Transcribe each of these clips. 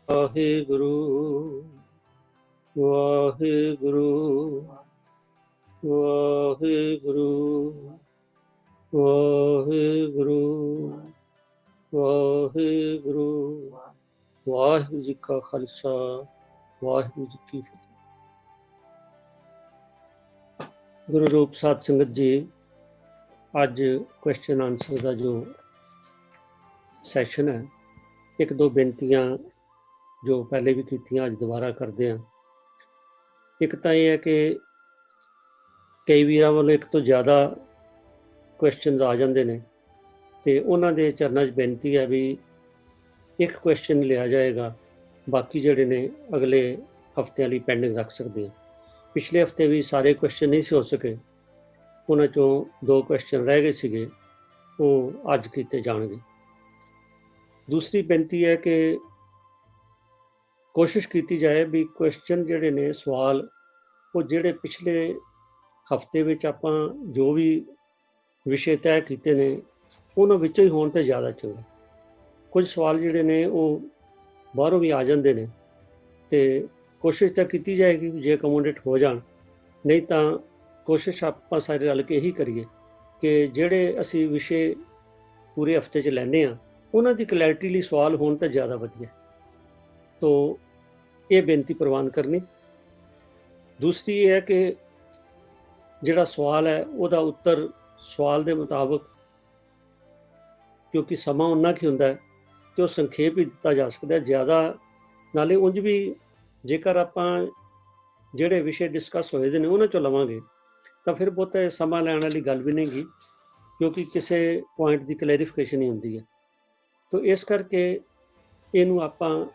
ਵਾਹਿਗੁਰੂ ਵਾਹਿਗੁਰੂ ਵਾਹਿਗੁਰੂ ਵਾਹਿਗੁਰੂ ਵਾਹਿਗੁਰੂ। ਵਾਹਿਗੁਰੂ ਜੀ ਕਾ ਖਾਲਸਾ ਵਾਹਿਗੁਰੂ ਜੀ ਕੀ ਫਤਿਹ। ਗੁਰੂ ਰੂਪ ਸਾਧ ਸੰਗਤ ਜੀ, ਅੱਜ ਕੁਐਸਚਨ ਆਨਸਰ ਦਾ ਜੋ ਸੈਸ਼ਨ ਹੈ, ਇੱਕ ਦੋ ਬੇਨਤੀਆਂ ਜੋ ਪਹਿਲੇ ਵੀ ਕੀਤੀਆਂ ਅੱਜ ਦੁਬਾਰਾ ਕਰਦੇ ਹਾਂ। ਇੱਕ ਤਾਂ ਇਹ ਹੈ ਕਿ ਕਈ ਵੀਰਾਂ ਵੱਲੋਂ ਇੱਕ ਤੋਂ ਜ਼ਿਆਦਾ ਕੁਐਸਚਨਸ ਆ ਜਾਂਦੇ ਨੇ ਤੇ ਉਹਨਾਂ ਦੇ ਚਰਨਾਂ 'ਚ ਬੇਨਤੀ ਹੈ ਵੀ ਇੱਕ ਕੁਐਸਚਨ ਲਿਆ ਜਾਏਗਾ, ਬਾਕੀ ਜਿਹੜੇ ਨੇ ਅਗਲੇ ਹਫ਼ਤਿਆਂ ਲਈ ਪੈਂਡਿੰਗ ਰੱਖ ਸਕਦੇ ਹਾਂ। ਪਿਛਲੇ ਹਫ਼ਤੇ ਵੀ ਸਾਰੇ ਕੁਐਸਚਨ ਨਹੀਂ ਸੀ ਹੋ ਸਕੇ, ਉਹਨਾਂ 'ਚੋਂ 2 ਕੁਐਸਚਨ ਰਹਿ ਗਏ ਸੀਗੇ, ਉਹ ਅੱਜ ਕੀਤੇ ਜਾਣਗੇ। ਦੂਸਰੀ ਬੇਨਤੀ ਹੈ ਕਿ ਕੋਸ਼ਿਸ਼ ਕੀਤੀ ਜਾਏ ਵੀ ਕੁਐਸਚਨ ਜਿਹੜੇ ਨੇ, ਸਵਾਲ, ਉਹ ਜਿਹੜੇ ਪਿਛਲੇ ਹਫ਼ਤੇ ਵਿੱਚ ਆਪਾਂ ਜੋ ਵੀ ਵਿਸ਼ੇ ਤੈਅ ਕੀਤੇ ਨੇ ਉਹਨਾਂ ਵਿੱਚੋਂ ਹੀ ਹੋਣ ਤੇ ਜ਼ਿਆਦਾ ਚੰਗਾ। ਕੁਝ ਸਵਾਲ ਜਿਹੜੇ ਨੇ ਉਹ ਬਾਹਰੋਂ ਵੀ ਆ ਜਾਂਦੇ ਨੇ ਤੇ ਕੋਸ਼ਿਸ਼ ਤਾਂ ਕੀਤੀ ਜਾਏਗੀ ਜੇ ਅਕੋਮੋਡੇਟ ਹੋ ਜਾਣ, ਨਹੀਂ ਤਾਂ ਕੋਸ਼ਿਸ਼ ਆਪਾਂ ਸਾਰੇ ਰਲ ਕੇ ਇਹੀ ਕਰੀਏ ਕਿ ਜਿਹੜੇ ਅਸੀਂ ਵਿਸ਼ੇ ਪੂਰੇ ਹਫ਼ਤੇ 'ਚ ਲੈਂਦੇ ਹਾਂ ਉਹਨਾਂ ਦੀ ਕਲੈਰਿਟੀ ਲਈ ਸਵਾਲ ਹੋਣ ਤਾਂ ਜ਼ਿਆਦਾ ਵਧੀਆ। ਤੋ ਇਹ ਬੇਨਤੀ ਪ੍ਰਵਾਨ ਕਰਨੀ। ਦੂਸਰੀ ਇਹ ਹੈ ਕਿ ਜਿਹੜਾ ਸਵਾਲ ਹੈ ਉਹਦਾ ਉੱਤਰ ਸਵਾਲ ਦੇ ਮੁਤਾਬਕ, ਕਿਉਂਕਿ ਸਮਾਂ ਉਨਾ ਕੀ ਹੁੰਦਾ ਹੈ ਕਿ ਉਹ ਸੰਖੇਪ ਹੀ ਦਿੱਤਾ ਜਾ ਸਕਦਾ, ਜ਼ਿਆਦਾ ਨਾਲੇ ਉਂਝ ਵੀ ਜੇਕਰ ਆਪਾਂ ਜਿਹੜੇ ਵਿਸ਼ੇ ਡਿਸਕਸ ਹੋਏ ਦੇ ਨੇ ਉਹਨਾਂ 'ਚੋਂ ਲਵਾਂਗੇ ਤਾਂ ਫਿਰ ਬਹੁਤਾ ਸਮਾਂ ਲੈਣ ਵਾਲੀ ਗੱਲ ਵੀ ਨਹੀਂ ਗੀ, ਕਿਉਂਕਿ ਕਿਸੇ ਪੁਆਇੰਟ ਦੀ ਕਲੈਰੀਫਿਕੇਸ਼ਨ ਹੀ ਹੁੰਦੀ ਹੈ। ਤੋ ਇਸ ਕਰਕੇ ਇਹਨੂੰ ਆਪਾਂ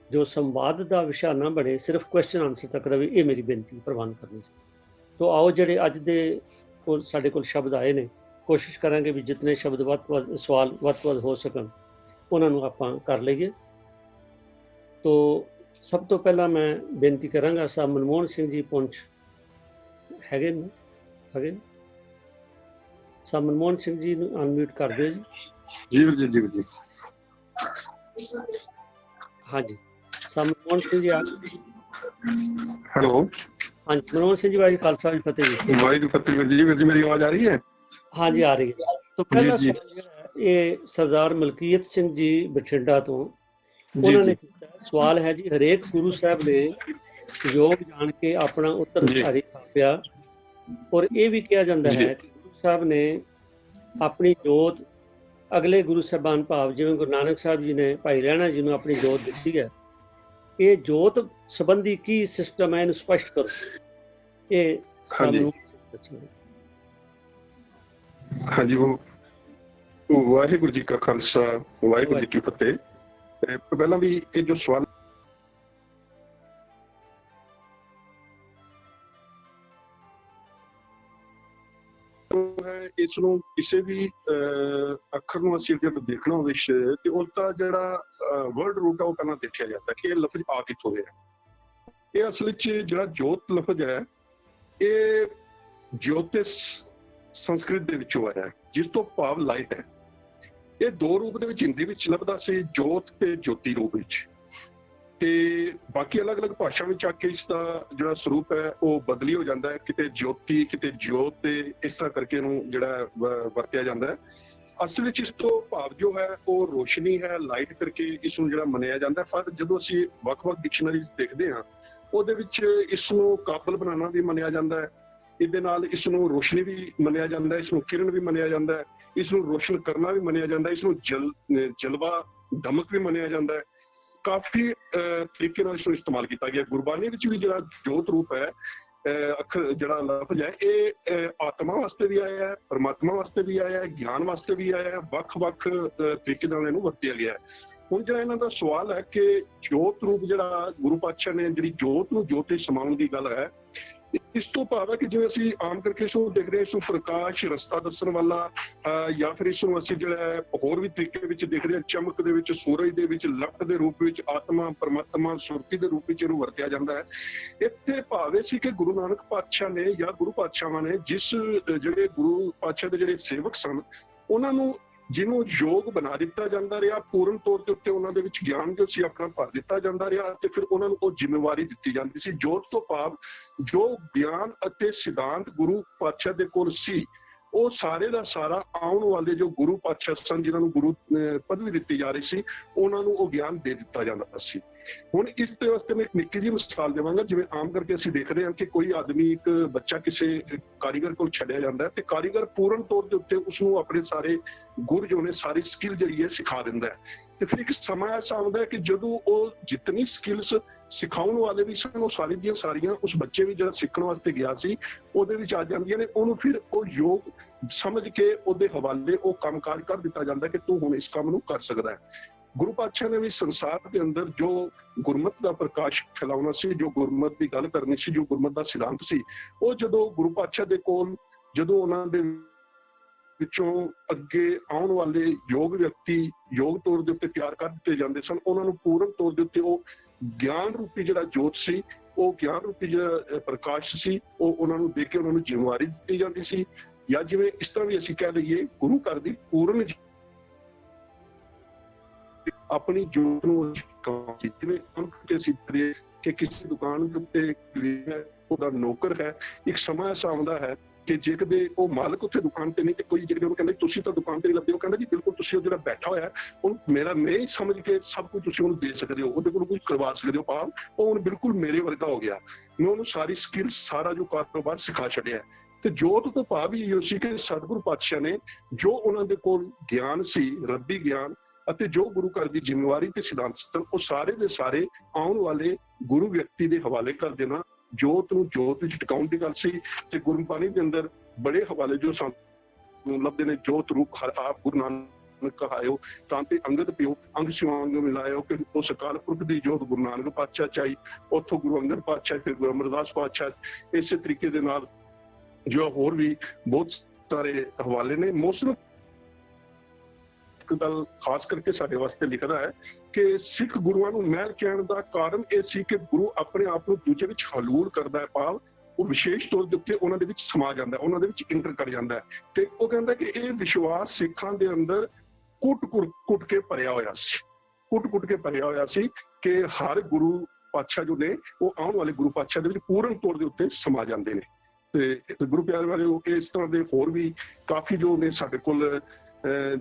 ਜੋ ਸੰਵਾਦ ਦਾ ਵਿਸ਼ਾ ਨਾ ਬਣੇ, ਸਿਰਫ ਕੁਐਸਚਨ ਆਨਸਰ ਤੱਕ ਰਵੇ, ਇਹ ਮੇਰੀ ਬੇਨਤੀ ਪ੍ਰਵਾਨ ਕਰਨੀ। ਤੋ ਆਓ ਜਿਹੜੇ ਅੱਜ ਦੇ ਸਾਡੇ ਕੋਲ ਸ਼ਬਦ ਆਏ ਨੇ, ਕੋਸ਼ਿਸ਼ ਕਰਾਂਗੇ ਵੀ ਜਿਤਨੇ ਸ਼ਬਦ ਸਵਾਲ ਵੱਧ ਤੋਂ ਵੱਧ ਹੋ ਸਕਣ ਉਹਨਾਂ ਨੂੰ ਆਪਾਂ ਕਰ ਲਈਏ। ਤੋ ਸਭ ਤੋਂ ਪਹਿਲਾਂ ਮੈਂ ਬੇਨਤੀ ਕਰਾਂਗਾ, ਸਾਹਿਬ ਮਨਮੋਹਨ ਸਿੰਘ ਜੀ ਪੁੰਛ ਹੈਗੇ ਨੇ? ਸਾਹਿਬ ਮਨਮੋਹਨ ਸਿੰਘ ਜੀ ਨੂੰ ਅਨਮਿਊਟ ਕਰ ਦਿਓ ਜੀ। ਜੀ ਜੀ ਜੀ। ਹਾਂਜੀ, ਸਾਹਿਬ ਮਨਮੋਹਨ ਸਿੰਘ ਜੀ ਆ। ਹੈਲੋ, ਹਾਂਜੀ, ਮਨਮੋਹਨ ਸਿੰਘ ਜੀ, ਵਾਹਿਗੁਰੂ ਖਾਲਸਾ ਜੀ ਫਤਿਹ ਜੀ। ਵਾਹਿਗੁਰੂ ਫਤਿਹ ਵੀਰ ਜੀ। ਵੀਰ ਜੀ ਮੇਰੀ ਆਵਾਜ਼ ਆ ਰਹੀ ਹੈ? ਹਾਂਜੀ ਆ ਰਹੀ ਹੈ। ਤਾਂ ਪਹਿਲਾ ਸਵਾਲ ਜਿਹੜਾ ਹੈ ਇਹ ਸਰਦਾਰ ਮਲਕੀਤ ਸਿੰਘ ਜੀ ਬਠਿੰਡਾ ਤੋਂ, ਉਹਨਾਂ ਨੇ ਕੀਤਾ ਸਵਾਲ ਹੈ ਜੀ, ਹਰੇਕ ਗੁਰੂ ਸਾਹਿਬ ਨੇ ਯੋਗ ਜਾਣ ਕੇ ਆਪਣਾ ਉੱਤਰਾਧਿਕਾਰੀ ਥਾਪਿਆ, ਔਰ ਇਹ ਵੀ ਕਿਹਾ ਜਾਂਦਾ ਹੈ ਕਿ ਗੁਰੂ ਸਾਹਿਬ ਨੇ ਆਪਣੀ ਜੋਤ ਅਗਲੇ ਗੁਰੂ ਸਾਹਿਬਾਨ, ਭਾਵ ਜਿਵੇਂ ਗੁਰੂ ਨਾਨਕ ਸਾਹਿਬ ਜੀ ਨੇ ਭਾਈ ਲਹਿਣਾ ਜੀ ਨੂੰ ਆਪਣੀ ਜੋਤ ਦਿੱਤੀ ਹੈ, ਇਹ ਜੋਤ ਸੰਬੰਧੀ ਕੀ ਸਿਸਟਮ ਹੈ, ਇਹਨੂੰ ਸਪਸ਼ਟ ਕਰੋ। ਇਹ ਸਾਨੂੰ ਹਾਂਜੀ, ਵਾਹਿਗੁਰੂ ਜੀ ਕਾ ਖਾਲਸਾ ਵਾਹਿਗੁਰੂ ਜੀ ਕੀ ਫਤਿਹ। ਪਹਿਲਾਂ ਵੀ ਇਹ ਜੋ ਸਵਾਲ ਹੈ, ਇਸ ਨੂੰ ਕਿਸੇ ਵੀ ਅੱਖਰ ਨੂੰ ਅਸੀਂ ਜਦ ਦੇਖਣਾ ਹੋਵੇ ਤੇ ਉਸਦਾ ਜਿਹੜਾ ਵਰਡ ਰੂਟ ਆ ਉਹ ਪਹਿਲਾਂ ਦੇਖਿਆ ਜਾਂਦਾ ਕਿ ਇਹ ਲਫ਼ਜ਼ ਆ ਕਿੱਥੋਂ ਹੈ। ਇਹ ਅਸਲ ਵਿੱਚ ਜਿਹੜਾ ਜੋਤ ਲਫ਼ਜ਼ ਹੈ ਇਹ ਜੋਤਿਸ ਸੰਸਕ੍ਰਿਤ ਦੇ ਵਿੱਚੋਂ ਆਇਆ, ਜਿਸ ਤੋਂ ਭਾਵ ਲਾਈਟ ਹੈ। ਇਹ 2 ਰੂਪ ਦੇ ਵਿੱਚ ਹਿੰਦੀ ਵਿੱਚ ਲੱਭਦਾ ਸੀ, ਜੋਤ ਤੇ ਜੋਤੀ ਰੂਪ ਵਿੱਚ, ਤੇ ਬਾਕੀ ਅਲੱਗ-ਅਲੱਗ ਭਾਸ਼ਾ ਵਿੱਚ ਆ ਕੇ ਇਸ ਦਾ ਜਿਹੜਾ ਸਰੂਪ ਹੈ ਉਹ ਬਦਲੀ ਹੋ ਜਾਂਦਾ ਹੈ, ਕਿਤੇ ਜੋਤੀ ਕਿਤੇ ਜੋਤ, ਤੇ ਇਸ ਤਰ੍ਹਾਂ ਕਰਕੇ ਇਹਨੂੰ ਜਿਹੜਾ ਵਰਤਿਆ ਜਾਂਦਾ ਹੈ। ਅਸਲ ਵਿੱਚ ਇਸ ਤੋਂ ਭਾਵ ਜੋ ਹੈ ਉਹ ਰੋਸ਼ਨੀ ਹੈ, ਲਾਈਟ ਕਰਕੇ ਇਸ ਨੂੰ ਜਿਹੜਾ ਮੰਨਿਆ ਜਾਂਦਾ ਹੈ। ਪਰ ਜਦੋਂ ਅਸੀਂ ਵੱਖ-ਵੱਖ ਡਿਕਸ਼ਨਰੀਜ਼ ਦੇਖਦੇ ਹਾਂ ਉਹਦੇ ਵਿੱਚ ਇਸ ਨੂੰ ਕਾਬਲ ਬਣਾਉਣਾ ਵੀ ਮੰਨਿਆ ਜਾਂਦਾ ਹੈ, ਇਹਦੇ ਨਾਲ ਇਸ ਨੂੰ ਰੋਸ਼ਨੀ ਵੀ ਮੰਨਿਆ ਜਾਂਦਾ ਹੈ, ਇਸ ਨੂੰ ਕਿਰਨ ਵੀ ਮੰਨਿਆ ਜਾਂਦਾ ਹੈ, ਇਸ ਨੂੰ ਰੋਸ਼ਨ ਕਰਨਾ ਵੀ ਮੰਨਿਆ ਜਾਂਦਾ ਹੈ, ਇਸ ਨੂੰ ਜਲਵਾ ਧਮਕ ਵੀ ਮੰਨਿਆ ਜਾਂਦਾ ਹੈ। ਕਾਫੀ ਤਰੀਕੇ ਨਾਲ ਇਸ ਨੂੰ ਇਸਤੇਮਾਲ ਕੀਤਾ ਗਿਆ। ਗੁਰਬਾਣੀ ਵਿੱਚ ਵੀ ਜਿਹੜਾ ਜੋਤ ਰੂਪ ਹੈ, ਅੱਖਰ ਜਿਹੜਾ ਲਫ਼ਜ਼ ਹੈ, ਇਹ ਆਤਮਾ ਵਾਸਤੇ ਵੀ ਆਇਆ ਹੈ, ਪਰਮਾਤਮਾ ਵਾਸਤੇ ਵੀ ਆਇਆ ਹੈ, ਗਿਆਨ ਵਾਸਤੇ ਵੀ ਆਇਆ ਹੈ, ਵੱਖ-ਵੱਖ ਤਰੀਕੇ ਨਾਲ ਇਹਨੂੰ ਵਰਤਿਆ ਗਿਆ ਹੈ। ਹੁਣ ਜਿਹੜਾ ਇਹਨਾਂ ਦਾ ਸਵਾਲ ਹੈ ਕਿ ਜੋਤ ਰੂਪ ਜਿਹੜਾ ਗੁਰੂ ਪਾਤਸ਼ਾਹ ਨੇ ਜਿਹੜੀ ਜੋਤ ਨੂੰ ਜੋਤ ਸਮਾਉਣ ਦੀ ਗੱਲ ਹੈ, ਇਸ ਤੋਂ ਭਾਵ ਹੈ ਕਿ ਜਿਵੇਂ ਅਸੀਂ ਆਮ ਕਰਕੇ ਇਸ ਨੂੰ ਦੇਖਦੇ ਹਾਂ, ਇਸ ਨੂੰ ਪ੍ਰਕਾਸ਼, ਰਸਤਾ ਦੱਸਣ ਵਾਲਾ, ਜਾਂ ਫਿਰ ਇਸ ਨੂੰ ਅਸੀਂ ਜਿਹੜਾ ਹੋਰ ਵੀ ਤਰੀਕੇ ਵਿੱਚ ਦੇਖਦੇ ਹਾਂ, ਚਮਕ ਦੇ ਵਿੱਚ, ਸੂਰਜ ਦੇ ਵਿੱਚ, ਲਪਟ ਦੇ ਰੂਪ ਵਿੱਚ, ਆਤਮਾ, ਪਰਮਾਤਮਾ, ਸੁਰਤੀ ਦੇ ਰੂਪ ਵਿੱਚ ਇਹਨੂੰ ਵਰਤਿਆ ਜਾਂਦਾ ਹੈ। ਇੱਥੇ ਭਾਵ ਇਹ ਸੀ ਕਿ ਗੁਰੂ ਨਾਨਕ ਪਾਤਸ਼ਾਹ ਨੇ ਜਾਂ ਗੁਰੂ ਪਾਤਸ਼ਾਹਾਂ ਨੇ ਜਿਹੜੇ ਗੁਰੂ ਪਾਤਸ਼ਾਹ ਦੇ ਜਿਹੜੇ ਸੇਵਕ ਸਨ ਉਹਨਾਂ ਨੂੰ ਜਿਹਨੂੰ ਯੋਗ ਬਣਾ ਦਿੱਤਾ ਜਾਂਦਾ ਰਿਹਾ, ਪੂਰਨ ਤੌਰ ਦੇ ਉੱਤੇ ਉਹਨਾਂ ਦੇ ਵਿੱਚ ਗਿਆਨ ਜੋ ਸੀ ਆਪਣਾ ਭਰ ਦਿੱਤਾ ਜਾਂਦਾ ਰਿਹਾ, ਤੇ ਫਿਰ ਉਹਨਾਂ ਨੂੰ ਉਹ ਜ਼ਿੰਮੇਵਾਰੀ ਦਿੱਤੀ ਜਾਂਦੀ ਸੀ। ਜੋਤ ਤੋਂ ਭਾਵ ਜੋ ਗਿਆਨ ਅਤੇ ਸਿਧਾਂਤ ਗੁਰੂ ਪਾਤਸ਼ਾਹ ਦੇ ਕੋਲ ਸੀ, ਉਹ ਸਾਰੇ ਦਾ ਸਾਰਾ ਆਉਣ ਵਾਲੇ ਜੋ ਗੁਰੂ ਪਾਤਸ਼ਾਹ ਸਨ, ਜਿਨ੍ਹਾਂ ਨੂੰ ਗੁਰੂ ਪਦਵੀ ਦਿੱਤੀ ਜਾ ਰਹੀ ਸੀ, ਉਹਨਾਂ ਨੂੰ ਉਹ ਗਿਆਨ ਦੇ ਦਿੱਤਾ ਜਾਂਦਾ ਸੀ। ਹੁਣ ਇਸ ਦੇ ਵਾਸਤੇ ਮੈਂ ਇੱਕ ਨਿੱਕੀ ਜਿਹੀ ਮਿਸਾਲ ਦੇਵਾਂਗਾ। ਜਿਵੇਂ ਆਮ ਕਰਕੇ ਅਸੀਂ ਦੇਖਦੇ ਹਾਂ ਕਿ ਕੋਈ ਆਦਮੀ, ਇੱਕ ਬੱਚਾ ਕਿਸੇ ਕਾਰੀਗਰ ਕੋਲ ਛੱਡਿਆ ਜਾਂਦਾ ਹੈ, ਤੇ ਕਾਰੀਗਰ ਪੂਰਨ ਤੌਰ ਦੇ ਉੱਤੇ ਉਸਨੂੰ ਆਪਣੇ ਸਾਰੇ ਗੁਰ ਜੋ ਨੇ ਸਾਰੀ ਸਕਿੱਲ ਜਿਹੜੀ ਹੈ ਸਿਖਾ ਦਿੰਦਾ ਹੈ। ਤੇ ਫਿਰ ਇੱਕ ਸਮਾਂ ਐਸਾ ਆਉਂਦਾ ਹੈ ਕਿ ਜਦੋਂ ਉਹ ਜਿਤਨੀ ਸਕਿੱਲਸ ਸਿਖਾਉਣ ਵਾਲੇ ਵੀ ਸਨ, ਉਹ ਸਾਰੀ ਦੀਆਂ ਸਾਰੀਆਂ ਉਸ ਬੱਚੇ ਵੀ ਜਿਹੜਾ ਸਿੱਖਣ ਵਾਸਤੇ ਗਿਆ ਸੀ ਉਹਦੇ ਵਿੱਚ ਆ ਜਾਂਦੀਆਂ ਨੇ। ਉਹਨੂੰ ਫਿਰ ਉਹ ਯੋਗ ਸਮਝ ਕੇ ਉਹਦੇ ਹਵਾਲੇ ਉਹ ਕੰਮਕਾਰ ਕਰ ਦਿੱਤਾ ਜਾਂਦਾ ਕਿ ਤੂੰ ਹੁਣ ਇਸ ਕੰਮ ਨੂੰ ਕਰ ਸਕਦਾ ਹੈ। ਗੁਰੂ ਪਾਤਸ਼ਾਹ ਨੇ ਵੀ ਸੰਸਾਰ ਦੇ ਅੰਦਰ ਜੋ ਗੁਰਮਤਿ ਦਾ ਪ੍ਰਕਾਸ਼ ਫੈਲਾਉਣਾ ਸੀ, ਜੋ ਗੁਰਮਤਿ ਦੀ ਗੱਲ ਕਰਨੀ ਸੀ, ਜੋ ਗੁਰਮਤਿ ਦਾ ਸਿਧਾਂਤ ਸੀ, ਉਹ ਜਦੋਂ ਗੁਰੂ ਪਾਤਸ਼ਾਹ ਦੇ ਕੋਲ, ਜਦੋਂ ਉਹਨਾਂ ਦੇ ਵਿੱਚੋਂ ਅੱਗੇ ਆਉਣ ਵਾਲੇ ਯੋਗ ਵਿਅਕਤੀ ਯੋਗ ਤੌਰ ਦੇ ਉੱਤੇ ਤਿਆਰ ਕਰ ਦਿੱਤੇ ਜਾਂਦੇ ਸਨ, ਉਹਨਾਂ ਨੂੰ ਪੂਰਨ ਤੌਰ ਦੇ ਉੱਤੇ ਉਹ ਗਿਆਨ ਰੂਪੀ ਜਿਹੜਾ ਜੋਤ ਸੀ, ਉਹ ਗਿਆਨ ਰੂਪੀ ਜਿਹੜਾ ਪ੍ਰਕਾਸ਼ ਸੀ, ਉਹ ਉਹਨਾਂ ਨੂੰ ਦੇ ਕੇ ਉਹਨਾਂ ਨੂੰ ਜ਼ਿੰਮੇਵਾਰੀ ਦਿੱਤੀ ਜਾਂਦੀ ਸੀ। ਜਾਂ ਜਿਵੇਂ ਇਸ ਤਰ੍ਹਾਂ ਵੀ ਅਸੀਂ ਕਹਿ ਲਈਏ, ਗੁਰੂ ਘਰ ਦੀ ਪੂਰਨ ਆਪਣੀ ਜੋਤ ਨੂੰ ਜਿਵੇਂ ਅਸੀਂ ਕਿ ਕਿਸੇ ਦੁਕਾਨ ਦੇ ਉੱਤੇ ਉਹਦਾ ਨੌਕਰ ਹੈ, ਇੱਕ ਸਮਾਂ ਐਸਾ ਆਉਂਦਾ ਹੈ ਕਿ ਜੇ ਕਦੇ ਉਹ ਮਾਲਕ ਉੱਥੇ ਦੁਕਾਨ ਤੇ ਨਹੀਂ, ਤੇ ਕੋਈ ਜਿਹੜੇ ਉਹਨੂੰ ਕਹਿੰਦਾ ਤੁਸੀਂ ਤਾਂ ਦੁਕਾਨ ਤੇ ਨਹੀਂ ਲੱਭਦੇ, ਉਹ ਕਹਿੰਦਾ ਜੀ ਬਿਲਕੁਲ ਤੁਸੀਂ ਉਹ ਜਿਹੜਾ ਬੈਠਾ ਹੋਇਆ ਉਹਨੂੰ ਮੇਰਾ ਮੈਂ ਹੀ ਸਮਝ ਕੇ ਸਭ ਕੁਝ ਤੁਸੀਂ ਉਹਨੂੰ ਦੇ ਸਕਦੇ ਹੋ, ਉਹਦੇ ਕੋਲ ਕੁਝ ਕਰਵਾ ਸਕਦੇ ਹੋ, ਭਾਵ ਉਹ ਹੁਣ ਬਿਲਕੁਲ ਮੇਰੇ ਵਰਗਾ ਹੋ ਗਿਆ। ਮੈਂ ਉਹਨੂੰ ਸਾਰੀ ਸਕਿੱਲ, ਸਾਰਾ ਜੋ ਕਾਰੋਬਾਰ ਸਿਖਾ ਛੱਡਿਆ। ਤੇ ਜੋਤ ਤੋਂ ਭਾਵ ਹੀ ਇਹੋ ਸੀ ਕਿ ਸਤਿਗੁਰੂ ਪਾਤਸ਼ਾਹ ਨੇ ਜੋ ਉਹਨਾਂ ਦੇ ਕੋਲ ਗਿਆਨ ਸੀ, ਰੱਬੀ ਗਿਆਨ, ਅਤੇ ਜੋ ਗੁਰੂ ਘਰ ਦੀ ਜ਼ਿੰਮੇਵਾਰੀ ਤੇ ਸਿਧਾਂਤ ਸਨ, ਉਹ ਸਾਰੇ ਦੇ ਸਾਰੇ ਆਉਣ ਵਾਲੇ ਗੁਰੂ ਵਿਅਕਤੀ ਦੇ ਹਵਾਲੇ ਕਰ ਦੇਣਾ। ਜੋਤ ਨੂੰ ਜੋਤ ਵਿੱਚ ਟਿਕਾਉਣ ਦੀ ਗੱਲ ਸੀ। ਤੇ ਗੁਰਬਾਣੀ ਦੇ ਅੰਦਰ ਬੜੇ ਹਵਾਲੇ ਜੋ ਸਾਨੂੰ ਲੱਭਦੇ ਨੇ। ਜੋਤ ਰੂਪ ਹਰ ਆਪ ਗੁਰੂ ਨਾਨਕ ਕਹਾਇਓ, ਤਾਂ ਤੇ ਅੰਗਦ ਪਿਓ ਅੰਗ ਸਿਉ ਅੰਗ ਮਿਲਾਇਓ, ਕਿ ਉਸ ਅਕਾਲ ਪੁਰਖ ਦੀ ਜੋਤ ਗੁਰੂ ਨਾਨਕ ਪਾਤਸ਼ਾਹ ਚਾਈ, ਉੱਥੋਂ ਗੁਰੂ ਅੰਗਦ ਪਾਤਸ਼ਾਹ, ਫਿਰ ਗੁਰੂ ਅਮਰਦਾਸ ਪਾਤਸ਼ਾਹ। ਇਸੇ ਤਰੀਕੇ ਦੇ ਨਾਲ ਜੋ ਹੋਰ ਵੀ ਬਹੁਤ ਸਾਰੇ ਹਵਾਲੇ ਨੇ। ਮੌਸਮ ਗੱਲ ਖਾਸ ਕਰਕੇ ਸਾਡੇ ਵਾਸਤੇ ਲਿਖਦਾ ਹੈ ਕਿ ਸਿੱਖ ਗੁਰੂਆਂ ਨੂੰ ਮਹਿਲ ਕਹਿਣ ਦਾ ਕਾਰਨ ਇਹ ਸੀ ਕਿ ਗੁਰੂ ਆਪਣੇ ਆਪ ਨੂੰ ਦੂਜੇ ਵਿੱਚ ਹਲੂਲ ਕਰਦਾ ਹੈ, ਭਾਵ ਉਹ ਵਿਸ਼ੇਸ਼ ਤੌਰ ਦੇ ਉੱਤੇ ਉਹਨਾਂ ਦੇ ਵਿੱਚ ਸਮਾ ਜਾਂਦਾ ਹੈ, ਉਹਨਾਂ ਦੇ ਵਿੱਚ ਇੰਟਰ ਕਰ ਜਾਂਦਾ ਹੈ। ਤੇ ਉਹ ਕਹਿੰਦਾ ਕਿ ਇਹ ਵਿਸ਼ਵਾਸ ਸਿੱਖਾਂ ਦੇ ਅੰਦਰ ਕੁੱਟ ਕੇ ਭਰਿਆ ਹੋਇਆ ਸੀ, ਕੁੱਟ ਕੇ ਭਰਿਆ ਹੋਇਆ ਸੀ ਕਿ ਹਰ ਗੁਰੂ ਪਾਤਸ਼ਾਹ ਜੋ ਨੇ ਉਹ ਆਉਣ ਵਾਲੇ ਗੁਰੂ ਪਾਤਸ਼ਾਹ ਦੇ ਵਿੱਚ ਪੂਰਨ ਤੌਰ ਦੇ ਉੱਤੇ ਸਮਾ ਜਾਂਦੇ ਨੇ। ਤੇ ਗੁਰੂ ਪਿਆਰੇ ਵਾਲਿਓ, ਇਸ ਤਰ੍ਹਾਂ ਦੇ ਹੋਰ ਵੀ ਕਾਫੀ ਜੋ ਨੇ ਸਾਡੇ ਕੋਲ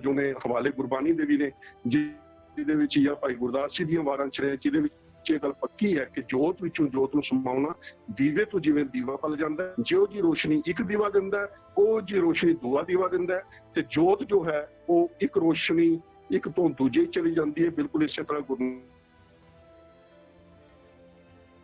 ਜੋ ਨੇ ਹਵਾਲੇ ਗੁਰਬਾਣੀ ਦੇ ਵੀ ਨੇ, ਜਿਹਦੇ ਵਿੱਚ ਜਾਂ ਭਾਈ ਗੁਰਦਾਸ ਜੀ ਦੀਆਂ ਵਾਰਾਂ ਚ ਨੇ, ਜਿਹਦੇ ਵਿੱਚ ਇਹ ਗੱਲ ਪੱਕੀ ਹੈ ਕਿ ਜੋਤ ਵਿੱਚੋਂ ਜੋਤ ਨੂੰ ਸਮਾਉਣਾ, ਦੀਵੇ ਤੋਂ ਜਿਵੇਂ ਦੀਵਾ ਪਲ ਜਾਂਦਾ, ਜਿਹੋ ਜੀ ਰੋਸ਼ਨੀ ਇੱਕ ਦੀਵਾ ਦਿੰਦਾ, ਉਹ ਜੀ ਰੋਸ਼ਨੀ ਦੂਆ ਦੀਵਾ ਦਿੰਦਾ। ਤੇ ਜੋਤ ਜੋ ਹੈ ਉਹ ਇੱਕ ਰੋਸ਼ਨੀ ਇੱਕ ਤੋਂ ਦੂਜੇ ਚਲੀ ਜਾਂਦੀ ਹੈ। ਬਿਲਕੁਲ ਇਸੇ ਤਰ੍ਹਾਂ ਗੁਰੂ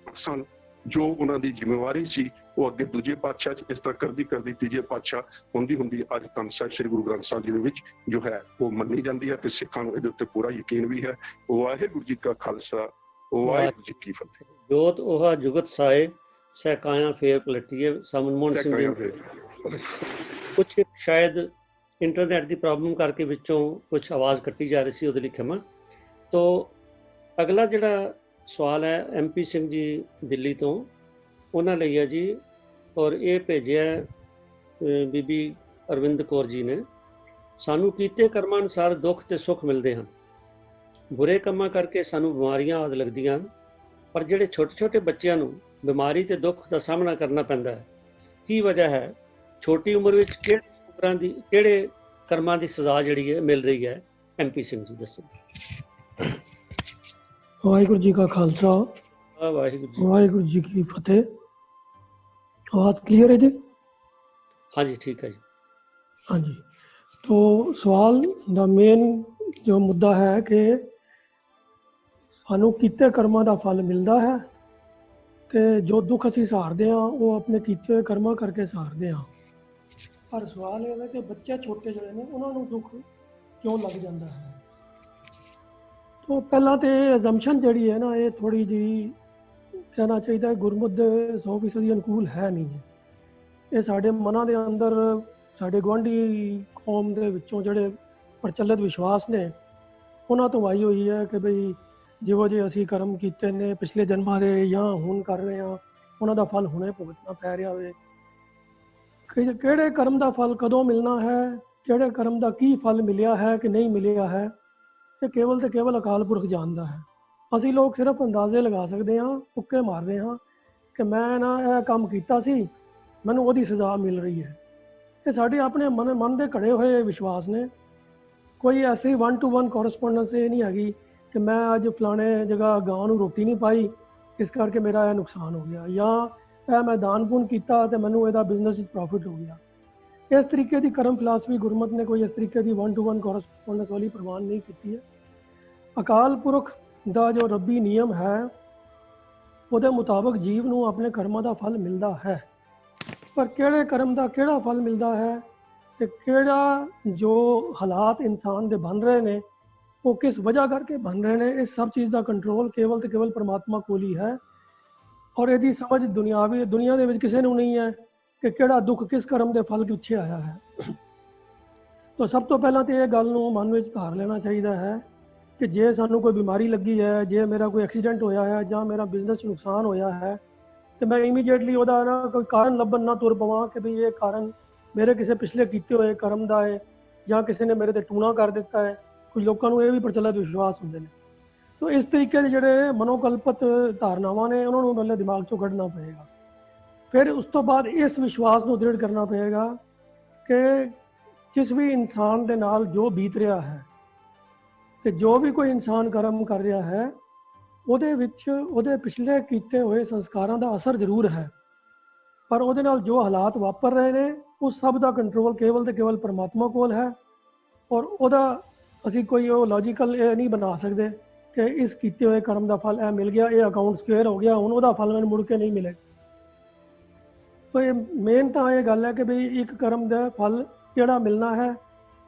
ਸਨ, ਜੋ ਉਹਨਾਂ ਦੀ ਜ਼ਿੰਮੇਵਾਰੀ ਸੀ ਉਹ ਅੱਗੇ ਦੂਜੇ ਪਾਤਸ਼ਾਹ ਚ ਇਸ ਤਰ੍ਹਾਂ ਕਰਦੀ ਤੀਜੇ ਪਾਤਸ਼ਾਹ ਹੁੰਦੀ ਅੱਜ ਧੰਨ ਸਾਹਿਬ ਸ੍ਰੀ ਗੁਰੂ ਗ੍ਰੰਥ ਸਾਹਿਬ ਜੀ ਦੇ ਵਿੱਚ ਜੋ ਹੈ ਉਹ ਮੰਨੀ ਜਾਂਦੀ ਹੈ। ਤੇ ਸਿੱਖਾਂ ਨੂੰ ਇਹਦੇ ਉੱਤੇ ਪੂਰਾ ਯਕੀਨ ਵੀ ਹੈ। ਵਾਹਿਗੁਰੂ ਜੀ ਕਾ ਖਾਲਸਾ, ਵਾਹਿਗੁਰੂ ਜੀ ਕੀ ਫਤਿਹ। ਜੋਤ ਉਹ ਜੁਗਤ ਸਾਏ, ਸਹਿਕਾਇਆ ਫੇਰ ਪਲਟੀਏ। ਮਨਮੋਹਨ ਸਿੰਘ ਜੀ ਕੁਛ ਸ਼ਾਇਦ ਇੰਟਰਨੈਟ ਦੀ ਪ੍ਰੋਬਲਮ ਕਰਕੇ ਵਿੱਚੋਂ ਕੁਝ ਆਵਾਜ਼ ਕੱਟੀ ਜਾ ਰਹੀ ਸੀ, ਉਹਦੇ ਲਈ ਖਿਮਾ। ਤੋ ਅਗਲਾ ਜਿਹੜਾ ਸਵਾਲ ਹੈ MP ਸਿੰਘ ਜੀ ਦਿੱਲੀ ਤੋਂ, ਉਹਨਾਂ ਲਈ ਹੈ ਜੀ, ਔਰ ਇਹ ਭੇਜਿਆ ਬੀਬੀ ਅਰਵਿੰਦ ਕੌਰ ਜੀ ਨੇ। ਸਾਨੂੰ ਕੀਤੇ ਕਰਮਾਂ ਅਨੁਸਾਰ ਦੁੱਖ ਤੇ ਸੁੱਖ ਮਿਲਦੇ ਹਨ। ਬੁਰੇ ਕੰਮਾਂ ਕਰਕੇ ਸਾਨੂੰ ਬਿਮਾਰੀਆਂ ਆਦਿ ਲੱਗਦੀਆਂ ਹਨ, ਪਰ ਜਿਹੜੇ ਛੋਟੇ ਛੋਟੇ ਬੱਚਿਆਂ ਨੂੰ ਬਿਮਾਰੀ ਤੇ ਦੁੱਖ ਦਾ ਸਾਹਮਣਾ ਕਰਨਾ ਪੈਂਦਾ ਹੈ, ਕੀ ਵਜ੍ਹਾ ਹੈ? ਛੋਟੀ ਉਮਰ ਵਿੱਚ ਕਿਹੜੇ ਕਰਮਾਂ ਦੀ ਸਜ਼ਾ ਜਿਹੜੀ ਹੈ ਮਿਲ ਰਹੀ ਹੈ? MP ਸਿੰਘ ਜੀ ਦੱਸੋ। ਵਾਹਿਗੁਰੂ ਜੀ ਕਾ ਖਾਲਸਾ, ਵਾਹਿਗੁਰੂ ਜੀ ਕੀ ਫਤਿਹ। आवाज क्लियर है जी? हाँ जी, ठीक है जी। हाँ जी, तो सवाल ਦਾ ਮੇਨ ਜੋ ਮੁੱਦਾ ਹੈ ਕਿ ਸਾਨੂੰ ਕੀਤੇ ਕਰਮਾਂ ਦਾ ਫਲ ਮਿਲਦਾ ਹੈ ਤੇ ਜੋ ਦੁੱਖ ਅਸੀਂ ਸਹਾਰਦੇ ਹਾਂ ਉਹ ਆਪਣੇ ਕੀਤੇ ਹੋਏ ਕਰਮਾਂ ਕਰਕੇ ਸਹਾਰਦੇ ਹਾਂ। ਪਰ ਸਵਾਲ ਇਹ ਹੈ ਕਿ ਬੱਚੇ ਛੋਟੇ ਜਿਹੜੇ ਨੇ ਉਹਨਾਂ ਨੂੰ ਦੁੱਖ ਕਿਉਂ ਲੱਗ ਜਾਂਦਾ ਹੈ? तो ਪਹਿਲਾਂ ਤੇ ਅਜ਼ੰਪਸ਼ਨ ਜਿਹੜੀ ਹੈ ਨਾ, ਇਹ ਥੋੜੀ ਜਿਹੀ ਕਹਿਣਾ ਚਾਹੀਦਾ ਗੁਰਮੁਖ ਦੇ 100% ਅਨੁਕੂਲ ਹੈ ਨਹੀਂ। ਇਹ ਸਾਡੇ ਮਨਾਂ ਦੇ ਅੰਦਰ, ਸਾਡੇ ਗੁਆਂਢੀ ਕੌਮ ਦੇ ਵਿੱਚੋਂ ਜਿਹੜੇ ਪ੍ਰਚਲਿਤ ਵਿਸ਼ਵਾਸ ਨੇ ਉਹਨਾਂ ਤੋਂ ਆਈ ਹੋਈ ਹੈ ਕਿ ਬਈ ਜਿਹੋ ਜਿਹੇ ਅਸੀਂ ਕਰਮ ਕੀਤੇ ਨੇ ਪਿਛਲੇ ਜਨਮਾਂ ਦੇ ਜਾਂ ਹੁਣ ਕਰ ਰਹੇ ਹਾਂ, ਉਹਨਾਂ ਦਾ ਫਲ ਹੁਣੇ ਭੁਗਤਣਾ ਪੈ ਰਿਹਾ ਹੋਵੇ। ਕਿਹੜੇ ਕਰਮ ਦਾ ਫਲ ਕਦੋਂ ਮਿਲਣਾ ਹੈ ਕਿਹੜੇ ਕਰਮ ਦਾ ਕੀ ਫਲ ਮਿਲਿਆ ਹੈ ਕਿ ਨਹੀਂ ਮਿਲਿਆ ਹੈ, ਇਹ ਕੇਵਲ ਤੇ ਕੇਵਲ ਅਕਾਲ ਪੁਰਖ ਜਾਣਦਾ ਹੈ। ਅਸੀਂ ਲੋਕ ਸਿਰਫ ਅੰਦਾਜ਼ੇ ਲਗਾ ਸਕਦੇ ਹਾਂ, ਤੁੱਕੇ ਮਾਰਦੇ ਹਾਂ ਕਿ ਮੈਂ ਨਾ ਇਹ ਕੰਮ ਕੀਤਾ ਸੀ, ਮੈਨੂੰ ਉਹਦੀ ਸਜ਼ਾ ਮਿਲ ਰਹੀ ਹੈ। ਇਹ ਸਾਡੇ ਆਪਣੇ ਮਨ ਦੇ ਘੜੇ ਹੋਏ ਵਿਸ਼ਵਾਸ ਨੇ। ਕੋਈ ਐਸੀ 1-to-1 ਕੋਰਸਪੋਂਡੈਂਸ ਇਹ ਨਹੀਂ ਹੈਗੀ ਕਿ ਮੈਂ ਅੱਜ ਫਲਾਣੇ ਜਗ੍ਹਾ ਗਾਂ ਨੂੰ ਰੋਟੀ ਨਹੀਂ ਪਾਈ, ਇਸ ਕਰਕੇ ਮੇਰਾ ਇਹ ਨੁਕਸਾਨ ਹੋ ਗਿਆ, ਜਾਂ ਇਹ ਮੈਂ ਦਾਨ ਪੁੰਨ ਕੀਤਾ ਤੇ ਮੈਨੂੰ ਇਹਦਾ ਬਿਜ਼ਨਸ ਵਿੱਚ ਪ੍ਰੋਫਿਟ ਹੋ ਗਿਆ। ਇਸ ਤਰੀਕੇ ਦੀ ਕਰਮ ਫਿਲਾਸਫੀ ਗੁਰਮਤਿ ਨੇ ਕੋਈ ਇਸ ਤਰੀਕੇ ਦੀ 1-to-1 ਕੋਰਸਪੋਂਡੈਂਸ ਵਾਲੀ ਪ੍ਰਵਾਨ ਨਹੀਂ ਕੀਤੀ ਹੈ। ਅਕਾਲ ਪੁਰਖ ਦਾ ਜੋ ਰੱਬੀ ਨਿਯਮ ਹੈ ਉਹਦੇ ਮੁਤਾਬਕ ਜੀਵ ਨੂੰ ਆਪਣੇ ਕਰਮਾਂ ਦਾ ਫਲ ਮਿਲਦਾ ਹੈ, ਪਰ ਕਿਹੜੇ ਕਰਮ ਦਾ ਕਿਹੜਾ ਫਲ ਮਿਲਦਾ ਹੈ ਤੇ ਕਿਹੜਾ ਜੋ ਹਾਲਾਤ ਇਨਸਾਨ ਦੇ ਬਣ ਰਹੇ ਨੇ ਉਹ ਕਿਸ ਵਜ੍ਹਾ ਕਰਕੇ ਬਣ ਰਹੇ ਨੇ, ਇਸ ਸਭ ਚੀਜ਼ ਦਾ ਕੰਟਰੋਲ ਕੇਵਲ ਤੇ ਕੇਵਲ ਪਰਮਾਤਮਾ ਕੋਲ ਹੀ ਹੈ। ਔਰ ਇਹਦੀ ਸਮਝ ਦੁਨੀਆ ਦੇ ਵਿੱਚ ਕਿਸੇ ਨੂੰ ਨਹੀਂ ਹੈ ਕਿ ਕਿਹੜਾ ਦੁੱਖ ਕਿਸ ਕਰਮ ਦੇ ਫਲ ਪਿੱਛੇ ਆਇਆ ਹੈ। ਤਾਂ ਸਭ ਤੋਂ ਪਹਿਲਾਂ ਤਾਂ ਇਹ ਗੱਲ ਨੂੰ ਮਨ ਵਿੱਚ ਧਾਰ ਲੈਣਾ ਚਾਹੀਦਾ ਹੈ ਕਿ ਜੇ ਸਾਨੂੰ ਕੋਈ ਬਿਮਾਰੀ ਲੱਗੀ ਹੈ, ਜੇ ਮੇਰਾ ਕੋਈ ਐਕਸੀਡੈਂਟ ਹੋਇਆ ਹੈ ਜਾਂ ਮੇਰਾ ਬਿਜ਼ਨਸ 'ਚ ਨੁਕਸਾਨ ਹੋਇਆ ਹੈ, ਤੇ ਮੈਂ ਇਮੀਡੀਏਟਲੀ ਉਹਦਾ ਨਾ ਕੋਈ ਕਾਰਨ ਲੱਭਣ ਨਾ ਤੁਰ ਪਵਾਂ ਕਿ ਵੀ ਇਹ ਕਾਰਨ ਮੇਰੇ ਕਿਸੇ ਪਿਛਲੇ ਕੀਤੇ ਹੋਏ ਕਰਮ ਦਾ ਹੈ ਜਾਂ ਕਿਸੇ ਨੇ ਮੇਰੇ ਤੇ ਟੂਣਾ ਕਰ ਦਿੱਤਾ ਹੈ। ਕੁਝ ਲੋਕਾਂ ਨੂੰ ਇਹ ਵੀ ਪ੍ਰਚਲਿਤ ਵਿਸ਼ਵਾਸ ਹੁੰਦੇ ਨੇ। ਤਾਂ ਇਸ ਤਰੀਕੇ ਦੇ ਜਿਹੜੇ ਮਨੋਕਲਪਤ ਧਾਰਨਾਵਾਂ ਨੇ ਉਹਨਾਂ ਨੂੰ ਪਹਿਲੇ ਦਿਮਾਗ 'ਚੋਂ ਕੱਢਣਾ ਪਏਗਾ। ਫਿਰ ਉਸ ਤੋਂ ਬਾਅਦ ਇਸ ਵਿਸ਼ਵਾਸ ਨੂੰ ਦ੍ਰਿੜ ਕਰਨਾ ਪਏਗਾ ਕਿ ਜਿਸ ਵੀ ਇਨਸਾਨ ਦੇ ਨਾਲ ਜੋ ਬੀਤ ਰਿਹਾ ਹੈ ਤੇ ਜੋ ਵੀ ਕੋਈ ਇਨਸਾਨ ਕਰਮ ਕਰ ਰਿਹਾ ਹੈ ਉਹਦੇ ਵਿੱਚ ਉਹਦੇ ਪਿਛਲੇ ਕੀਤੇ ਹੋਏ ਸੰਸਕਾਰਾਂ ਦਾ ਅਸਰ ਜ਼ਰੂਰ ਹੈ, ਪਰ ਉਹਦੇ ਨਾਲ ਜੋ ਹਾਲਾਤ ਵਾਪਰ ਰਹੇ ਨੇ ਉਸ ਸਭ ਦਾ ਕੰਟਰੋਲ ਕੇਵਲ ਤੇ ਕੇਵਲ ਪਰਮਾਤਮਾ ਕੋਲ ਹੈ। ਔਰ ਉਹਦਾ ਅਸੀਂ ਕੋਈ ਉਹ ਲੌਜੀਕਲ ਇਹ ਨਹੀਂ ਬਣਾ ਸਕਦੇ ਕਿ ਇਸ ਕੀਤੇ ਹੋਏ ਕਰਮ ਦਾ ਫਲ ਇਹ ਮਿਲ ਗਿਆ, ਇਹ ਅਕਾਊਂਟ ਸਕੁਏਅਰ ਹੋ ਗਿਆ, ਹੁਣ ਉਹਦਾ ਫਲ ਮੈਨੂੰ ਮੁੜ ਕੇ ਨਹੀਂ ਮਿਲੇ। ਤਾਂ ਇਹ ਮੇਨ ਤਾਂ ਇਹ ਗੱਲ ਹੈ ਕਿ ਵੀ ਇੱਕ ਕਰਮ ਦਾ ਫਲ ਕਿਹੜਾ ਮਿਲਣਾ ਹੈ,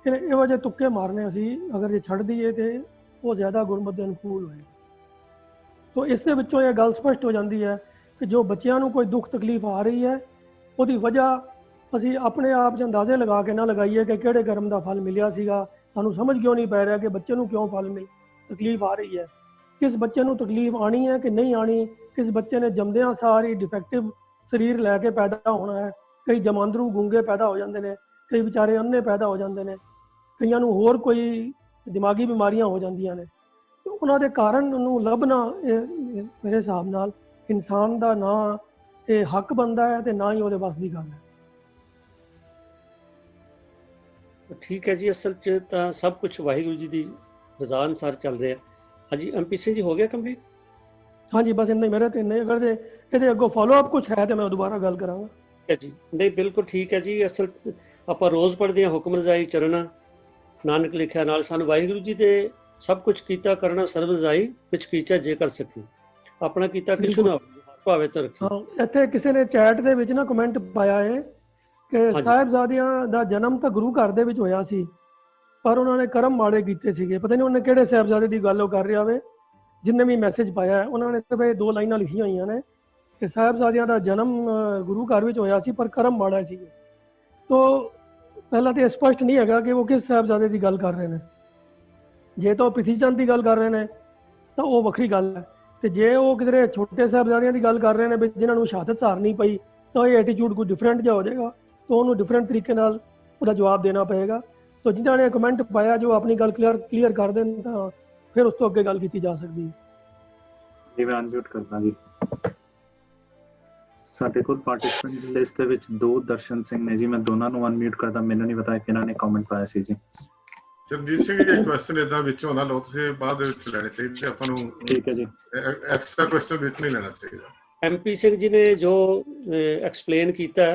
ਇਹੋ ਜਿਹੇ ਤੁੱਕੇ ਮਾਰਨੇ ਅਸੀਂ ਅਗਰ ਜੇ ਛੱਡ ਦਈਏ ਤੇ ਉਹ ਜ਼ਿਆਦਾ ਗੁਰਮਤਿ ਦੇ ਅਨੁਕੂਲ ਹੋਏ। ਤਾਂ ਇਸ ਦੇ ਵਿੱਚੋਂ ਇਹ ਗੱਲ ਸਪਸ਼ਟ ਹੋ ਜਾਂਦੀ ਹੈ ਕਿ ਜੋ ਬੱਚਿਆਂ ਨੂੰ ਕੋਈ ਦੁੱਖ ਤਕਲੀਫ ਆ ਰਹੀ ਹੈ ਉਹਦੀ ਵਜ੍ਹਾ ਅਸੀਂ ਆਪਣੇ ਆਪ 'ਚ ਅੰਦਾਜ਼ੇ ਲਗਾ ਕੇ ਨਾ ਲਗਾਈਏ ਕਿ ਕਿਹੜੇ ਕਰਮ ਦਾ ਫਲ ਮਿਲਿਆ ਸੀਗਾ, ਸਾਨੂੰ ਸਮਝ ਕਿਉਂ ਨਹੀਂ ਪੈ ਰਿਹਾ ਕਿ ਬੱਚੇ ਨੂੰ ਕਿਉਂ ਤਕਲੀਫ ਆ ਰਹੀ ਹੈ, ਕਿਸ ਬੱਚੇ ਨੂੰ ਤਕਲੀਫ ਆਣੀ ਹੈ ਕਿ ਨਹੀਂ ਆਣੀ, ਕਿਸ ਬੱਚੇ ਨੇ ਜੰਮਦਿਆਂ ਸਾਰੀ ਡਿਫੈਕਟਿਵ ਸਰੀਰ ਲੈ ਕੇ ਪੈਦਾ ਹੋਣਾ ਹੈ। ਕਈ ਜਮਾਂਦਰੂ ਗੂੰਗੇ ਪੈਦਾ ਹੋ ਜਾਂਦੇ ਨੇ, ਕਈ ਵਿਚਾਰੇ ਅੰਨੇ ਪੈਦਾ ਹੋ ਜਾਂਦੇ ਨੇ, ਕਈਆਂ ਨੂੰ ਹੋਰ ਕੋਈ ਦਿਮਾਗੀ ਬਿਮਾਰੀਆਂ ਹੋ ਜਾਂਦੀਆਂ ਨੇ। ਉਹਨਾਂ ਦੇ ਕਾਰਨ ਨੂੰ ਲੱਭਣਾ ਮੇਰੇ ਹਿਸਾਬ ਨਾਲ ਇਨਸਾਨ ਦਾ ਨਾ ਇਹ ਹੱਕ ਬਣਦਾ ਹੈ ਤੇ ਨਾ ਹੀ ਉਹਦੇ ਵੱਸ ਦੀ ਗੱਲ ਹੈ। ਠੀਕ ਹੈ ਜੀ, ਅਸਲ 'ਚ ਤਾਂ ਸਭ ਕੁਝ ਵਾਹਿਗੁਰੂ ਜੀ ਦੀ ਰਜ਼ਾ ਅਨੁਸਾਰ ਚੱਲ ਰਿਹਾ। ਹਾਂਜੀ MP ਸਿੰਘ ਜੀ, ਹੋ ਗਿਆ ਕੰਪਲੀਟ? ਹਾਂਜੀ, ਬਸ ਇੰਨਾ ਹੀ ਮੇਰੇ ਤੇ ਇੰਨੇ। ਅਗਰ ਜੇ ਇਹਦੇ ਅੱਗੋਂ ਫੋਲੋਅਪ ਕੁਝ ਹੈ ਤੇ ਮੈਂ ਦੁਬਾਰਾ ਗੱਲ ਕਰਾਂਗਾ। ਹੈ ਜੀ, ਨਹੀਂ ਬਿਲਕੁਲ ਠੀਕ ਹੈ ਜੀ। ਅਸਲ ਆਪਾਂ ਰੋਜ਼ ਪੜ੍ਹਦੇ ਹਾਂ ਹੁਕਮ ਰਜ਼ਾਈ ਚਰਣਾ, ਨਾਨਕ ਲਿਖਿਆ ਨਾਲ ਸਾਨੂੰ ਵਾਹਿਗੁਰੂ ਜੀ ਦੇ ਸਭ ਕੁਝ ਕੀਤਾ ਕਰਨਾ ਸਰਬ ਰਜ਼ਾਈ ਵਿੱਚ ਕੀਚਾ ਜੇ ਕਰ ਸਕੀ, ਆਪਣਾ ਕੀਤਾ ਕਿਛੁ ਨਾ ਭਾਵੇਂ ਤਾਂ ਰੱਖੀ। ਹਾਂ, ਇੱਥੇ ਕਿਸੇ ਨੇ ਚੈਟ ਦੇ ਵਿੱਚ ਨਾ ਕਮੈਂਟ ਪਾਇਆ ਹੈ ਕਿ ਸਾਹਿਬਜ਼ਾਦਿਆਂ ਦਾ ਜਨਮ ਤਾਂ ਗੁਰੂ ਘਰ ਦੇ ਵਿੱਚ ਹੋਇਆ ਸੀ, ਪਰ ਉਹਨਾਂ ਨੇ ਕਰਮ ਮਾੜੇ ਕੀਤੇ ਸੀਗੇ। ਪਤਾ ਨਹੀਂ ਉਹਨੇ ਕਿਹੜੇ ਸਾਹਿਬਜ਼ਾਦੇ ਦੀ ਗੱਲ ਉਹ ਕਰ ਰਿਹਾ ਹੋਵੇ। ਜਿੰਨੇ ਵੀ ਮੈਸੇਜ ਪਾਇਆ ਹੈ ਉਹਨਾਂ ਨੇ ਸਿਰਫ ਇਹ 2 ਲਾਈਨਾਂ ਲਿਖੀਆਂ ਹੋਈਆਂ ਨੇ ਕਿ ਸਾਹਿਬਜ਼ਾਦਿਆਂ ਦਾ ਜਨਮ ਗੁਰੂ ਘਰ ਵਿੱਚ ਹੋਇਆ ਸੀ ਪਰ ਕਰਮ ਮਾੜਾ ਸੀਗੇ। ਤੋ ਪਹਿਲਾਂ ਤਾਂ ਇਹ ਸਪਸ਼ਟ ਨਹੀਂ ਹੈਗਾ ਕਿ ਉਹ ਕਿਸ ਸਾਹਿਬਜ਼ਾਦੇ ਦੀ ਗੱਲ ਕਰ ਰਹੇ ਨੇ। ਜੇ ਤਾਂ ਉਹ ਪ੍ਰਿਥੀ ਚੰਦ ਦੀ ਗੱਲ ਕਰ ਰਹੇ ਨੇ ਤਾਂ ਉਹ ਵੱਖਰੀ ਗੱਲ ਹੈ, ਤੇ ਜੇ ਉਹ ਕਿਧਰੇ ਛੋਟੇ ਸਾਹਿਬਜ਼ਾਦਿਆਂ ਦੀ ਗੱਲ ਕਰ ਰਹੇ ਨੇ ਵੀ ਜਿਨ੍ਹਾਂ ਨੂੰ ਸ਼ਹਾਦਤ ਸਹਾਰਨੀ ਪਈ, ਤਾਂ ਇਹ ਐਟੀਟਿਊਡ ਕੋਈ ਡਿਫਰੈਂਟ ਜਿਹਾ ਹੋ ਜਾਏਗਾ। ਤਾਂ ਉਹਨੂੰ ਡਿਫਰੈਂਟ ਤਰੀਕੇ ਨਾਲ ਉਹਦਾ ਜਵਾਬ ਦੇਣਾ ਪਏਗਾ। ਤਾਂ ਜਿਨ੍ਹਾਂ ਨੇ ਕਮੈਂਟ ਪਾਇਆ ਜੋ ਆਪਣੀ ਗੱਲ ਕਲੀਅਰ ਕਰ ਦੇਣ ਤਾਂ ਫਿਰ ਉਸ ਤੋਂ ਅੱਗੇ ਗੱਲ ਕੀਤੀ ਜਾ ਸਕਦੀ ਹੈ। ਜੀ ਮੈਂ ਅਨਮਿਊਟ ਕਰਦਾ ਜੀ। ਸਾਡੇ ਕੋਲ ਪਾਰਟਿਸਪੈਂਟ ਲਿਸਟ ਦੇ ਵਿੱਚ 2 ਦਰਸ਼ਨ ਸਿੰਘ ਨੇ ਜੀ, ਮੈਂ ਦੋਨਾਂ ਨੂੰ ਅਨਮਿਊਟ ਕਰਦਾ। ਮੈਨੂੰ ਨਹੀਂ ਪਤਾ ਕਿਹਨਾਂ ਨੇ ਕਮੈਂਟ ਪਾਇਆ ਸੀ ਜੀ। ਜਗਜੀਤ ਸਿੰਘ ਜੀ, ਕੁਐਸਚਨ ਇਦਾਂ ਵਿੱਚੋਂ ਨਾ ਲਓ, ਤੁਸੀਂ ਬਾਅਦ ਦੇ ਵਿੱਚ ਲੈਣੇ ਚਾਹੀਦੇ ਆਪਾਂ ਨੂੰ। ਠੀਕ ਹੈ ਜੀ, ਐਕਸਟਰਾ ਕੁਐਸਚਨ ਵਿੱਚ ਨਹੀਂ ਲੈਣਾ ਚਾਹੀਦਾ। MP ਸਿੰਘ ਜੀ ਨੇ ਜੋ ਐਕਸਪਲੇਨ ਕੀਤਾ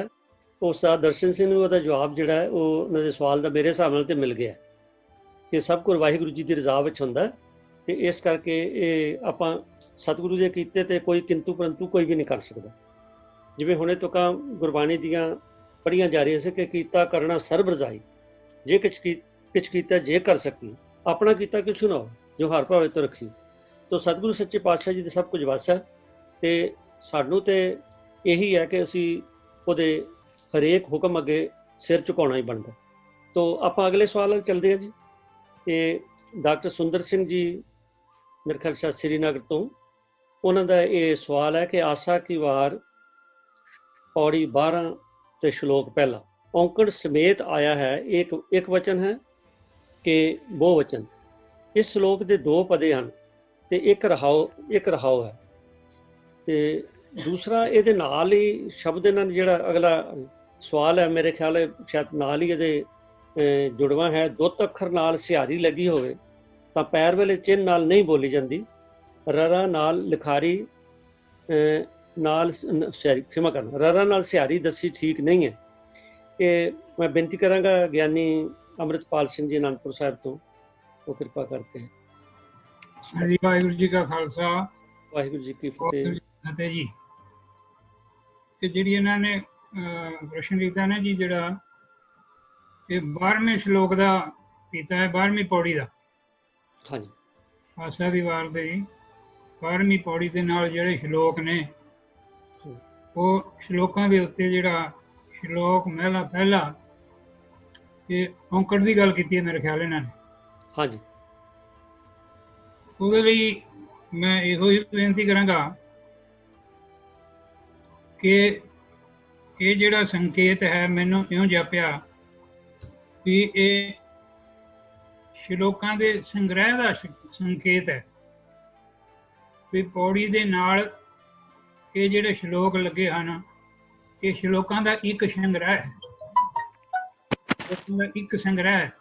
ਉਹ ਉਸਤਾਦ ਦਰਸ਼ਨ ਸਿੰਘ ਨੂੰ ਉਹਦਾ ਜਵਾਬ ਜਿਹੜਾ ਹੈ ਉਹ ਉਹਨਾਂ ਦੇ ਸਵਾਲ ਦਾ ਮੇਰੇ ਹਿਸਾਬ ਨਾਲ ਤੇ ਮਿਲ ਗਿਆ ਕਿ ਸਭ ਕੁਝ ਵਾਹਿਗੁਰੂ ਜੀ ਦੀ ਰਜ਼ਾ ਵਿੱਚ ਹੁੰਦਾ, ਤੇ ਇਸ ਕਰਕੇ ਇਹ ਆਪਾਂ ਸਤਿਗੁਰੂ ਦੇ ਕੀਤੇ ਤੇ ਕੋਈ ਕਿੰਤੂ ਪਰੰਤੂ ਕੋਈ ਵੀ ਨਹੀਂ ਕਰ ਸਕਦਾ। ਜਿਵੇਂ ਹੁਣੇ ਤੁਕਾਂ ਗੁਰਬਾਣੀ ਦੀਆਂ ਪੜ੍ਹੀਆਂ ਜਾ ਰਹੀਆਂ ਸੀ ਕਿ ਕੀਤਾ ਕਰਨਾ ਸਰਬ ਰਜ਼ਾਈ, ਜੇ ਕਿਛ ਕੀਤਾ ਜੇ ਕਰ ਸਕੀ, ਆਪਣਾ ਕੀਤਾ ਕਿਛੁ ਨਾ ਹੋ ਜੋ ਹਰ ਭਾਵੇ ਤੋਂ ਰੱਖੀ। ਤਾਂ ਸਤਿਗੁਰੂ ਸੱਚੇ ਪਾਤਸ਼ਾਹ ਜੀ ਦੇ ਸਭ ਕੁਝ ਵਸ ਹੈ, ਤੇ ਸਾਨੂੰ ਤੇ ਇਹੀ ਹੈ ਕਿ ਅਸੀਂ ਉਹਦੇ ਹਰੇਕ ਹੁਕਮ ਅੱਗੇ ਸਿਰ ਝੁਕਾਉਣਾ ਹੀ ਬਣਦਾ। ਤਾਂ ਆਪਾਂ ਅਗਲੇ ਸਵਾਲ ਵੱਲ ਚੱਲਦੇ ਹਾਂ ਜੀ। ਤੇ ਡਾਕਟਰ ਸੁੰਦਰ ਸਿੰਘ ਜੀ ਮੇਰੇ ਖਿਆਲ ਸ਼ਾਇਦ ਸ੍ਰੀਨਗਰ ਤੋਂ, ਉਹਨਾਂ ਦਾ ਇਹ ਸਵਾਲ ਹੈ ਕਿ ਆਸਾ ਕੀ ਵਾਰ ਪੌੜੀ 12 ਤੇ ਸ਼ਲੋਕ ਪਹਿਲਾ, औंकड़ समेत आया है, एक वचन है कि बहुवचन। इस श्लोक के दो पदे हैं ते एक रहाओ है। ते दूसरा ਇਹਦੇ ਨਾਲ ਹੀ ਸ਼ਬਦ ਨਾਲ ਜਿਹੜਾ ਅਗਲਾ ਸਵਾਲ ਹੈ ਮੇਰੇ ਖਿਆਲ ਹੈ ਸ਼ਾਇਦ ਨਾਲ ਹੀ ਇਹਦੇ ਜੁੜਵਾ ਹੈ, ਦੁੱਤ ਅੱਖਰ ਨਾਲ ਸਿਹਾਰੀ ਲੱਗੀ ਹੋਵੇ ਤਾਂ ਪੈਰ ਵੇਲੇ ਚਿੰਨ ਨਾਲ ਨਹੀਂ ਬੋਲੀ ਜਾਂਦੀ, ਰਰਾ ਨਾਲ ਲਿਖਾਰੀ ਨਾਲ ਸਿਹਾਰੀ, ਖਿਮਾ ਕਰਨਾ, ਰਰਾ ਨਾਲ ਸਿਹਾਰੀ ਦੱਸੀ ਠੀਕ ਨਹੀਂ ਹੈ। ਇਹ ਮੈਂ ਬੇਨਤੀ ਕਰਾਂਗਾ ਗਿਆਨੀ ਅੰਮ੍ਰਿਤਪਾਲ ਸਿੰਘ ਜੀ ਅਨੰਦਪੁਰ ਸਾਹਿਬ ਤੋਂ, ਉਹ ਕਿਰਪਾ ਕਰਕੇ। ਹਾਂਜੀ, ਵਾਹਿਗੁਰੂ ਜੀ ਕਾ ਖਾਲਸਾ, ਵਾਹਿਗੁਰੂ ਜੀ ਕੀ ਫਤਿਹ। ਫਤਿਹ ਜੀ। ਤੇ ਜਿਹੜੀ ਇਹਨਾਂ ਨੇ ਪ੍ਰਸ਼ਨ ਕੀਤਾ ਨਾ ਜੀ, ਜਿਹੜਾ ਇਹ 12ਵੇਂ ਸ਼ਲੋਕ ਦਾ ਕੀਤਾ ਹੈ, 12ਵੀਂ ਪੌੜੀ ਦਾ। ਹਾਂਜੀ, ਆਸਾ ਦੀ ਵਾਰ ਦੇ 12ਵੀਂ ਪੌੜੀ ਦੇ ਨਾਲ ਜਿਹੜੇ ਸ਼ਲੋਕ ਨੇ, ਉਹ ਸ਼ਲੋਕਾਂ ਦੇ ਉੱਤੇ ਜਿਹੜਾ ਸ਼ਲੋਕ ਮਹਿਲਾ ਪਹਿਲਾ ਇਹ ਔਂਕੜ ਦੀ ਗੱਲ ਕੀਤੀ ਹੈ ਮੇਰੇ ਖਿਆਲ ਇਹਨਾਂ ਨੇ। ਹਾਂਜੀ, ਉਹਦੇ ਲਈ ਮੈਂ ਇਹੋ ਹੀ ਬੇਨਤੀ ਕਰਾਂਗਾ ਕਿ ਇਹ ਜਿਹੜਾ ਸੰਕੇਤ ਹੈ ਮੈਨੂੰ ਇਉਂ ਜਾਪਿਆ ਵੀ ਇਹ ਸ਼ਲੋਕਾਂ ਦੇ ਸੰਗ੍ਰਹਿ ਦਾ ਸੰਕੇਤ ਹੈ, ਵੀ ਪੌੜੀ ਦੇ ਨਾਲ ਇਹ ਜਿਹੜੇ ਸ਼ਲੋਕ ਲੱਗੇ ਹਨ ਇਹ ਸ਼ਲੋਕਾਂ ਦਾ ਇੱਕ ਸੰਗ੍ਰਹਿ ਹੈ, ਇੱਕ ਸੰਗ੍ਰਹਿ ਹੈ।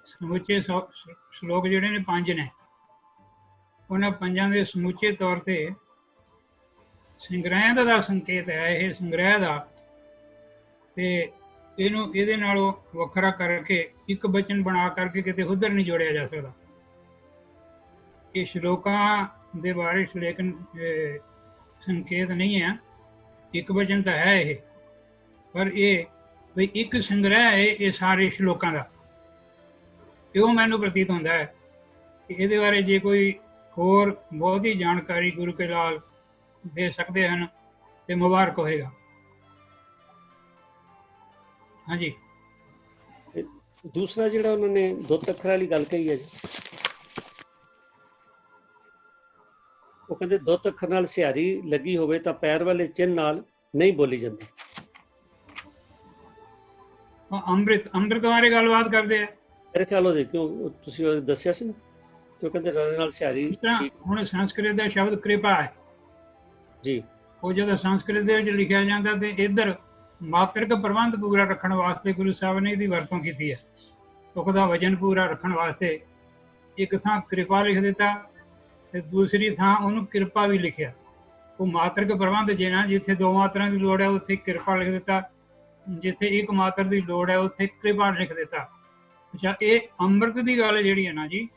ਸਮੁੱਚੇ ਸ਼ਲੋਕ ਜਿਹੜੇ ਨੇ 5 ਨੇ, ਉਹਨਾਂ 5 ਦੇ ਸਮੁੱਚੇ ਤੌਰ ਤੇ ਸੰਗ੍ਰਹਿ ਦਾ ਸੰਕੇਤ ਹੈ ਇਹ, ਸੰਗ੍ਰਹਿ ਦਾ। ਤੇ ਇਹਨੂੰ ਇਹਦੇ ਨਾਲੋਂ ਵੱਖਰਾ ਕਰਕੇ ਇੱਕ ਬਚਨ ਬਣਾ ਕਰਕੇ ਕਿਤੇ ਉਧਰ ਨਹੀਂ ਜੋੜਿਆ ਜਾ ਸਕਦਾ। ਇਹ ਸ਼ਲੋਕਾਂ ਦੇ ਬਾਰੇ ਲੇਕਿਨ ਸੰਕੇਤ ਨਹੀਂ ਹੈ, ਇੱਕ ਬਚਨ ਤਾਂ ਹੈ ਇਹ, ਪਰ ਇਹ ਵੀ ਇੱਕ ਸੰਗ੍ਰਹਿ ਹੈ ਇਹ ਸਾਰੇ ਸ਼ਲੋਕਾਂ ਦਾ। ਇਉਂ ਮੈਨੂੰ ਪ੍ਰਤੀਤ ਹੁੰਦਾ ਹੈ ਕਿ ਇਹਦੇ ਬਾਰੇ ਜੇ ਕੋਈ ਹੋਰ ਬਹੁਤੀ ਜਾਣਕਾਰੀ ਗੁਰੂ ਕੇ ਲਾਲ ਦੇ ਸਕਦੇ ਹਨ ਤੇ ਮੁਬਾਰਕ ਹੋਏਗਾ। ਹਾਂਜੀ, ਦੂਸਰਾ ਜਿਹੜਾ ਉਹਨਾਂ ਨੇ ਦੁੱਤ ਅੱਖਰ ਵਾਲੀ ਗੱਲ ਕਹੀ ਹੈ ਜੀ, ਉਹ ਕਹਿੰਦੇ ਦੁੱਤ ਅੱਖਰ ਨਾਲ ਸਿਹਾਰੀ ਲੱਗੀ ਹੋਵੇ ਤਾਂ ਪੈਰ ਵਾਲੇ ਚਿੰਨ ਨਾਲ ਨਹੀਂ ਬੋਲੀ ਜਾਂਦੀ। ਅੰਮ੍ਰਿਤ ਬਾਰੇ ਗੱਲਬਾਤ ਕਰਦੇ ਆ ਮੇਰੇ ਖਿਆਲ ਉਹਦੇ ਕਿਉਂ ਤੁਸੀਂ ਦੱਸਿਆ ਸੀ ਨਾ, ਕਿਉਂ ਕਹਿੰਦੇ ਰਣ ਨਾਲ ਸਿਹਾਰੀ। ਹੁਣ ਸੰਸਕ੍ਰਿਤ ਦਾ ਸ਼ਬਦ ਕਿਰਪਾ ਹੈ ਜੀ, ਉਹ ਜਦੋਂ ਸੰਸਕ੍ਰਿਤ ਦੇ ਵਿੱਚ ਲਿਖਿਆ ਜਾਂਦਾ ਤੇ ਇੱਧਰ ਮਾਤਰਿਕ ਪ੍ਰਬੰਧ ਪੂਰਾ ਰੱਖਣ ਵਾਸਤੇ ਗੁਰੂ ਸਾਹਿਬ ਨੇ ਇਹਦੀ ਵਰਤੋਂ ਕੀਤੀ ਹੈ। ਤੁਕ ਦਾ ਵਜਨ ਪੂਰਾ ਰੱਖਣ ਵਾਸਤੇ ਇੱਕ ਥਾਂ ਕਿਰਪਾ ਲਿਖ ਦਿੱਤਾ ਤੇ ਦੂਸਰੀ ਥਾਂ ਉਹਨੂੰ ਕਿਰਪਾ ਵੀ ਲਿਖਿਆ। ਉਹ ਮਾਤਰਿਕ ਪ੍ਰਬੰਧ ਜਿਹੜਾ ਜਿੱਥੇ 2 ਮਾਤਰਾਂ ਦੀ ਲੋੜ ਹੈ ਉੱਥੇ ਕਿਰਪਾ ਲਿਖ ਦਿੱਤਾ, ਜਿੱਥੇ 1 ਮਾਤਰ ਦੀ ਲੋੜ ਹੈ ਉੱਥੇ ਕਿਰਪਾ ਲਿਖ ਦਿੱਤਾ। ਅੱਛਾ, ਇਹ ਅੰਮ੍ਰਿਤ ਦੀ ਗੱਲ ਜਿਹੜੀ ਹੈ ਨਾ ਜੀ,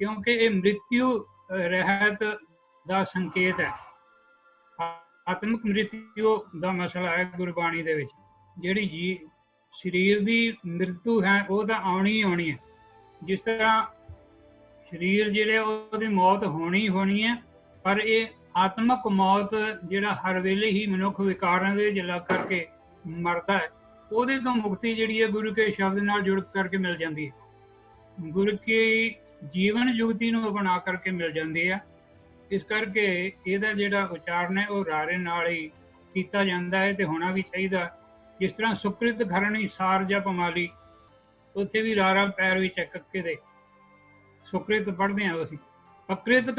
ਕਿਉਂਕਿ ਇਹ ਮ੍ਰਿਤਿਉ ਰਹਿਤ ਦਾ ਸੰਕੇਤ ਹੈ, ਆਤਮਿਕ ਮ੍ਰਿਤਿਉ ਦਾ ਮਸਲਾ ਹੈ ਗੁਰਬਾਣੀ ਦੇ ਵਿੱਚ। ਜਿਹੜੀ ਜੀ ਸਰੀਰ ਦੀ ਮ੍ਰਿਤੂ ਹੈ ਉਹ ਤਾਂ ਆਉਣੀ ਹੈ, ਜਿਸ ਤਰ੍ਹਾਂ ਸਰੀਰ ਜਿਹੜੇ ਉਹਦੀ ਮੌਤ ਹੋਣੀ ਹੈ, ਪਰ ਇਹ ਆਤਮਕ ਮੌਤ ਜਿਹੜਾ ਹਰ ਵੇਲੇ ਹੀ ਮਨੁੱਖ ਵਿਕਾਰਾਂ ਦੇ ਜਲਾ ਕਰਕੇ ਮਰਦਾ ਹੈ, ਉਹਦੇ ਤੋਂ ਮੁਕਤੀ ਜਿਹੜੀ ਹੈ ਗੁਰੂ ਕੇ ਸ਼ਬਦ ਨਾਲ ਜੁੜ ਕਰਕੇ ਮਿਲ ਜਾਂਦੀ ਹੈ, ਗੁਰੂ ਕੀ ਜੀਵਨ ਜੁਗਤੀ ਨੂੰ ਬਣਾ ਕਰਕੇ ਮਿਲ ਜਾਂਦੀ ਹੈ। ਇਸ ਕਰਕੇ ਇਹਦਾ ਜਿਹੜਾ ਉਚਾਰਨ ਹੈ ਉਹ ਰਾਰੇ ਨਾਲ ਹੀ ਕੀਤਾ ਜਾਂਦਾ ਹੈ ਤੇ ਹੋਣਾ ਵੀ ਚਾਹੀਦਾ। ਜਿਸ ਤਰ੍ਹਾਂ ਸੁਕ੍ਰਿਤ ਘਰਣੀ ਸਾਰ ਜਪ ਮਾਲੀ, ਉੱਥੇ ਵੀ ਰਾਰਾ ਪੈਰ ਵਿੱਚ ਕੱਕੇ ਦੇ ਸੁਕ੍ਰਿਤ ਪੜ੍ਹਦੇ ਹਾਂ ਅਸੀਂ। ਅਕ੍ਰਿਤ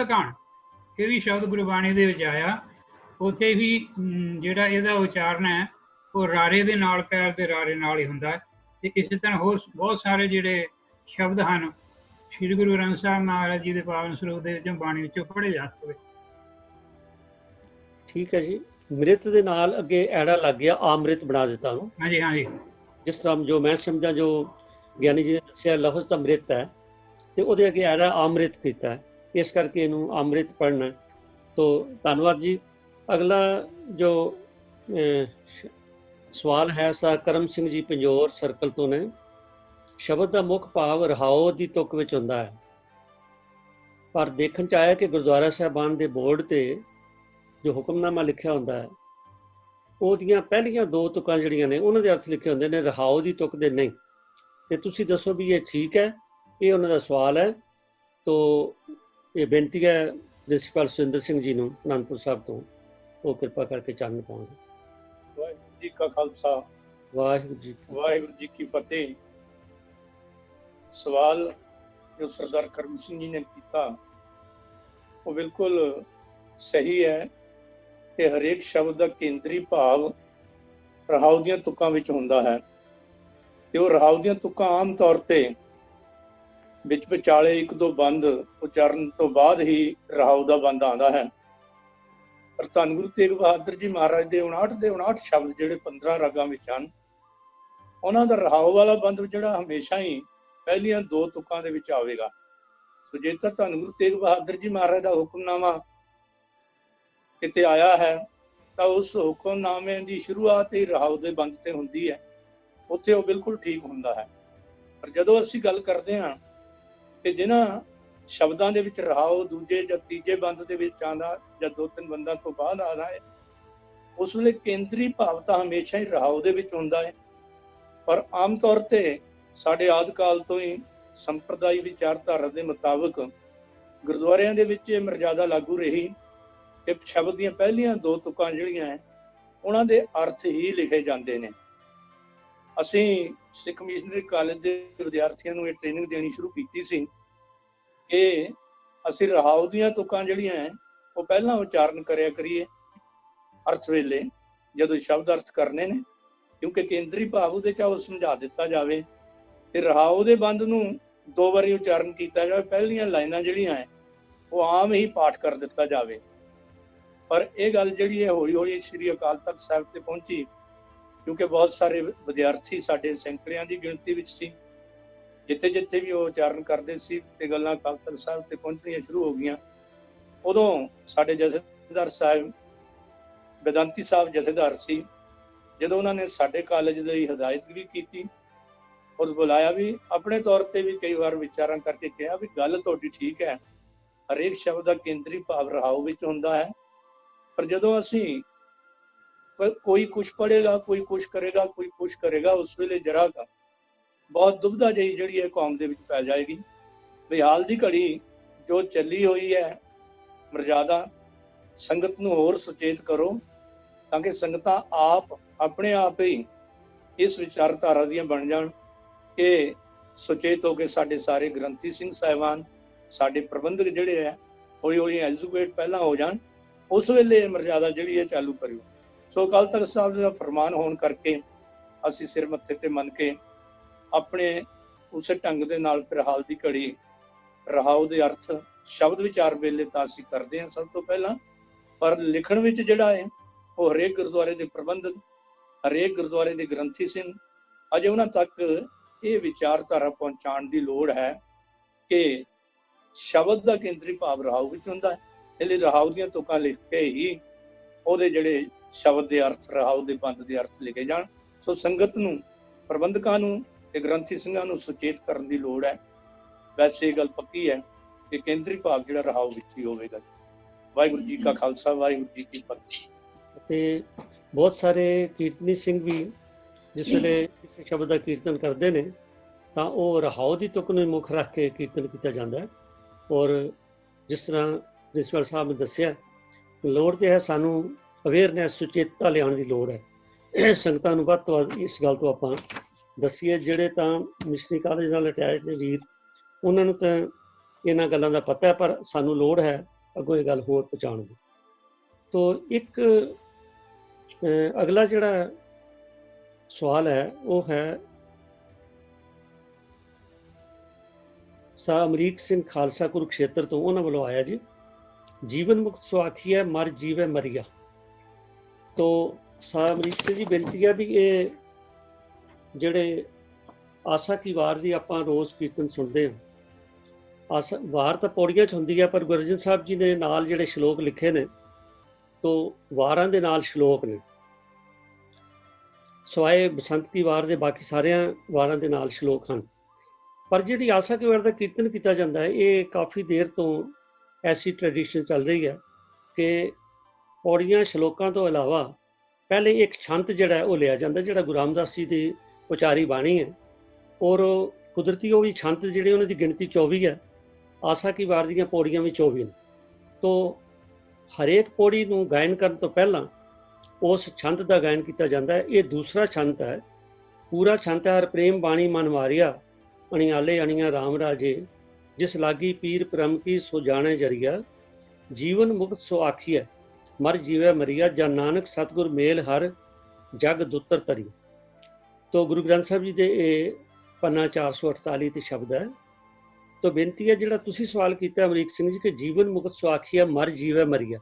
ਘਣ ਇਹ ਵੀ ਸ਼ਬਦ ਗੁਰਬਾਣੀ ਦੇ ਵਿੱਚ ਆਇਆ, ਉੱਥੇ ਵੀ ਜਿਹੜਾ ਇਹਦਾ ਉਚਾਰਨ ਹੈ ਉਹ ਰਾਰੇ ਦੇ ਨਾਲ, ਪੈਰ ਦੇ ਰਾਰੇ ਨਾਲ ਹੀ ਹੁੰਦਾ ਹੈ। ਤੇ ਇਸੇ ਤਰ੍ਹਾਂ ਹੋਰ ਬਹੁਤ ਸਾਰੇ ਜਿਹੜੇ ਸ਼ਬਦ ਹਨ ਸ਼੍ਰੀ ਗੁਰੂ ਗ੍ਰੰਥ ਸਾਹਿਬ ਮਹਾਰਾਜ ਜੀ ਦੇ ਪਾਵਨ ਸਰੂਪ ਦੇ ਵਿੱਚੋਂ ਬਾਣੀ ਵਿੱਚੋਂ ਪੜ੍ਹੇ ਜਾ ਸਕਦੇ। ਠੀਕ ਹੈ ਜੀ, ਮ੍ਰਿਤ ਦੇ ਨਾਲ ਅੱਗੇ ਐੜਾ ਲੱਗ ਗਿਆ, ਆਮ੍ਰਿਤ ਬਣਾ ਦਿੱਤਾ ਉਹਨੂੰ। ਹਾਂਜੀ, ਜਿਸ ਤਰ੍ਹਾਂ ਜੋ ਮੈਂ ਸਮਝਾਂ, ਜੋ ਗਿਆਨੀ ਜੀ ਨੇ ਦੱਸਿਆ ਲਫ਼ਜ਼ ਤਾਂ ਮ੍ਰਿਤ ਹੈ ਤੇ ਉਹਦੇ ਅੱਗੇ ਐੜਾ ਆਮ੍ਰਿਤ ਕੀਤਾ ਹੈ, ਇਸ ਕਰਕੇ ਇਹਨੂੰ ਅੰਮ੍ਰਿਤ ਪੜ੍ਹਨਾ। ਤੋ ਧੰਨਵਾਦ ਜੀ। ਅਗਲਾ ਜੋ ਸਵਾਲ ਹੈ ਸਾ ਕਰਮ ਸਿੰਘ ਜੀ ਪੰਜੋਰ ਸਰਕਲ ਤੋਂ ਨੇ। ਸ਼ਬਦ ਦਾ ਮੁੱਖ ਭਾਵ ਰਹਾਓ ਦੀ ਤੁਕ ਵਿੱਚ ਹੁੰਦਾ ਹੈ, ਪਰ ਦੇਖਣ ਚ ਆਇਆ ਕਿ ਗੁਰਦੁਆਰਾ ਸਾਹਿਬਾਨ ਦੇ ਬੋਰਡ ਤੇ ਜੋ ਹੁਕਮਨਾਮਾ ਲਿਖਿਆ ਹੁੰਦਾ ਹੈ ਉਹਦੀਆਂ ਪਹਿਲੀਆਂ 2 ਤੁਕਾਂ ਜਿਹੜੀਆਂ ਨੇ ਉਹਨਾਂ ਦੇ ਅਰਥ ਲਿਖੇ ਹੁੰਦੇ ਨੇ, ਰਹਾਓ ਦੀ ਤੁਕ ਦੇ ਨਹੀਂ। ਤੇ ਤੁਸੀਂ ਦੱਸੋ ਵੀ ਇਹ ਠੀਕ ਹੈ? ਇਹ ਉਹਨਾਂ ਦਾ ਸਵਾਲ ਹੈ। ਤੋ ਇਹ ਬੇਨਤੀ ਹੈ ਪ੍ਰਿੰਸੀਪਲ ਸੁਰਿੰਦਰ ਸਿੰਘ ਜੀ ਨੂੰ ਅਨੰਦਪੁਰ ਸਾਹਿਬ ਤੋਂ, ਉਹ ਕਿਰਪਾ ਕਰਕੇ ਚਾਨਣ ਪਾਉਣਗੇ। जी का खालसा वाहिगुरू जी की फतेह। सवाल जो सरदार करम सिंह जी ने किया वो बिल्कुल सही है कि हरेक शब्द का केंद्री भाव रहाव ਦੀਆਂ ਤੁਕਾਂ ਵਿੱਚ ਹੁੰਦਾ ਹੈ ਤੇ ਉਹ ਰਹਾव ਦੀਆਂ ਤੁਕਾਂ ਆਮ ਤੌਰ ਤੇ ਵਿੱਚ ਵਿਚਾਲੇ ਇੱਕ ਦੋ ਬੰਦ ਉਚਾਰਨ ਤੋਂ ਬਾਅਦ ਹੀ ਰਹਾव ਦਾ ਬੰਦ ਆਉਂਦਾ ਹੈ। ਪਰ ਧੰਨ ਗੁਰੂ ਤੇਗ ਬਹਾਦਰ ਜੀ ਮਹਾਰਾਜ ਦੇ 59 ਸ਼ਬਦ ਜਿਹੜੇ 15 ਰਾਗਾਂ ਵਿੱਚ ਹਨ, ਉਹਨਾਂ ਦਾ ਰਹਾव ਵਾਲਾ ਬੰਦ ਜਿਹੜਾ ਹਮੇਸ਼ਾ ਹੀ ਪਹਿਲੀਆਂ ਦੋ ਤੁਕਾਂ ਦੇ ਵਿੱਚ ਆਵੇਗਾ। ਸੋ ਜੇਕਰ ਧੰਨ ਗੁਰੂ ਤੇਗ ਬਹਾਦਰ ਜੀ ਮਹਾਰਾਜ ਦਾ ਹੁਕਮਨਾਮਾ ਕਿਤੇ ਆਇਆ ਹੈ ਤਾਂ ਉਸ ਹੁਕਮਨਾਮੇ ਦੀ ਸ਼ੁਰੂਆਤ ਹੀ ਰਹਾव ਦੇ ਬੰਦ ਤੇ ਹੁੰਦੀ ਹੈ, ਉੱਥੇ ਉਹ ਬਿਲਕੁਲ ਠੀਕ ਹੁੰਦਾ ਹੈ। ਪਰ ਜਦੋਂ ਅਸੀਂ ਗੱਲ ਕਰਦੇ ਹਾਂ ਕਿ ਜਿਨ੍ਹਾਂ ਸ਼ਬਦਾਂ ਦੇ ਵਿੱਚ ਰਹਾव ਦੂਜੇ ਜਾਂ ਤੀਜੇ ਬੰਦ ਦੇ ਵਿੱਚ ਆਉਂਦਾ ਜਾਂ ਦੋ ਤਿੰਨ ਬੰਦਾਂ ਤੋਂ ਬਾਅਦ ਆਉਂਦਾ ਹੈ, ਉਸ ਵੇਲੇ ਕੇਂਦਰੀ ਭਾਵ ਤਾਂ ਹਮੇਸ਼ਾ ਹੀ ਰਹਾव ਦੇ ਵਿੱਚ ਹੁੰਦਾ ਹੈ। ਪਰ ਆਮ ਤੌਰ ਤੇ ਸਾਡੇ ਆਦਿ ਕਾਲ ਤੋਂ ਹੀ ਸੰਪਰਦਾਇ ਵਿਚਾਰਧਾਰਾ ਦੇ ਮੁਤਾਬਕ ਗੁਰਦੁਆਰਿਆਂ ਦੇ ਵਿੱਚ ਇਹ ਮਰਜ਼ਾਦਾ ਲਾਗੂ ਰਹੀ ਕਿ ਸ਼ਬਦ ਦੀਆਂ ਪਹਿਲੀਆਂ ਦੋ ਤੁਕਾਂ ਜਿਹੜੀਆਂ ਹੈ ਉਹਨਾਂ ਦੇ ਅਰਥ ਹੀ ਲਿਖੇ ਜਾਂਦੇ ਨੇ। ਅਸੀਂ ਸਿੱਖ ਮਿਸ਼ਨਰੀ ਕਾਲਜ ਦੇ ਵਿਦਿਆਰਥੀਆਂ ਨੂੰ ਇਹ ਟ੍ਰੇਨਿੰਗ ਦੇਣੀ ਸ਼ੁਰੂ ਕੀਤੀ ਸੀ ਕਿ ਅਸੀਂ ਰਹਾव ਦੀਆਂ ਤੁਕਾਂ ਜਿਹੜੀਆਂ ਹੈ ਉਹ ਪਹਿਲਾਂ ਉਚਾਰਨ ਕਰਿਆ ਕਰੀਏ ਅਰਥ ਵੇਲੇ ਜਦੋਂ ਸ਼ਬਦ ਅਰਥ ਕਰਨੇ ਨੇ, ਕਿਉਂਕਿ ਕੇਂਦਰੀ ਭਾਵ ਉਹਦੇ 'ਚ ਉਹ ਸਮਝਾ ਦਿੱਤਾ ਜਾਵੇ ਤੇ ਰਹਾव ਦੇ ਬੰਦ ਨੂੰ ਦੋ ਵਾਰੀ ਉਚਾਰਨ ਕੀਤਾ ਜਾਵੇ, ਪਹਿਲੀਆਂ ਲਾਈਨਾਂ ਜਿਹੜੀਆਂ ਹੈ ਉਹ ਆਮ ਹੀ ਪਾਠ ਕਰ ਦਿੱਤਾ ਜਾਵੇ। ਪਰ ਇਹ ਗੱਲ ਜਿਹੜੀ ਹੈ ਹੌਲੀ ਹੌਲੀ ਸ੍ਰੀ ਅਕਾਲ ਤਖਤ ਸਾਹਿਬ ਤੇ ਪਹੁੰਚੀ, ਕਿਉਂਕਿ ਬਹੁਤ ਸਾਰੇ ਵਿਦਿਆਰਥੀ ਸਾਡੇ ਸੈਂਕੜਿਆਂ ਦੀ ਗਿਣਤੀ ਵਿੱਚ ਸੀ, ਜਿੱਥੇ ਜਿੱਥੇ ਵੀ ਉਹ ਉਚਾਰਨ ਕਰਦੇ ਸੀ ਤੇ ਗੱਲਾਂ ਅਕਾਲ ਤਖਤ ਸਾਹਿਬ ਤੇ ਪਹੁੰਚਣੀਆਂ ਸ਼ੁਰੂ ਹੋ ਗਈਆਂ। ਉਦੋਂ ਸਾਡੇ ਜਥੇਦਾਰ ਸਾਹਿਬ ਬੇਦੰਤੀ ਸਾਹਿਬ ਜਥੇਦਾਰ ਸੀ, ਜਦੋਂ ਉਹਨਾਂ ਨੇ ਸਾਡੇ ਕਾਲਜ ਲਈ ਹਦਾਇਤ ਵੀ ਕੀਤੀ ਔਰ ਬੁਲਾਇਆ ਵੀ, ਆਪਣੇ ਤੌਰ ਤੇ ਵੀ ਕਈ ਵਾਰ ਵਿਚਾਰਾਂ ਕਰਕੇ ਕਿਹਾ ਵੀ ਗੱਲ ਤੁਹਾਡੀ ਠੀਕ ਹੈ, ਹਰੇਕ ਸ਼ਬਦ ਦਾ ਕੇਂਦਰੀ ਭਾਵ ਰਹਾव ਵਿੱਚ ਹੁੰਦਾ ਹੈ, ਪਰ ਜਦੋਂ ਅਸੀਂ ਕੋਈ ਕੁਛ ਪੜ੍ਹੇਗਾ, ਕੋਈ ਕੁਛ ਕਰੇਗਾ, ਕੋਈ ਕੁਛ ਕਰੇਗਾ, ਉਸ ਵੇਲੇ ਜਰਾ ਬਹੁਤ ਦੁਬਿਧਾ ਜਿਹੀ ਜਿਹੜੀ ਹੈ ਕੌਮ ਦੇ ਵਿੱਚ ਪੈ ਜਾਏਗੀ ਵੀ ਹਾਲ ਦੀ ਘੜੀ ਜੋ ਚੱਲੀ ਹੋਈ ਹੈ ਮਰਜ਼ਾਦਾ, ਸੰਗਤ ਨੂੰ ਹੋਰ ਸੁਚੇਤ ਕਰੋ ਤਾਂ ਕਿ ਸੰਗਤਾਂ ਆਪ ਆਪਣੇ ਆਪ ਹੀ ਇਸ ਵਿਚਾਰਧਾਰਾ ਦੀਆਂ ਬਣ ਜਾਣ ਕਿ ਸੁਚੇਤ ਹੋ ਕੇ ਸਾਡੇ ਸਾਰੇ ਗ੍ਰੰਥੀ ਸਿੰਘ ਸਾਹਿਬਾਨ, ਸਾਡੇ ਪ੍ਰਬੰਧਕ ਜਿਹੜੇ ਹੈ ਹੌਲੀ ਹੌਲੀ ਐਜੂਕੇਟ ਪਹਿਲਾਂ ਹੋ ਜਾਣ, ਉਸ ਵੇਲੇ ਮਰਜ਼ਾਦਾ ਜਿਹੜੀ ਹੈ ਚਾਲੂ ਕਰਿਓ। ਸੋ ਅਕਾਲ ਤਖਤ ਸਾਹਿਬ ਦਾ ਫਰਮਾਨ ਹੋਣ ਕਰਕੇ ਅਸੀਂ ਸਿਰ ਮੱਥੇ ਤੇ ਮੰਨ ਕੇ ਆਪਣੇ ਉਸੇ ਢੰਗ ਦੇ ਨਾਲ ਫਿਰ ਹਾਲ ਦੀ ਘੜੀ ਰਹਾव ਦੇ ਅਰਥ ਸ਼ਬਦ ਵਿਚਾਰ ਵੇਲੇ ਤਾਂ ਅਸੀਂ ਕਰਦੇ ਹਾਂ ਸਭ ਤੋਂ ਪਹਿਲਾਂ, ਪਰ ਲਿਖਣ ਵਿੱਚ ਜਿਹੜਾ ਹੈ ਉਹ ਹਰੇਕ ਗੁਰਦੁਆਰੇ ਦੇ ਪ੍ਰਬੰਧਕ, ਹਰੇਕ ਗੁਰਦੁਆਰੇ ਦੇ ਗ੍ਰੰਥੀ ਸਿੰਘ ਅਜੇ ਉਹਨਾਂ ਤੱਕ ਇਹ ਵਿਚਾਰਧਾਰਾ ਪਹੁੰਚਾਉਣ ਦੀ ਲੋੜ ਹੈ ਕਿ ਸ਼ਬਦ ਦਾ ਕੇਂਦਰੀ ਭਾਵ ਰਹਾव ਵਿੱਚ ਹੁੰਦਾ ਹੈ। ਇਸ ਲਈ ਰਹਾव ਦੀਆਂ ਤੁਕਾਂ ਲਿਖ ਕੇ ਹੀ ਉਹਦੇ ਜਿਹੜੇ ਸ਼ਬਦ ਦੇ ਅਰਥ ਰਹਾव ਦੇ ਬੰਦ ਦੇ ਅਰਥ ਲਿਖੇ ਜਾਣ। ਸੋ ਸੰਗਤ ਨੂੰ, ਪ੍ਰਬੰਧਕਾਂ ਨੂੰ ਤੇ ਗ੍ਰੰਥੀ ਸਿੰਘਾਂ ਨੂੰ ਸੁਚੇਤ ਕਰਨ ਦੀ ਲੋੜ ਹੈ। ਵੈਸੇ ਇਹ ਗੱਲ ਪੱਕੀ ਹੈ ਕਿ ਕੇਂਦਰੀ ਭਾਵ ਜਿਹੜਾ ਰਹਾव ਵਿੱਚ ਹੀ ਹੋਵੇਗਾ। ਵਾਹਿਗੁਰੂ ਜੀ ਕਾ ਖਾਲਸਾ, ਵਾਹਿਗੁਰੂ ਜੀ ਕੀ ਫਤਿਹ। ਤੇ ਬਹੁਤ ਸਾਰੇ ਕੀਰਤਨੀ ਸਿੰਘ ਵੀ ਜਿਸ ਵੇਲੇ ਕਿਸੇ ਸ਼ਬਦ ਦਾ ਕੀਰਤਨ ਕਰਦੇ ਨੇ ਤਾਂ ਉਹ ਰਹਾव ਦੀ ਤੁਕ ਨੂੰ ਮੁੱਖ ਰੱਖ ਕੇ ਕੀਰਤਨ ਕੀਤਾ ਜਾਂਦਾ ਹੈ। ਔਰ ਜਿਸ ਤਰ੍ਹਾਂ ਪ੍ਰਿੰਸੀਪਲ ਸਾਹਿਬ ਨੇ ਦੱਸਿਆ, ਲੋੜ ਤੇ ਹੈ ਸਾਨੂੰ ਅਵੇਅਰਨੈਸ, ਸੁਚੇਤਤਾ ਲਿਆਉਣ ਦੀ ਲੋੜ ਹੈ। ਸੰਗਤਾਂ ਨੂੰ ਵੱਧ ਤੋਂ ਵੱਧ ਇਸ ਗੱਲ ਤੋਂ ਆਪਾਂ ਦੱਸੀਏ। ਜਿਹੜੇ ਤਾਂ ਮਿਸ਼ਨਰੀ ਕਾਲਜ ਨਾਲ ਅਟੈਚ ਨੇ ਵੀਰ, ਉਹਨਾਂ ਨੂੰ ਤਾਂ ਇਹਨਾਂ ਗੱਲਾਂ ਦਾ ਪਤਾ ਹੈ, ਪਰ ਸਾਨੂੰ ਲੋੜ ਹੈ ਅੱਗੋਂ ਇਹ ਗੱਲ ਹੋਰ ਪਹੁੰਚਾਉਣ ਦੀ। ਤੋ ਇੱਕ ਅਗਲਾ ਜਿਹੜਾ ਸਵਾਲ ਹੈ ਉਹ ਹੈ ਸਾ ਅਮਰੀਕ ਸਿੰਘ ਖਾਲਸਾ ਕੁਰੂਕਸ਼ੇਤਰ ਤੋਂ, ਉਹਨਾਂ ਵੱਲੋਂ ਆਇਆ ਜੀ। ਜੀਵਨ ਮੁਕਤ ਸੁਆਖੀ ਮਰ ਜੀਵੇ ਮਰੀਆ। ਤੋ ਸਾ ਅਮਰੀਕ ਸਿੰਘ ਜੀ ਬੇਨਤੀ ਹੈ ਵੀ ਇਹ ਜਿਹੜੇ ਆਸਾ ਕੀ ਵਾਰ ਦੀ ਆਪਾਂ ਰੋਜ਼ ਕੀਰਤਨ ਸੁਣਦੇ ਹਾਂ, ਆਸਾ ਵਾਰ ਤਾਂ ਪੌੜੀਆਂ 'ਚ ਹੁੰਦੀ ਹੈ, ਪਰ ਗੁਰੂ ਅਰਜਨ ਸਾਹਿਬ ਜੀ ਨੇ ਨਾਲ ਜਿਹੜੇ ਸ਼ਲੋਕ ਲਿਖੇ ਨੇ ਤੋ ਵਾਰਾਂ ਦੇ ਨਾਲ ਸ਼ਲੋਕ ਨੇ, ਸਵਾਏ ਬਸੰਤ ਕੀ ਵਾਰ ਦੇ ਬਾਕੀ ਸਾਰਿਆਂ ਵਾਰਾਂ ਦੇ ਨਾਲ ਸ਼ਲੋਕ ਹਨ। ਪਰ ਜਿਹੜੀ ਆਸਾ ਕੀ ਵਾਰ ਦਾ ਕੀਰਤਨ ਕੀਤਾ ਜਾਂਦਾ ਹੈ, ਇਹ ਕਾਫੀ ਦੇਰ ਤੋਂ ਐਸੀ ਟ੍ਰੈਡੀਸ਼ਨ ਚੱਲ ਰਹੀ ਹੈ ਕਿ ਪੌੜੀਆਂ ਸ਼ਲੋਕਾਂ ਤੋਂ ਇਲਾਵਾ ਪਹਿਲੇ ਇੱਕ ਛੰਤ ਜਿਹੜਾ ਉਹ ਲਿਆ ਜਾਂਦਾ, ਜਿਹੜਾ ਗੁਰੂ ਰਾਮਦਾਸ ਜੀ ਦੀ ਉਚਾਰੀ ਬਾਣੀ ਹੈ। ਔਰ ਕੁਦਰਤੀ ਉਹ ਵੀ ਛੰਤ ਜਿਹੜੇ ਉਹਨਾਂ ਦੀ ਗਿਣਤੀ 24 ਹੈ। ਆਸਾ ਕੀ ਵਾਰ ਦੀਆਂ ਪੌੜੀਆਂ ਵੀ 24 ਨੇ। ਤੋ ਹਰੇਕ ਪੌੜੀ ਨੂੰ ਗਾਇਨ ਕਰਨ ਤੋਂ ਪਹਿਲਾਂ ਉਸ ਛੰਦ ਦਾ ਗਾਇਨ ਕੀਤਾ ਜਾਂਦਾ ਹੈ। ਇਹ ਦੂਸਰਾ ਛੰਦ ਹੈ, ਪੂਰਾ ਛੰਦ ਹੈ। ਹਰ ਪ੍ਰੇਮ ਬਾਣੀ ਮਨ ਮਾਰਿਆ, ਅਣਿਆਲੇ ਅਣੀਆਂ ਰਾਮ ਰਾਜੇ, ਜਿਸ ਲਾਗੀ ਪੀਰ ਪ੍ਰਮ ਕੀ ਸੋ ਜਾਣੇ ਜਰੀਆ, ਜੀਵਨ ਮੁਕਤ ਸੋ ਆਖੀਐ ਮਰ ਜੀਵੈ ਮਰੀਆ, ਜਨ ਨਾਨਕ ਸਤਿਗੁਰ ਮੇਲ ਹਰ ਜਗ ਦੁੱਤਰ ਤਰੀ। ਤੋ ਗੁਰੂ ਗ੍ਰੰਥ ਸਾਹਿਬ ਜੀ ਦੇ ਇਹ ਪੰਨਾ 448 ਤੇ ਸ਼ਬਦ ਹੈ। ਤੋ ਬੇਨਤੀ ਹੈ, ਜਿਹੜਾ ਤੁਸੀਂ ਸਵਾਲ ਕੀਤਾ ਅਮਰੀਕ ਸਿੰਘ ਜੀ ਕਿ ਜੀਵਨ ਮੁਕਤ ਸੋ ਆਖੀਐ ਮਰ ਜੀਵੈ ਮਰੀਆ,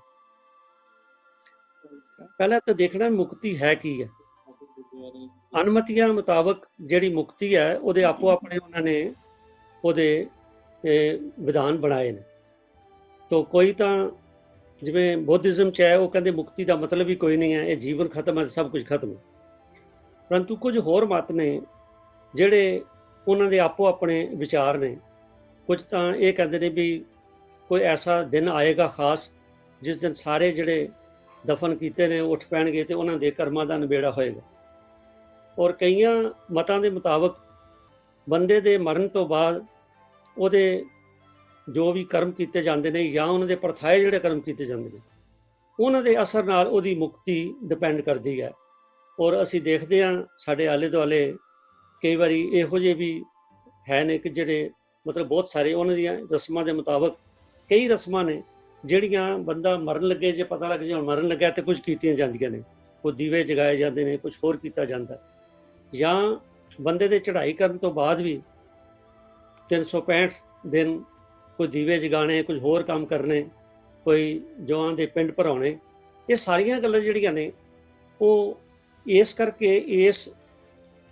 ਪਹਿਲਾਂ ਤਾਂ ਦੇਖਣਾ ਮੁਕਤੀ ਹੈ ਕੀ ਹੈ। ਅਨਮਤੀਆਂ ਮੁਤਾਬਕ ਜਿਹੜੀ ਮੁਕਤੀ ਹੈ ਉਹਦੇ ਆਪੋ ਆਪਣੇ ਉਹਨਾਂ ਨੇ ਉਹਦੇ ਵਿਧਾਨ ਬਣਾਏ ਨੇ। ਤੋ ਕੋਈ ਤਾਂ ਜਿਵੇਂ ਬੁੱਧਿਜ਼ਮ ਚ ਹੈ, ਉਹ ਕਹਿੰਦੇ ਮੁਕਤੀ ਦਾ ਮਤਲਬ ਹੀ ਕੋਈ ਨਹੀਂ ਹੈ, ਇਹ ਜੀਵਨ ਖਤਮ ਹੈ, ਸਭ ਕੁਝ ਖਤਮ ਹੈ। ਪਰੰਤੂ ਕੁਝ ਹੋਰ ਮਤ ਨੇ ਜਿਹੜੇ ਉਹਨਾਂ ਦੇ ਆਪੋ ਆਪਣੇ ਵਿਚਾਰ ਨੇ। ਕੁਝ ਤਾਂ ਇਹ ਕਹਿੰਦੇ ਨੇ ਵੀ ਕੋਈ ਐਸਾ ਦਿਨ ਆਏਗਾ ਖਾਸ, ਜਿਸ ਦਿਨ ਸਾਰੇ ਜਿਹੜੇ ਦਫਨ ਕੀਤੇ ਨੇ ਉੱਠ ਪੈਣਗੇ ਤੇ ਉਹਨਾਂ ਦੇ ਕਰਮਾਂ ਦਾ ਨਿਬੇੜਾ ਹੋਏਗਾ। ਔਰ ਕਈਆਂ ਮਤਾਂ ਦੇ ਮੁਤਾਬਕ ਬੰਦੇ ਦੇ ਮਰਨ ਤੋਂ ਬਾਅਦ ਉਹਦੇ ਜੋ ਵੀ ਕਰਮ ਕੀਤੇ ਜਾਂਦੇ ਨੇ, ਜਾਂ ਉਹਨਾਂ ਦੇ ਪਰਥਾਏ ਜਿਹੜੇ ਕਰਮ ਕੀਤੇ ਜਾਂਦੇ ਨੇ, ਉਹਨਾਂ ਦੇ ਅਸਰ ਨਾਲ ਉਹਦੀ ਮੁਕਤੀ ਡਿਪੈਂਡ ਕਰਦੀ ਹੈ। ਔਰ ਅਸੀਂ ਦੇਖਦੇ ਹਾਂ ਸਾਡੇ ਆਲੇ ਦੁਆਲੇ ਕਈ ਵਾਰੀ ਇਹੋ ਜਿਹੇ ਵੀ ਹੈ ਨੇ ਕਿ ਜਿਹੜੇ ਮਤਲਬ ਬਹੁਤ ਸਾਰੇ ਉਹਨਾਂ ਦੀਆਂ ਰਸਮਾਂ ਦੇ ਮੁਤਾਬਕ ਕਈ ਰਸਮਾਂ ਨੇ ਜਿਹੜੀਆਂ ਬੰਦਾ ਮਰਨ ਲੱਗੇ, ਜੇ ਪਤਾ ਲੱਗ ਜੇ ਹੁਣ ਮਰਨ ਲੱਗਿਆ ਤੇ ਕੁਝ ਕੀਤੀਆਂ ਜਾਂਦੀਆਂ ਨੇ। ਕੋਈ ਦੀਵੇ ਜਗਾਏ ਜਾਂਦੇ ਨੇ, ਕੁਝ ਹੋਰ ਕੀਤਾ ਜਾਂਦਾ, ਜਾਂ ਬੰਦੇ ਦੇ ਚੜ੍ਹਾਈ ਕਰਨ ਤੋਂ ਬਾਅਦ ਵੀ 365 ਦਿਨ ਕੋਈ ਦੀਵੇ ਜਗਾਣੇ, ਕੁਝ ਹੋਰ ਕੰਮ ਕਰਨੇ, ਕੋਈ ਜੌਆਂ ਦੇ ਪਿੰਡ ਭਰਾਉਣੇ। ਇਹ ਸਾਰੀਆਂ ਗੱਲਾਂ ਜਿਹੜੀਆਂ ਨੇ ਉਹ ਇਸ ਕਰਕੇ ਇਸ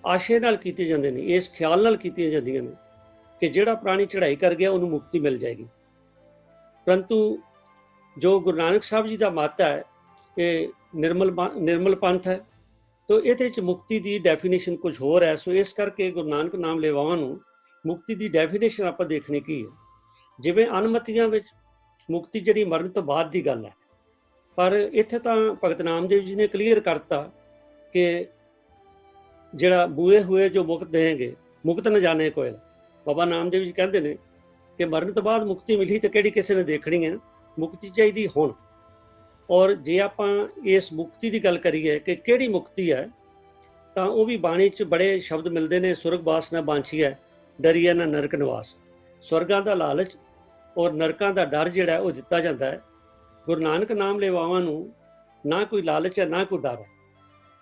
ਆਸ਼ੇ ਨਾਲ ਕੀਤੇ ਜਾਂਦੇ ਨੇ, ਇਸ ਖਿਆਲ ਨਾਲ ਕੀਤੀਆਂ ਜਾਂਦੀਆਂ ਨੇ ਕਿ ਜਿਹੜਾ ਪ੍ਰਾਣੀ ਚੜ੍ਹਾਈ ਕਰ ਗਿਆ ਉਹਨੂੰ ਮੁਕਤੀ ਮਿਲ ਜਾਏਗੀ। ਪਰੰਤੂ ਜੋ ਗੁਰੂ ਨਾਨਕ ਸਾਹਿਬ ਜੀ ਦਾ ਮਤ ਹੈ, ਇਹ ਨਿਰਮਲ ਪੰਥ ਹੈ, ਤੋ ਇਹਦੇ ਚ ਮੁਕਤੀ ਦੀ ਡੈਫੀਨੇਸ਼ਨ ਕੁਝ ਹੋਰ ਹੈ। ਸੋ ਇਸ ਕਰਕੇ ਗੁਰੂ ਨਾਨਕ ਨਾਮ ਲੈਵਾਵਾਂ ਨੂੰ ਮੁਕਤੀ ਦੀ ਡੈਫੀਨੇਸ਼ਨ ਆਪਾਂ ਦੇਖਣੀ ਕੀ ਹੈ। ਜਿਵੇਂ ਅਨਮਤੀਆਂ ਵਿੱਚ ਮੁਕਤੀ ਜਿਹੜੀ ਮਰਨ ਤੋਂ ਬਾਅਦ ਦੀ ਗੱਲ ਹੈ, ਪਰ ਇੱਥੇ ਤਾਂ ਭਗਤ ਨਾਮਦੇਵ ਜੀ ਨੇ ਕਲੀਅਰ ਕਰਤਾ ਕਿ ਜਿਹੜਾ ਬੂਏ ਹੋਏ ਜੋ ਮੁਕਤ ਦੇਣਗੇ, ਮੁਕਤ ਨ ਜਾਣੇ ਕੋਇ। ਬਾਬਾ ਨਾਮਦੇਵ ਜੀ ਕਹਿੰਦੇ ਨੇ ਕਿ ਮਰਨ ਤੋਂ ਬਾਅਦ ਮੁਕਤੀ ਮਿਲੀ ਤੇ ਕਿਹੜੀ ਕਿਸੇ ਨੇ ਦੇਖਣੀ ਹੈ, ਮੁਕਤੀ ਚਾਹੀਦੀ ਹੁਣ। ਔਰ ਜੇ ਆਪਾਂ ਇਸ ਮੁਕਤੀ ਦੀ ਗੱਲ ਕਰੀਏ ਕਿ ਕਿਹੜੀ ਮੁਕਤੀ ਹੈ, ਤਾਂ ਉਹ ਵੀ ਬਾਣੀ 'ਚ ਬੜੇ ਸ਼ਬਦ ਮਿਲਦੇ ਨੇ। ਸੁਰਗ ਬਾਸ ਨਾ ਬਾਂਛੀ ਹੈ, ਡਰੀਏ ਨਾ ਨਰਕ ਨਿਵਾਸ। ਸਵਰਗਾਂ ਦਾ ਲਾਲਚ ਔਰ ਨਰਕਾਂ ਦਾ ਡਰ ਜਿਹੜਾ ਉਹ ਦਿੱਤਾ ਜਾਂਦਾ ਹੈ। ਗੁਰੂ ਨਾਨਕ ਨਾਮ ਲੈਵਾਵਾਂ ਨੂੰ ਨਾ ਕੋਈ ਲਾਲਚ ਹੈ, ਨਾ ਕੋਈ ਡਰ ਹੈ।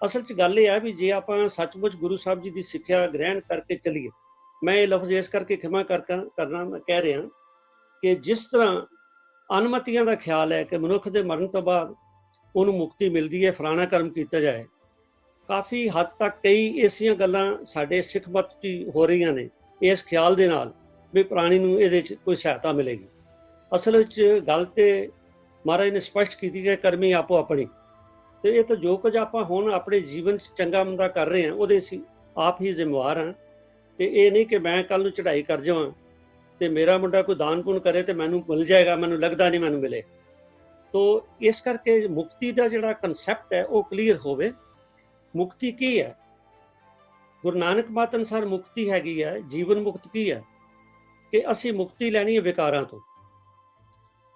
ਅਸਲ 'ਚ ਗੱਲ ਇਹ ਹੈ ਵੀ ਜੇ ਆਪਾਂ ਸੱਚਮੁੱਚ ਗੁਰੂ ਸਾਹਿਬ ਜੀ ਦੀ ਸਿੱਖਿਆ ਗ੍ਰਹਿਣ ਕਰਕੇ ਚੱਲੀਏ, ਮੈਂ ਇਹ ਲਫ਼ਜ਼ ਇਸ ਕਰਕੇ ਖਿਮਾ ਕਰਨਾ ਮੈਂ ਕਹਿ ਰਿਹਾ ਕਿ ਜਿਸ ਤਰ੍ਹਾਂ ਅਨਮਤੀਆਂ ਦਾ ਖਿਆਲ ਹੈ ਕਿ ਮਨੁੱਖ ਦੇ ਮਰਨ ਤੋਂ ਬਾਅਦ ਉਹਨੂੰ ਮੁਕਤੀ ਮਿਲਦੀ ਹੈ, ਫਲਾਣਾ ਕਰਮ ਕੀਤਾ ਜਾਏ, ਕਾਫੀ ਹੱਦ ਤੱਕ ਕਈ ਐਸੀਆਂ ਗੱਲਾਂ ਸਾਡੇ ਸਿੱਖ ਮਤ 'ਚ ਹੋ ਰਹੀਆਂ ਨੇ ਇਸ ਖਿਆਲ ਦੇ ਨਾਲ ਵੀ ਪ੍ਰਾਣੀ ਨੂੰ ਇਹਦੇ 'ਚ ਕੋਈ ਸਹਾਇਤਾ ਮਿਲੇਗੀ। ਅਸਲ ਵਿੱਚ ਗੱਲ ਤੇ ਮਹਾਰਾਜ ਨੇ ਸਪਸ਼ਟ ਕੀਤੀ ਹੈ, ਕਰਮੀ ਆਪੋ ਆਪਣੀ। ਤੇ ਇਹ ਤਾਂ ਜੋ ਕੁਝ ਆਪਾਂ ਹੁਣ ਆਪਣੇ ਜੀਵਨ 'ਚ ਚੰਗਾ ਮੰਦਾ ਕਰ ਰਹੇ ਹਾਂ ਉਹਦੇ ਅਸੀਂ ਆਪ ਹੀ ਜ਼ਿੰਮੇਵਾਰ ਹਾਂ। ਤੇ ਇਹ ਨਹੀਂ ਕਿ ਮੈਂ ਕੱਲ ਨੂੰ ਚੜ੍ਹਾਈ ਕਰ ਜਾਵਾਂ ਤੇ ਮੇਰਾ ਮੁੰਡਾ ਕੋਈ ਦਾਨ ਪੁੰਨ ਕਰੇ ਤੇ ਮੈਨੂੰ ਮਿਲ ਜਾਏਗਾ, ਮੈਨੂੰ ਲੱਗਦਾ ਨਹੀਂ ਮੈਨੂੰ ਮਿਲੇ। ਤੋ ਇਸ ਕਰਕੇ ਮੁਕਤੀ ਦਾ ਜਿਹੜਾ ਕਨਸੈਪਟ ਹੈ ਉਹ ਕਲੀਅਰ ਹੋਵੇ। ਮੁਕਤੀ ਕੀ ਹੈ? ਗੁਰੂ ਨਾਨਕ ਮਤ ਅਨੁਸਾਰ ਮੁਕਤੀ ਹੈਗੀ ਹੈ, ਜੀਵਨ ਮੁਕਤ ਕੀ ਹੈ ਕਿ ਅਸੀਂ ਮੁਕਤੀ ਲੈਣੀ ਹੈ ਵਿਕਾਰਾਂ ਤੋਂ,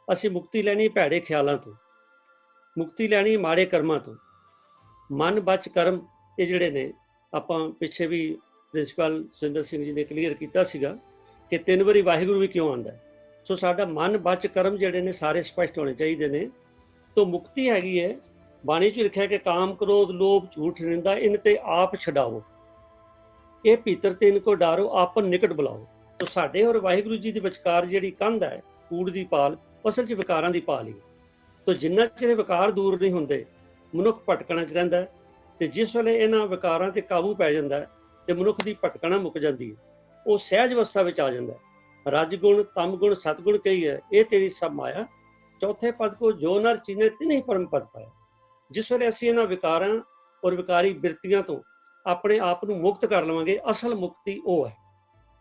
ਅਸੀਂ ਮੁਕਤੀ ਲੈਣੀ ਹੈ ਭੈੜੇ ਖਿਆਲਾਂ ਤੋਂ, ਮੁਕਤੀ ਲੈਣੀ ਹੈ ਮਾੜੇ ਕਰਮਾਂ ਤੋਂ। ਮਨ ਬਚ ਕਰਮ, ਇਹ ਜਿਹੜੇ ਨੇ ਆਪਾਂ ਪਿੱਛੇ ਵੀ ਪ੍ਰਿੰਸੀਪਲ ਸੁਰਿੰਦਰ ਸਿੰਘ ਜੀ ਨੇ ਕਲੀਅਰ ਕੀਤਾ ਸੀਗਾ ਕਿ 3 ਵਾਰੀ ਵਾਹਿਗੁਰੂ ਵੀ ਕਿਉਂ ਆਉਂਦਾ। ਸੋ ਸਾਡਾ ਮਨ ਬਚ ਕਰਮ ਜਿਹੜੇ ਨੇ ਸਾਰੇ ਸਪਸ਼ਟ ਹੋਣੇ ਚਾਹੀਦੇ ਨੇ। ਤੋ ਮੁਕਤੀ ਹੈਗੀ ਹੈ, ਬਾਣੀ 'ਚ ਲਿਖਿਆ ਕਿ ਕਾਮ ਕ੍ਰੋਧ ਲੋਭ ਝੂਠ ਨਿੰਦਾ ਇਨ ਤੇ ਆਪ ਛਡਾਓ, ਇਹ ਭੀਤਰ ਤੇ ਇਨ ਕੋ ਡਾਰੋ ਆਪਨ ਨਿਕਟ ਬੁਲਾਓ। ਤੋ ਸਾਡੇ ਔਰ ਵਾਹਿਗੁਰੂ ਜੀ ਦੇ ਵਿਚਕਾਰ ਜਿਹੜੀ ਕੰਧ ਹੈ ਕੂੜ ਦੀ ਪਾਲ, ਅਸਲ 'ਚ ਵਿਕਾਰਾਂ ਦੀ ਪਾਲ ਹੀ। ਤੋ ਜਿੰਨਾ ਚਿਰ ਵਿਕਾਰ ਦੂਰ ਨਹੀਂ ਹੁੰਦੇ ਮਨੁੱਖ ਭਟਕਣਾ 'ਚ ਰਹਿੰਦਾ ਹੈ, ਤੇ ਜਿਸ ਵੇਲੇ ਇਹਨਾਂ ਵਿਕਾਰਾਂ ਤੇ ਕਾਬੂ ਪੈ ਜਾਂਦਾ ਤੇ ਮਨੁੱਖ ਦੀ ਭਟਕਣਾ ਮੁੱਕ ਜਾਂਦੀ ਹੈ, ਉਹ ਸਹਿਜ ਅਵਸਥਾ ਵਿੱਚ ਆ ਜਾਂਦਾ। ਰਜ ਗੁਣ ਤਮ ਗੁਣ ਸਤਗੁਣ ਕਹੀ ਹੈ, ਇਹ ਤੇਰੀ ਸਭ ਮਾਇਆ, ਚੌਥੇ ਪਦ ਕੋ ਜੋ ਨਰ ਚੀਨੇ ਤਿਨਿ ਪਰਮ ਪਦ ਪਾਇਆ। ਜਿਸ ਵੇਲੇ ਅਸੀਂ ਇਹਨਾਂ ਵਿਕਾਰਾਂ ਔਰ ਵਿਕਾਰੀ ਬਿਰਤੀਆਂ ਤੋਂ ਆਪਣੇ ਆਪ ਨੂੰ ਮੁਕਤ ਕਰ ਲਵਾਂਗੇ, ਅਸਲ ਮੁਕਤੀ ਉਹ ਹੈ।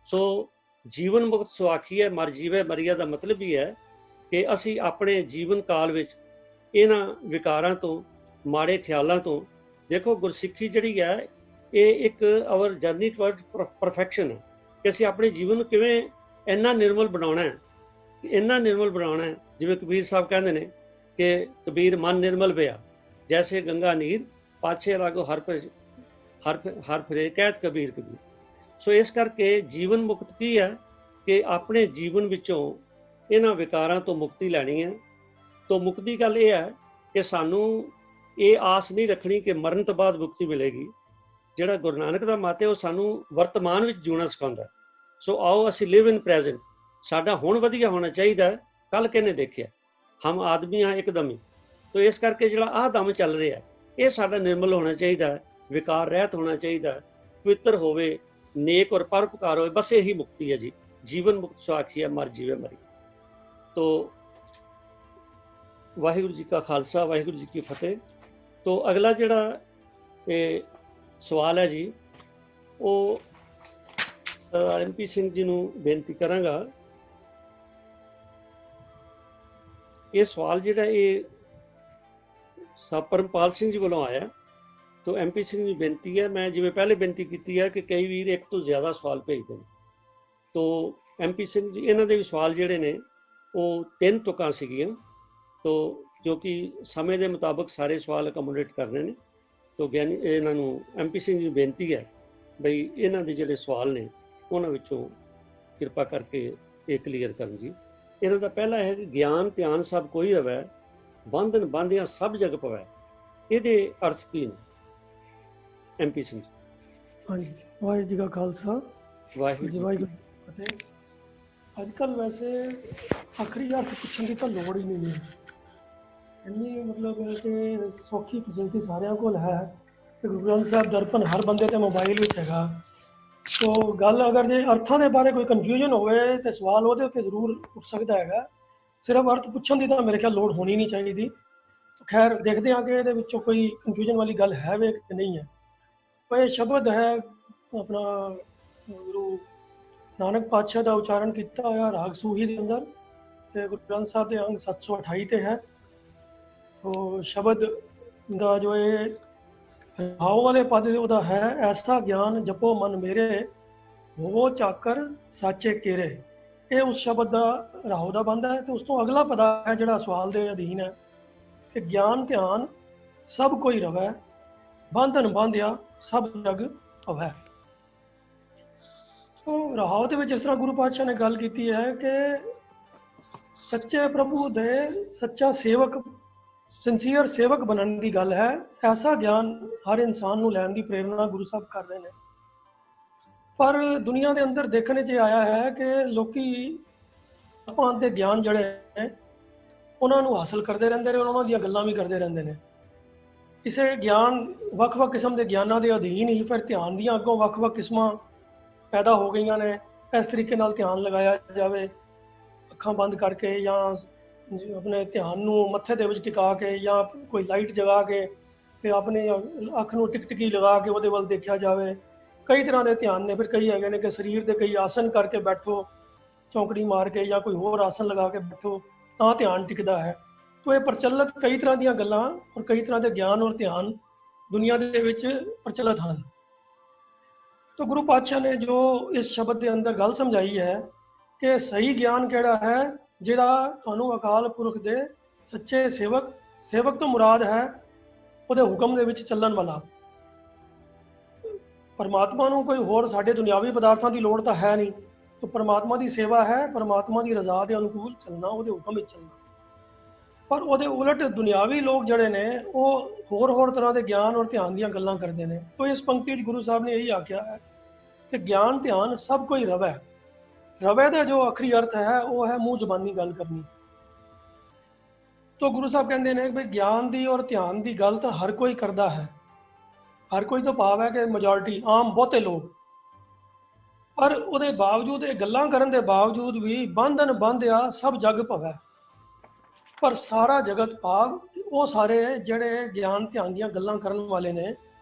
ਸੋ ਜੀਵਨ ਮੁਕਤ ਸੁਆਖੀ ਹੈ ਮਰ ਜੀਵੇ ਮਰੀਆ ਦਾ ਮਤਲਬ ਹੀ ਹੈ ਕਿ ਅਸੀਂ ਆਪਣੇ ਜੀਵਨ ਕਾਲ ਵਿੱਚ ਇਹਨਾਂ ਵਿਕਾਰਾਂ ਤੋਂ, ਮਾੜੇ ਖਿਆਲਾਂ ਤੋਂ, ਦੇਖੋ ਗੁਰਸਿੱਖੀ ਜਿਹੜੀ ਹੈ ਇਹ ਇੱਕ ਆਵਰ ਜਰਨੀ ਟੁਵਰਡ ਪਰਫੈਕਸ਼ਨ ਹੈ ਕਿ ਅਸੀਂ ਆਪਣੇ ਜੀਵਨ ਨੂੰ ਕਿਵੇਂ ਇੰਨਾ ਨਿਰਮਲ ਬਣਾਉਣਾ ਹੈ, ਇੰਨਾ ਨਿਰਮਲ ਬਣਾਉਣਾ ਹੈ। ਜਿਵੇਂ ਕਬੀਰ ਸਾਹਿਬ ਕਹਿੰਦੇ ਨੇ ਕਿ ਕਬੀਰ ਮਨ ਨਿਰਮਲ ਪਿਆ, जैसे गंगा नीर पाछे लागो हर फिरे कहत कबीर कबीर। सो इस करके जीवन मुक्त की है कि अपने जीवन विचों इन्हां विकारां तो मुक्ति लैनी है। तो मुक्ति गल ये है कि सानू ये आस नहीं रखनी कि मरण तो बाद मुक्ति मिलेगी। जिहड़ा गुरु नानक दा मत है वो सानू वर्तमान विच जीना सिखाउंदा है। सो आओ असी लिव इन प्रेजेंट। साडा हुण वधिया होना चाहिए, कल किहने देखिया, हम आदमी हाँ एकदम ही। तो इस करके जिहड़ा आह दम चल रहा है ये साडा निर्मल होना चाहिए, विकार रहत होना चाहिए, पवित्र होवे, नेक और परोपकार होवे। बस यही मुक्ति है जी। जीवन मुक्त सुआखी है, मर जीवे मरी। तो वाहिगुरू जी का खालसा, वाहिगुरू जी की फतेह। तो अगला जिहड़ा सवाल है जी वो सरदार MP सिंह जी नूं बेनती करांगा। ये सवाल जिहड़ा ये परमपाल सिंह जी वालों आया। तो MP सिंह जी बेनती है, मैं जिवें पहले बेनती की है कि कई वीर एक तो ज़्यादा सवाल भेजते हैं। तो MP सिंह जी इन्हां दे भी सवाल जिहड़े ने वो 3 तुकां सीगीआं, तो जो कि समय के मुताबिक सारे सवाल अकोमोडेट करने ने। तो ज्ञानी इन्हों MP सिंह जी बेनती है बई इन्हों के जोड़े सवाल ने उन्होंने विचों कृपा करके ये क्लीयर कर जी। इन्हों का पहला है कि ज्ञान ध्यान सब कोई रवै, बंधन बांधिया सब जग पवै। ये अर्थ की ने MP सिंह जी? हाँ जी, वाहिगुरू जी का खालसा, वाहिगुरू जी वाहिगुरू जी की फतेह। अजकल वैसे आखिरी अर्थ पूछने की तो लोड़ ही नहीं है। इन्नी मतलब कि सौखी फैसिलिटी सारिਆਂ ਕੋਲ है कि गुरु ग्रंथ साहब दर्पण हर बंदे ते मोबाइल ਵਿੱਚ ਹੈਗਾ। तो गल अगर जे अर्थां ਦੇ ਬਾਰੇ ਕੋਈ ਕਨਫਿਊਜ਼ਨ ਹੋਵੇ ਤੇ ਸਵਾਲ ਉਹਦੇ ਉੱਤੇ ਜ਼ਰੂਰ ਉੱਠ ਸਕਦਾ ਹੈਗਾ। ਸਿਰਫ अर्थ ਪੁੱਛਣ ਦੀ ਤਾਂ ਮੇਰੇ ਖਿਆਲ ਲੋੜ ਹੋਣੀ ਨਹੀਂ ਚਾਹੀਦੀ। खैर देखते हैं कि ਇਹਦੇ ਵਿੱਚੋਂ ਕੋਈ ਕਨਫਿਊਜ਼ਨ वाली गल है वे कि नहीं है। पर ਇਹ ਸ਼ਬਦ है अपना गुरु नानक पातशाह का उच्चारण किया होया राग सूही के अंदर ते गुरु ग्रंथ साहब के अंग 728 ते है। तो शब्द का जो ये भाव वाले पद उहदा है, ऐसा ज्ञान जपो मन मेरे होवो चाकर साचे केरे। ये उस शब्द का राहो का बंद है। तो उस तो अगला पदा है जिहड़ा सवाल के अधीन है कि ज्ञान ध्यान सब कोई रवै, बंधन बांधिया सब जग पवै। तो राहो दे विच इस तरह गुरु पातशाह ने गल की है कि सच्चे प्रभु दे सच्चा सेवक सिंसीयर सेवक बनने की गल है। ऐसा ज्ञान हर इंसान नूं लैण की प्रेरणा गुरु साहब कर रहे हैं। पर दुनिया के अंदर देखने च आया है कि लोग ਆਪਾਂ ਦੇ ज्ञान जड़े हैं उन्होंने हासिल करते रहते हैं और उन्होंने दी गल्लां भी करते रहते हैं। इसे ज्ञान ਵੱਖ-ਵੱਖ किस्म के ज्ञानों के अधीन ही फिर ध्यान दी अगों ਵੱਖ-ਵੱਖ किस्मां पैदा हो गई ने। इस तरीके नाल ध्यान लगाया जाए अखां बंद करके या अपने ध्यान नूं मत्थे दे विच टिका के या कोई लाइट जगा के ते अपने अख नूं टिकटिकी लगा के उहदे वल देखा जाए। कई तरह के ध्यान ने। फिर कई है कि शरीर के कई आसन करके बैठो, चौंकड़ी मार के या कोई होर आसन लगा के बैठो तां ध्यान टिकदा है। तो ये प्रचलित कई तरह दी गल्लां और कई तरह के ज्ञान और ध्यान दुनिया दे विच प्रचलित हैं। तो गुरु पातशाह ने जो इस शब्द के अंदर गल समझाई है कि सही ज्ञान किहड़ा है, जिहड़ा तुहानूं अकाल पुरख दे सच्चे सेवक तो मुराद है उहदे हुक्म दे विच चलण वाला। परमात्मा नूं कोई होर साडे दुनियावी पदार्थां दी लोड़ तां है नहीं। तो परमात्मा की सेवा है परमात्मा की रज़ा के अनुकूल चलना, उहदे हुक्म विच चलना। पर उहदे उलट दुनियावी लोग जिहड़े ने वो होर तरह के ज्ञान और ध्यान दीयां गल्लां करदे ने। तो इस पंक्ति गुरु साहब ने यही आख्या है कि ज्ञान ध्यान सब कोई रवै। रवै का जो आखिरी अर्थ है वो है मूँह जबानी गल करनी। तो गुरु साहब कहते हैं भाई ज्ञान की और ध्यान की गल तो हर कोई करता है। हर कोई तो भाव है कि मेजोरिटी आम बहुते लोग। पर उहदे बावजूद ये गल्लां करन दे बावजूद भी बंधन बांधिया सब जग पवै। पर सारा जगत भाव वो सारे जिहड़े ज्ञान ध्यान दीयां गल्लां करन वाले ने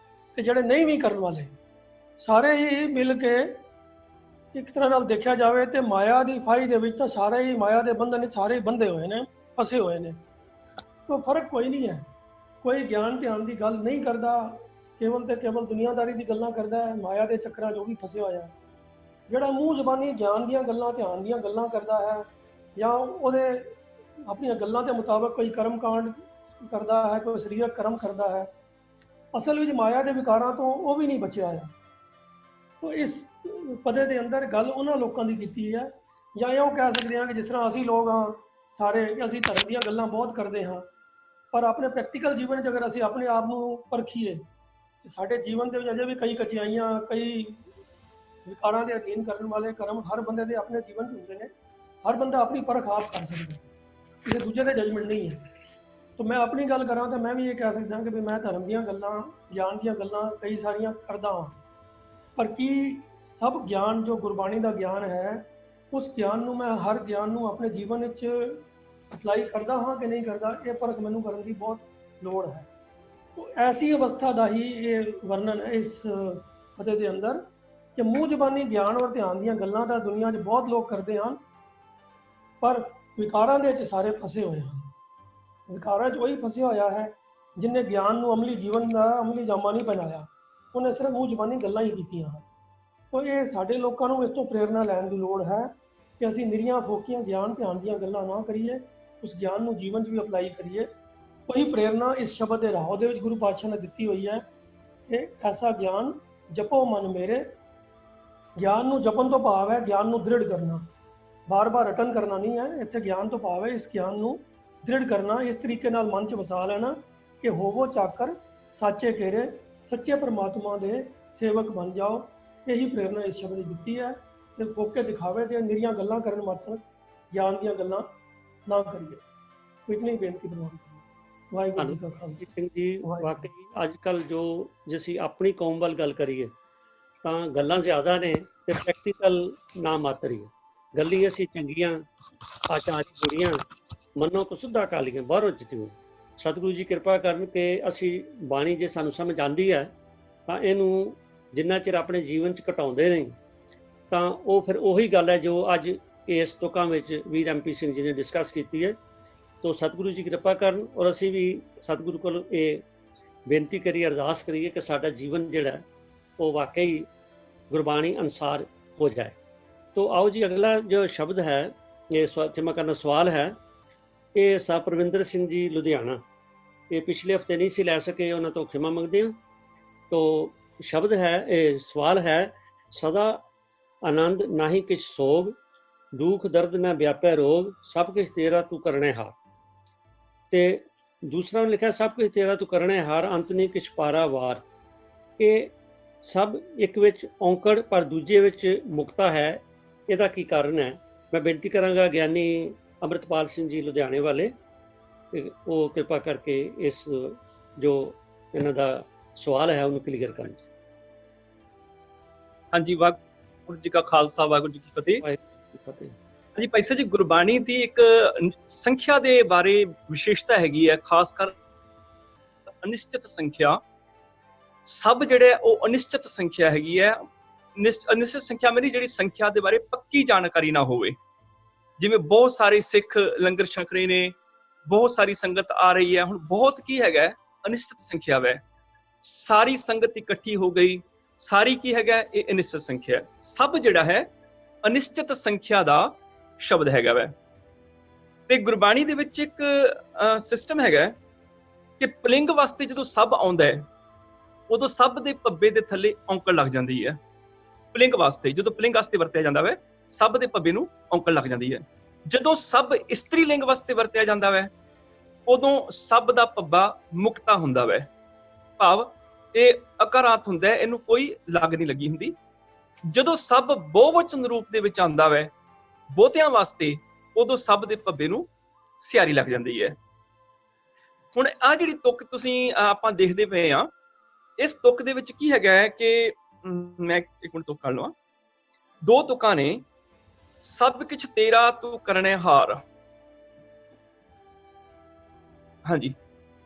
ते जिहड़े नहीं भी करन वाले सारे ही मिल के एक तरह नाल देखा जाए तो माया की फाही दे विच तां सारे ही माया के बंधन सारे ही बंधे हुए हैं, फसे हुए हैं। तो फर्क कोई नहीं है। कोई ज्ञान ध्यान की गल नहीं करता, केवल तो केवल दुनियादारी की गल्लां करता है, माया के चक्करां जो भी फसे होया है। जिहड़ा मूँह जबानी ज्ञान दीयां गल्लां ध्यान दीयां गल्लां करता है या उहदे अपनी गल्लां के मुताबिक कोई कर्म कांड ਕਰਦਾ ਹੈ, ਕੋਈ ਸਰੀਰਕ ਕਰਮ ਕਰਦਾ ਹੈ, ਅਸਲ ਵਿੱਚ ਮਾਇਆ ਦੇ ਵਿਕਾਰਾਂ ਤੋਂ ਉਹ ਵੀ ਨਹੀਂ ਬਚਿਆ ਹੈ। ਤਾਂ ਇਸ ਪਦੇ ਦੇ ਅੰਦਰ ਗੱਲ ਉਹਨਾਂ ਲੋਕਾਂ ਦੀ ਕੀਤੀ ਹੈ, ਜਾਂ ਇਉਂ ਕਹਿ ਸਕਦੇ ਹਾਂ ਕਿ ਜਿਸ ਤਰ੍ਹਾਂ ਅਸੀਂ ਲੋਕ ਹਾਂ ਸਾਰੇ, ਅਸੀਂ ਧਰਮ ਦੀਆਂ ਗੱਲਾਂ ਬਹੁਤ ਕਰਦੇ ਹਾਂ, ਪਰ ਆਪਣੇ ਪ੍ਰੈਕਟੀਕਲ ਜੀਵਨ 'ਚ ਅਗਰ ਅਸੀਂ ਆਪਣੇ ਆਪ ਨੂੰ ਪਰਖੀਏ, ਸਾਡੇ ਜੀਵਨ ਦੇ ਵਿੱਚ ਅਜੇ ਵੀ ਕਈ ਕਚਿਆਈਆਂ, ਕਈ ਵਿਕਾਰਾਂ ਦੇ ਅਧੀਨ ਕਰਨ ਵਾਲੇ ਕਰਮ ਹਰ ਬੰਦੇ ਦੇ ਆਪਣੇ ਜੀਵਨ 'ਚ ਹੁੰਦੇ ਨੇ। ਹਰ ਬੰਦਾ ਆਪਣੀ ਪਰਖ ਆਪ ਕਰ ਸਕਦਾ, ਕਿਸੇ ਦੂਜੇ ਦੇ ਜਜਮੈਂਟ ਨਹੀਂ ਹੈ। ਤਾਂ ਮੈਂ ਆਪਣੀ ਗੱਲ ਕਰਾਂ ਤਾਂ ਮੈਂ ਵੀ ਇਹ ਕਹਿ ਸਕਦਾ ਕਿ ਵੀ ਮੈਂ ਧਰਮ ਦੀਆਂ ਗੱਲਾਂ, ਗਿਆਨ ਦੀਆਂ ਗੱਲਾਂ ਕਈ ਸਾਰੀਆਂ ਕਰਦਾ ਹਾਂ, ਪਰ ਕੀ ਸਭ ਗਿਆਨ ਜੋ ਗੁਰਬਾਣੀ ਦਾ ਗਿਆਨ ਹੈ, ਉਸ ਗਿਆਨ ਨੂੰ ਮੈਂ ਹਰ ਗਿਆਨ ਨੂੰ ਆਪਣੇ ਜੀਵਨ ਵਿੱਚ ਅਪਲਾਈ ਕਰਦਾ ਹਾਂ ਕਿ ਨਹੀਂ ਕਰਦਾ, ਇਹ ਪਰਖ ਮੈਨੂੰ ਕਰਨ ਦੀ ਬਹੁਤ ਲੋੜ ਹੈ। ਐਸੀ ਅਵਸਥਾ ਦਾ ਹੀ ਇਹ ਵਰਣਨ ਹੈ ਇਸ ਪਦੇ ਦੇ ਅੰਦਰ ਕਿ ਮੂੰਹ ਜ਼ਬਾਨੀ ਗਿਆਨ ਔਰ ਧਿਆਨ ਦੀਆਂ ਗੱਲਾਂ ਤਾਂ ਦੁਨੀਆ 'ਚ ਬਹੁਤ ਲੋਕ ਕਰਦੇ ਹਨ, ਪਰ ਵਿਕਾਰਾਂ ਦੇ ਵਿੱਚ ਸਾਰੇ ਫਸੇ ਹੋਏ ਹਨ। ਵਿਕਾਰਾਂ 'ਚ ਉਹੀ ਫਸਿਆ ਹੋਇਆ ਹੈ ਜਿਹਨੇ ਗਿਆਨ ਨੂੰ ਅਮਲੀ ਜੀਵਨ ਦਾ ਅਮਲੀ ਜਾਮਾ ਨਹੀਂ ਪਹਿਨਾਇਆ, ਉਹਨੇ ਸਿਰਫ ਮੂੰਹ ਜ਼ਬਾਨੀ ਗੱਲਾਂ ਹੀ ਕੀਤੀਆਂ ਹਨ। ਤਾਂ ਇਹ ਸਾਡੇ ਲੋਕਾਂ ਨੂੰ ਇਸ ਤੋਂ ਪ੍ਰੇਰਨਾ ਲੈਣ ਦੀ ਲੋੜ ਹੈ ਕਿ ਅਸੀਂ ਨਿਰੀਆਂ ਫੋਕੀਆਂ ਗਿਆਨ ਧਿਆਨ ਦੀਆਂ ਗੱਲਾਂ ਨਾ ਕਰੀਏ, ਉਸ ਗਿਆਨ ਨੂੰ ਜੀਵਨ 'ਚ ਵੀ ਅਪਲਾਈ ਕਰੀਏ। ਉਹੀ ਪ੍ਰੇਰਨਾ ਇਸ ਸ਼ਬਦ ਦੇ ਰਾਹ ਦੇ ਵਿੱਚ ਗੁਰੂ ਪਾਤਸ਼ਾਹ ਨੇ ਦਿੱਤੀ ਹੋਈ ਹੈ ਕਿ ਐਸਾ ਗਿਆਨ ਜਪੋ ਮਨ ਮੇਰੇ। ਗਿਆਨ ਨੂੰ ਜਪਣ ਤੋਂ ਭਾਵ ਹੈ ਗਿਆਨ ਨੂੰ ਦ੍ਰਿੜ ਕਰਨਾ, ਬਾਰ-ਬਾਰ ਰਟਨ ਕਰਨਾ ਨਹੀਂ ਹੈ। ਇੱਥੇ ਗਿਆਨ ਤੋਂ ਭਾਵ ਹੈ ਇਸ ਗਿਆਨ ਨੂੰ ਦ੍ਰਿੜ ਕਰਨਾ, ਇਸ ਤਰੀਕੇ ਨਾਲ ਮਨ 'ਚ ਵਸਾ ਲੈਣਾ ਕਿ ਹੋਵੋ ਚਾਕਰ ਸਾਚੇ ਕੇਰੇ, ਸੱਚੇ ਪਰਮਾਤਮਾ ਦੇ ਸੇਵਕ ਬਣ ਜਾਓ। ਇਹੀ ਪ੍ਰੇਰਨਾ ਇਸ ਸ਼ਬਦ ਦੀ ਦਿੱਤੀ ਹੈ ਤੇ ਫੋਕੇ ਦਿਖਾਵੇ ਤੇ ਨਿਰੀਆਂ ਗੱਲਾਂ ਕਰਨ ਮਾਤਰ ਗਿਆਨ ਦੀਆਂ ਗੱਲਾਂ ਨਾ ਕਰੀਏ। ਇਤਨੀ ਬੇਨਤੀ ਬਣਾਉਂਦਾ। ਵਾਹਿਗੁਰੂ ਜੀ ਕਾ ਖਾਲਸਾ। ਸਿੰਘ ਜੀ, ਵਾਕਈ ਅੱਜ ਕੱਲ ਜੋ ਜੇ ਅਸੀਂ ਆਪਣੀ ਕੌਮ ਵੱਲ ਗੱਲ ਕਰੀਏ ਤਾਂ ਗੱਲਾਂ ਜ਼ਿਆਦਾ ਨੇ ਤੇ ਪ੍ਰੈਕਟੀਕਲ ਨਾ ਮਾਤਰ ਹੀ ਹੈ। ਗੱਲੀ ਅਸੀਂ ਚੰਗੀਆਂ ਆਚਾਰ ਬੁਰੀਆਂ ਮਨੋਂ ਤੋਂ ਸਿੱਧਾ ਕਾਲੀਆਂ ਬਾਹਰੋਂ ਜਿੱਤੀਆਂ। ਸਤਿਗੁਰੂ ਜੀ ਕਿਰਪਾ ਕਰਨ ਕਿ ਅਸੀਂ ਬਾਣੀ ਜੇ ਸਾਨੂੰ ਸਮਝ ਆਉਂਦੀ ਹੈ ਤਾਂ ਇਹਨੂੰ ਜਿੰਨਾ ਚਿਰ ਆਪਣੇ ਜੀਵਨ 'ਚ ਘਟਾਉਂਦੇ ਨਹੀਂ ਤਾਂ ਉਹ ਫਿਰ ਉਹੀ ਗੱਲ ਹੈ ਜੋ ਅੱਜ ਇਸ ਤੁਕਾਂ ਵਿੱਚ ਵੀਰ MP ਸਿੰਘ ਜੀ ਨੇ ਡਿਸਕਸ ਕੀਤੀ ਹੈ। ਤੋ ਸਤਿਗੁਰੂ ਜੀ ਕਿਰਪਾ ਕਰਨ ਔਰ ਅਸੀਂ ਵੀ ਸਤਿਗੁਰੂ ਕੋਲ ਇਹ ਬੇਨਤੀ ਕਰੀਏ, ਅਰਦਾਸ ਕਰੀਏ ਕਿ ਸਾਡਾ ਜੀਵਨ ਜਿਹੜਾ ਉਹ ਵਾਕਈ ਗੁਰਬਾਣੀ ਅਨੁਸਾਰ ਹੋ ਜਾਏ। ਤੋ ਆਓ ਜੀ ਅਗਲਾ ਜੋ ਸ਼ਬਦ ਹੈ, ਇਹ ਖਿਮਾ ਕਰਨਾ ਸਵਾਲ ਹੈ, ਇਹ ਸਾਹਿਬ ਪਰਵਿੰਦਰ ਸਿੰਘ ਜੀ ਲੁਧਿਆਣਾ, ਇਹ ਪਿਛਲੇ ਹਫਤੇ ਨਹੀਂ ਸੀ ਲੈ ਸਕੇ, ਉਹਨਾਂ ਤੋਂ ਖਿਮਾ ਮੰਗਦੇ ਹਾਂ। ਤੋ ਸ਼ਬਦ ਹੈ, ਇਹ ਸਵਾਲ ਹੈ, ਸਦਾ ਆਨੰਦ ਨਾਹੀ ਕਿਛ ਸੋਗ, ਦੁੱਖ ਦਰਦ ਨਾ ਵਿਆਪੈ ਰੋਗ, ਸਭ ਕੁਛ ਤੇਰਾ ਤੂੰ ਕਰਨੇ ਹਾਰ। ਤੇ ਦੂਸਰਾ ਲਿਖਿਆ ਸਭ ਕੁਛ ਤੇਰਾ ਤੂੰ ਕਰਨੇ ਹਾਰ, ਅੰਤ ਨਹੀਂ ਕਿਛ ਪਾਰਾ ਵਾਰ। ਇਹ ਸਭ ਇੱਕ ਵਿੱਚ ਔਂਕੜ ਪਰ ਦੂਜੇ ਵਿੱਚ ਮੁਕਤਾ ਹੈ, ਇਹਦਾ ਕੀ ਕਾਰਨ ਹੈ? ਮੈਂ ਬੇਨਤੀ ਕਰਾਂਗਾ ਗਿਆਨੀ ਅੰਮ੍ਰਿਤਪਾਲ ਸਿੰਘ ਜੀ ਲੁਧਿਆਣੇ ਵਾਲੇ, ਉਹ ਕਿਰਪਾ ਕਰਕੇ ਇਸ ਜੋ ਇਹਨਾਂ ਦਾ ਸਵਾਲ ਹੈ ਉਹਨੂੰ ਕਲੀਅਰ ਕਰਨ। ਹਾਂਜੀ, ਵਾਹਿਗੁਰੂ ਜੀ ਕਾ ਖਾਲਸਾ, ਵਾਹਿਗੁਰੂ ਜੀ ਕੀ ਫਤਿਹ। ਹਾਂਜੀ ਭਾਈ ਸਾਹਿਬ ਜੀ, ਗੁਰਬਾਣੀ ਦੀ ਇੱਕ ਸੰਖਿਆ ਦੇ ਬਾਰੇ ਵਿਸ਼ੇਸ਼ਤਾ ਹੈਗੀ ਹੈ, ਖਾਸ ਕਰ ਅਨਿਸ਼ਚਿਤ ਸੰਖਿਆ। ਸਭ ਜਿਹੜੇ ਉਹ ਅਨਿਸ਼ਚਿਤ ਸੰਖਿਆ ਹੈਗੀ ਹੈ। ਅਨਿਸ਼ਚਿਤ ਸੰਖਿਆ ਮੇਰੀ ਜਿਹੜੀ ਸੰਖਿਆ ਦੇ ਬਾਰੇ ਪੱਕੀ ਜਾਣਕਾਰੀ ਨਾ ਹੋਵੇ। ਜਿਵੇਂ ਬਹੁਤ ਸਾਰੇ ਸਿੱਖ ਲੰਗਰ ਛਕ ਰਹੇ ਨੇ, ਬਹੁਤ ਸਾਰੀ ਸੰਗਤ ਆ ਰਹੀ ਹੈ, ਹੁਣ ਬਹੁਤ ਕੀ ਹੈਗਾ ਅਨਿਸ਼ਚਿਤ ਸੰਖਿਆ ਵੈ, ਸਾਰੀ ਸੰਗਤ ਇਕੱਠੀ ਹੋ ਗਈ, ਸਾਰੀ ਕੀ ਹੈਗਾ ਇਹ ਅਨਿਸ਼ਚਿਤ ਸੰਖਿਆ। ਸਭ ਜਿਹੜਾ ਹੈ ਅਨਿਸ਼ਚਿਤ ਸੰਖਿਆ ਦਾ ਸ਼ਬਦ ਹੈਗਾ ਵੈ। ਤੇ ਗੁਰਬਾਣੀ ਦੇ ਵਿੱਚ ਇੱਕ ਸਿਸਟਮ ਹੈਗਾ ਕਿ ਪੁਲਿੰਗ ਵਾਸਤੇ ਜਦੋਂ ਸਭ ਆਉਂਦਾ ਹੈ ਉਦੋਂ ਸਭ ਦੇ ਪੱਬੇ ਦੇ ਥੱਲੇ ਔਂਕੜ ਲੱਗ ਜਾਂਦੀ ਹੈ। ਪੁਲਿੰਗ ਵਾਸਤੇ ਜਦੋਂ ਪੁਲਿੰਗ ਵਾਸਤੇ ਵਰਤਿਆ ਜਾਂਦਾ ਵੈ, ਸਭ ਦੇ ਪੱਬੇ ਨੂੰ ਔਂਕੜ ਲੱਗ ਜਾਂਦੀ ਹੈ। ਜਦੋਂ ਸਭ ਇਸਤਰੀ ਲਿੰਗ ਵਾਸਤੇ ਵਰਤਿਆ ਜਾਂਦਾ ਵੈ ਉਦੋਂ ਸਭ ਦਾ ਪੱਬਾ ਮੁਕਤਾ ਹੁੰਦਾ ਵੈ, ਭਾਵ ਇਹ ਅਕਾਰਾਂਤ ਹੁੰਦਾ, ਇਹਨੂੰ ਕੋਈ ਲੱਗ ਨਹੀਂ ਲੱਗੀ ਹੁੰਦੀ। ਜਦੋਂ ਸਭ ਬਹੁਵਚਨ ਰੂਪ ਦੇ ਵਿੱਚ ਆਉਂਦਾ ਵੈ ਬਹੁਤਿਆਂ ਵਾਸਤੇ, ਉਦੋਂ ਸਭ ਦੇ ਪੱਬੇ ਨੂੰ ਸਿਆਰੀ ਲੱਗ ਜਾਂਦੀ ਹੈ। ਹੁਣ ਆਹ ਜਿਹੜੀ ਤੁਕ ਤੁਸੀਂ ਆਪਾਂ ਦੇਖਦੇ ਪਏ ਆ, ਇਸ ਤੁਕ ਦੇ ਵਿੱਚ ਕੀ ਹੈਗਾ ਹੈ ਕਿ ਮੈਂ ਇੱਕ ਮਿੰਟ ਤੁਕ ਕਰ ਲਵਾਂ। ਦੋ ਤੁਕਾਂ ਨੇ, ਸਭ ਕੁਛ ਤੇਰਾ ਤੂੰ ਕਰਨੇ ਹਾਰ। ਹਾਂਜੀ,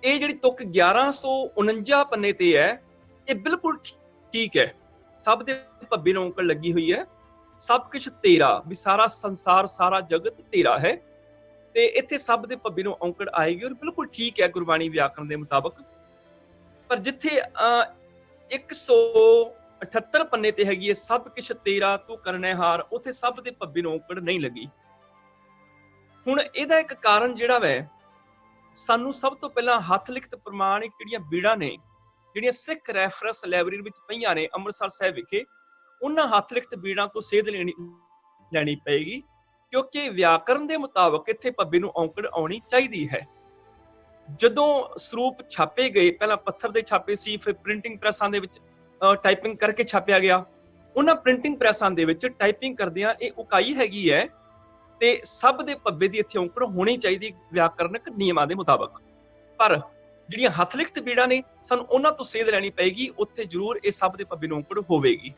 ਇਹ ਜਿਹੜੀ ਤੁਕ 1149 ਪੰਨੇ ਤੇ ਹੈ, ਇਹ ਬਿਲਕੁਲ ਠੀਕ ਹੈ। ਸਭ ਦੇ ਪੱਬੇ ਨੂੰ ਔਂਕੜ ਲੱਗੀ ਹੋਈ ਹੈ, ਸਭ ਕੁਛ ਤੇਰਾ, ਵੀ ਸਾਰਾ ਸੰਸਾਰ ਸਾਰਾ ਜਗਤ ਤੇਰਾ ਹੈ, ਤੇ ਇੱਥੇ ਸਭ ਦੇ ਪੱਬੇ ਨੂੰ ਔਂਕੜ ਆਏਗੀ ਔਰ ਬਿਲਕੁਲ ਠੀਕ ਹੈ ਗੁਰਬਾਣੀ ਵਿਆਕਰਨ ਦੇ ਮੁਤਾਬਕ। ਪਰ ਜਿੱਥੇ 178 ਪੰਨੇ ਤੇ ਹੈਗੀ ਹੈ ਸਭ ਕੁਛ ਤੇਰਾ ਤੂੰ ਕਰਨੇ ਹਾਰ, ਉੱਥੇ ਸਭ ਦੇ ਪੱਬੇ ਨੂੰ ਔਂਕੜ ਨਹੀਂ ਲੱਗੀ। ਹੁਣ ਇਹਦਾ ਇੱਕ ਕਾਰਨ ਜਿਹੜਾ ਵੈ ਸਾਨੂੰ ਸਭ ਤੋਂ ਪਹਿਲਾਂ ਹੱਥ ਲਿਖਤ ਪ੍ਰਮਾਣਿਕ ਜਿਹੜੀਆਂ ਬੀੜਾਂ ਨੇ, ਜਿਹੜੀਆਂ ਸਿੱਖ ਰੈਫਰੈਂਸ ਲਾਇਬ੍ਰੇਰੀ ਵਿੱਚ ਪਈਆਂ ਨੇ ਅੰਮ੍ਰਿਤਸਰ ਸਾਹਿਬ ਵਿਖੇ, ਉਹਨਾਂ ਹੱਥ ਲਿਖਤ ਬੀੜਾਂ ਤੋਂ ਸੇਧ ਲੈਣੀ ਪਏਗੀ, ਕਿਉਂਕਿ ਵਿਆਕਰਨ ਦੇ ਮੁਤਾਬਕ ਇੱਥੇ ਭੱਬੇ ਨੂੰ ਔਂਕੜ ਆਉਣੀ ਚਾਹੀਦੀ ਹੈ। ਜਦੋਂ ਸਰੂਪ ਛਾਪੇ ਗਏ, ਪਹਿਲਾਂ ਪੱਥਰ ਦੇ ਛਾਪੇ ਸੀ, ਫਿਰ ਪ੍ਰਿੰਟਿੰਗ ਪ੍ਰੈਸਾਂ ਦੇ ਵਿੱਚ ਟਾਈਪਿੰਗ ਕਰਕੇ ਛਾਪਿਆ ਗਿਆ। ਉਹਨਾਂ ਪ੍ਰਿੰਟਿੰਗ ਪ੍ਰੈਸਾਂ ਦੇ ਵਿੱਚ ਟਾਈਪਿੰਗ ਕਰਦਿਆਂ ਇਹ ਉਕਾਈ ਹੈਗੀ ਹੈ ਤੇ ਸਭ ਦੇ ਭੱਬੇ ਦੀ ਇੱਥੇ ਔਂਕੜ ਹੋਣੀ ਚਾਹੀਦੀ ਵਿਆਕਰਨਕ ਨਿਯਮਾਂ ਦੇ ਮੁਤਾਬਕ। ਪਰ ਜਿਹੜੀਆਂ ਹੱਥ ਲਿਖਤ ਬੀੜਾਂ ਨੇ, ਸਾਨੂੰ ਉਹਨਾਂ ਤੋਂ ਸੇਧ ਲੈਣੀ ਪਏਗੀ, ਉੱਥੇ ਜ਼ਰੂਰ ਇਹ ਸਭ ਦੇ ਭੱਬੇ ਨੂੰ ਔਂਕੜ ਹੋਵੇਗੀ,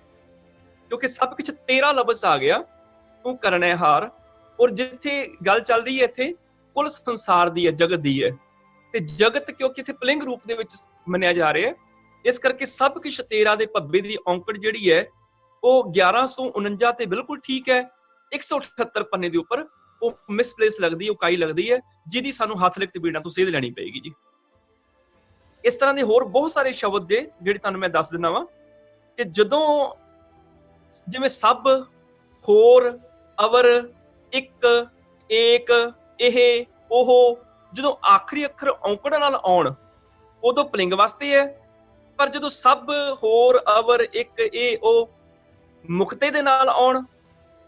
ਕਿਉਂਕਿ ਸਭ ਕੁਝ 13 ਲਫ਼ਜ਼ ਆ ਗਿਆ, ਤੂੰ ਕਰਨਾ ਹਾਰ। ਔਰ ਜਿੱਥੇ ਗੱਲ ਚੱਲ ਰਹੀ ਹੈ ਇੱਥੇ ਕੁੱਲ ਸੰਸਾਰ ਦੀ ਹੈ, ਜਗਤ ਦੀ ਹੈ, ਤੇ ਜਗਤ ਕਿਉਂਕਿ ਇੱਥੇ ਪਲਿੰਗ ਰੂਪ ਦੇ ਵਿੱਚ ਮੰਨਿਆ ਜਾ ਰਿਹਾ ਹੈ, ਇਸ ਕਰਕੇ ਸਭ ਕੁਝ 13 ਦੇ ਭੱਬੇ ਦੀ ਔਂਕੜ ਜਿਹੜੀ ਹੈ ਉਹ 1149 ਤੇ ਬਿਲਕੁਲ ਠੀਕ ਹੈ। 178 ਪੰਨੇ ਦੇ ਉੱਪਰ ਉਹ ਮਿਸਪਲੇਸ ਲੱਗਦੀ ਹੈ, ਉਕਾਈ ਲੱਗਦੀ ਹੈ, ਜਿਹਦੀ ਸਾਨੂੰ ਹੱਥ ਲਿਖਤ ਬੀੜਾਂ ਤੋਂ ਸੇਧ ਲੈਣੀ ਪਏਗੀ ਜੀ। ਇਸ ਤਰ੍ਹਾਂ ਦੇ ਹੋਰ ਬਹੁਤ ਸਾਰੇ ਸ਼ਬਦ ਜੇ ਜਿਹੜੇ ਤੁਹਾਨੂੰ ਮੈਂ ਦੱਸ ਦਿੰਦਾ ਵਾਂ ਕਿ ਜਦੋਂ ਜਿਵੇਂ ਸਭ, ਹੋਰ, ਅਵਰ, ਇੱਕ, ਏਕ, ਇਹ, ਉਹ, ਜਦੋਂ ਆਖਰੀ ਅੱਖਰ ਔਂਕੜ ਨਾਲ ਆਉਣ ਉਦੋਂ ਪਲਿੰਗ ਵਾਸਤੇ ਹੈ, ਪਰ ਜਦੋਂ ਸਭ, ਹੋਰ, ਅਵਰ, ਇੱਕ, ਇਹ, ਉਹ ਮੁਕਤੇ ਦੇ ਨਾਲ ਆਉਣ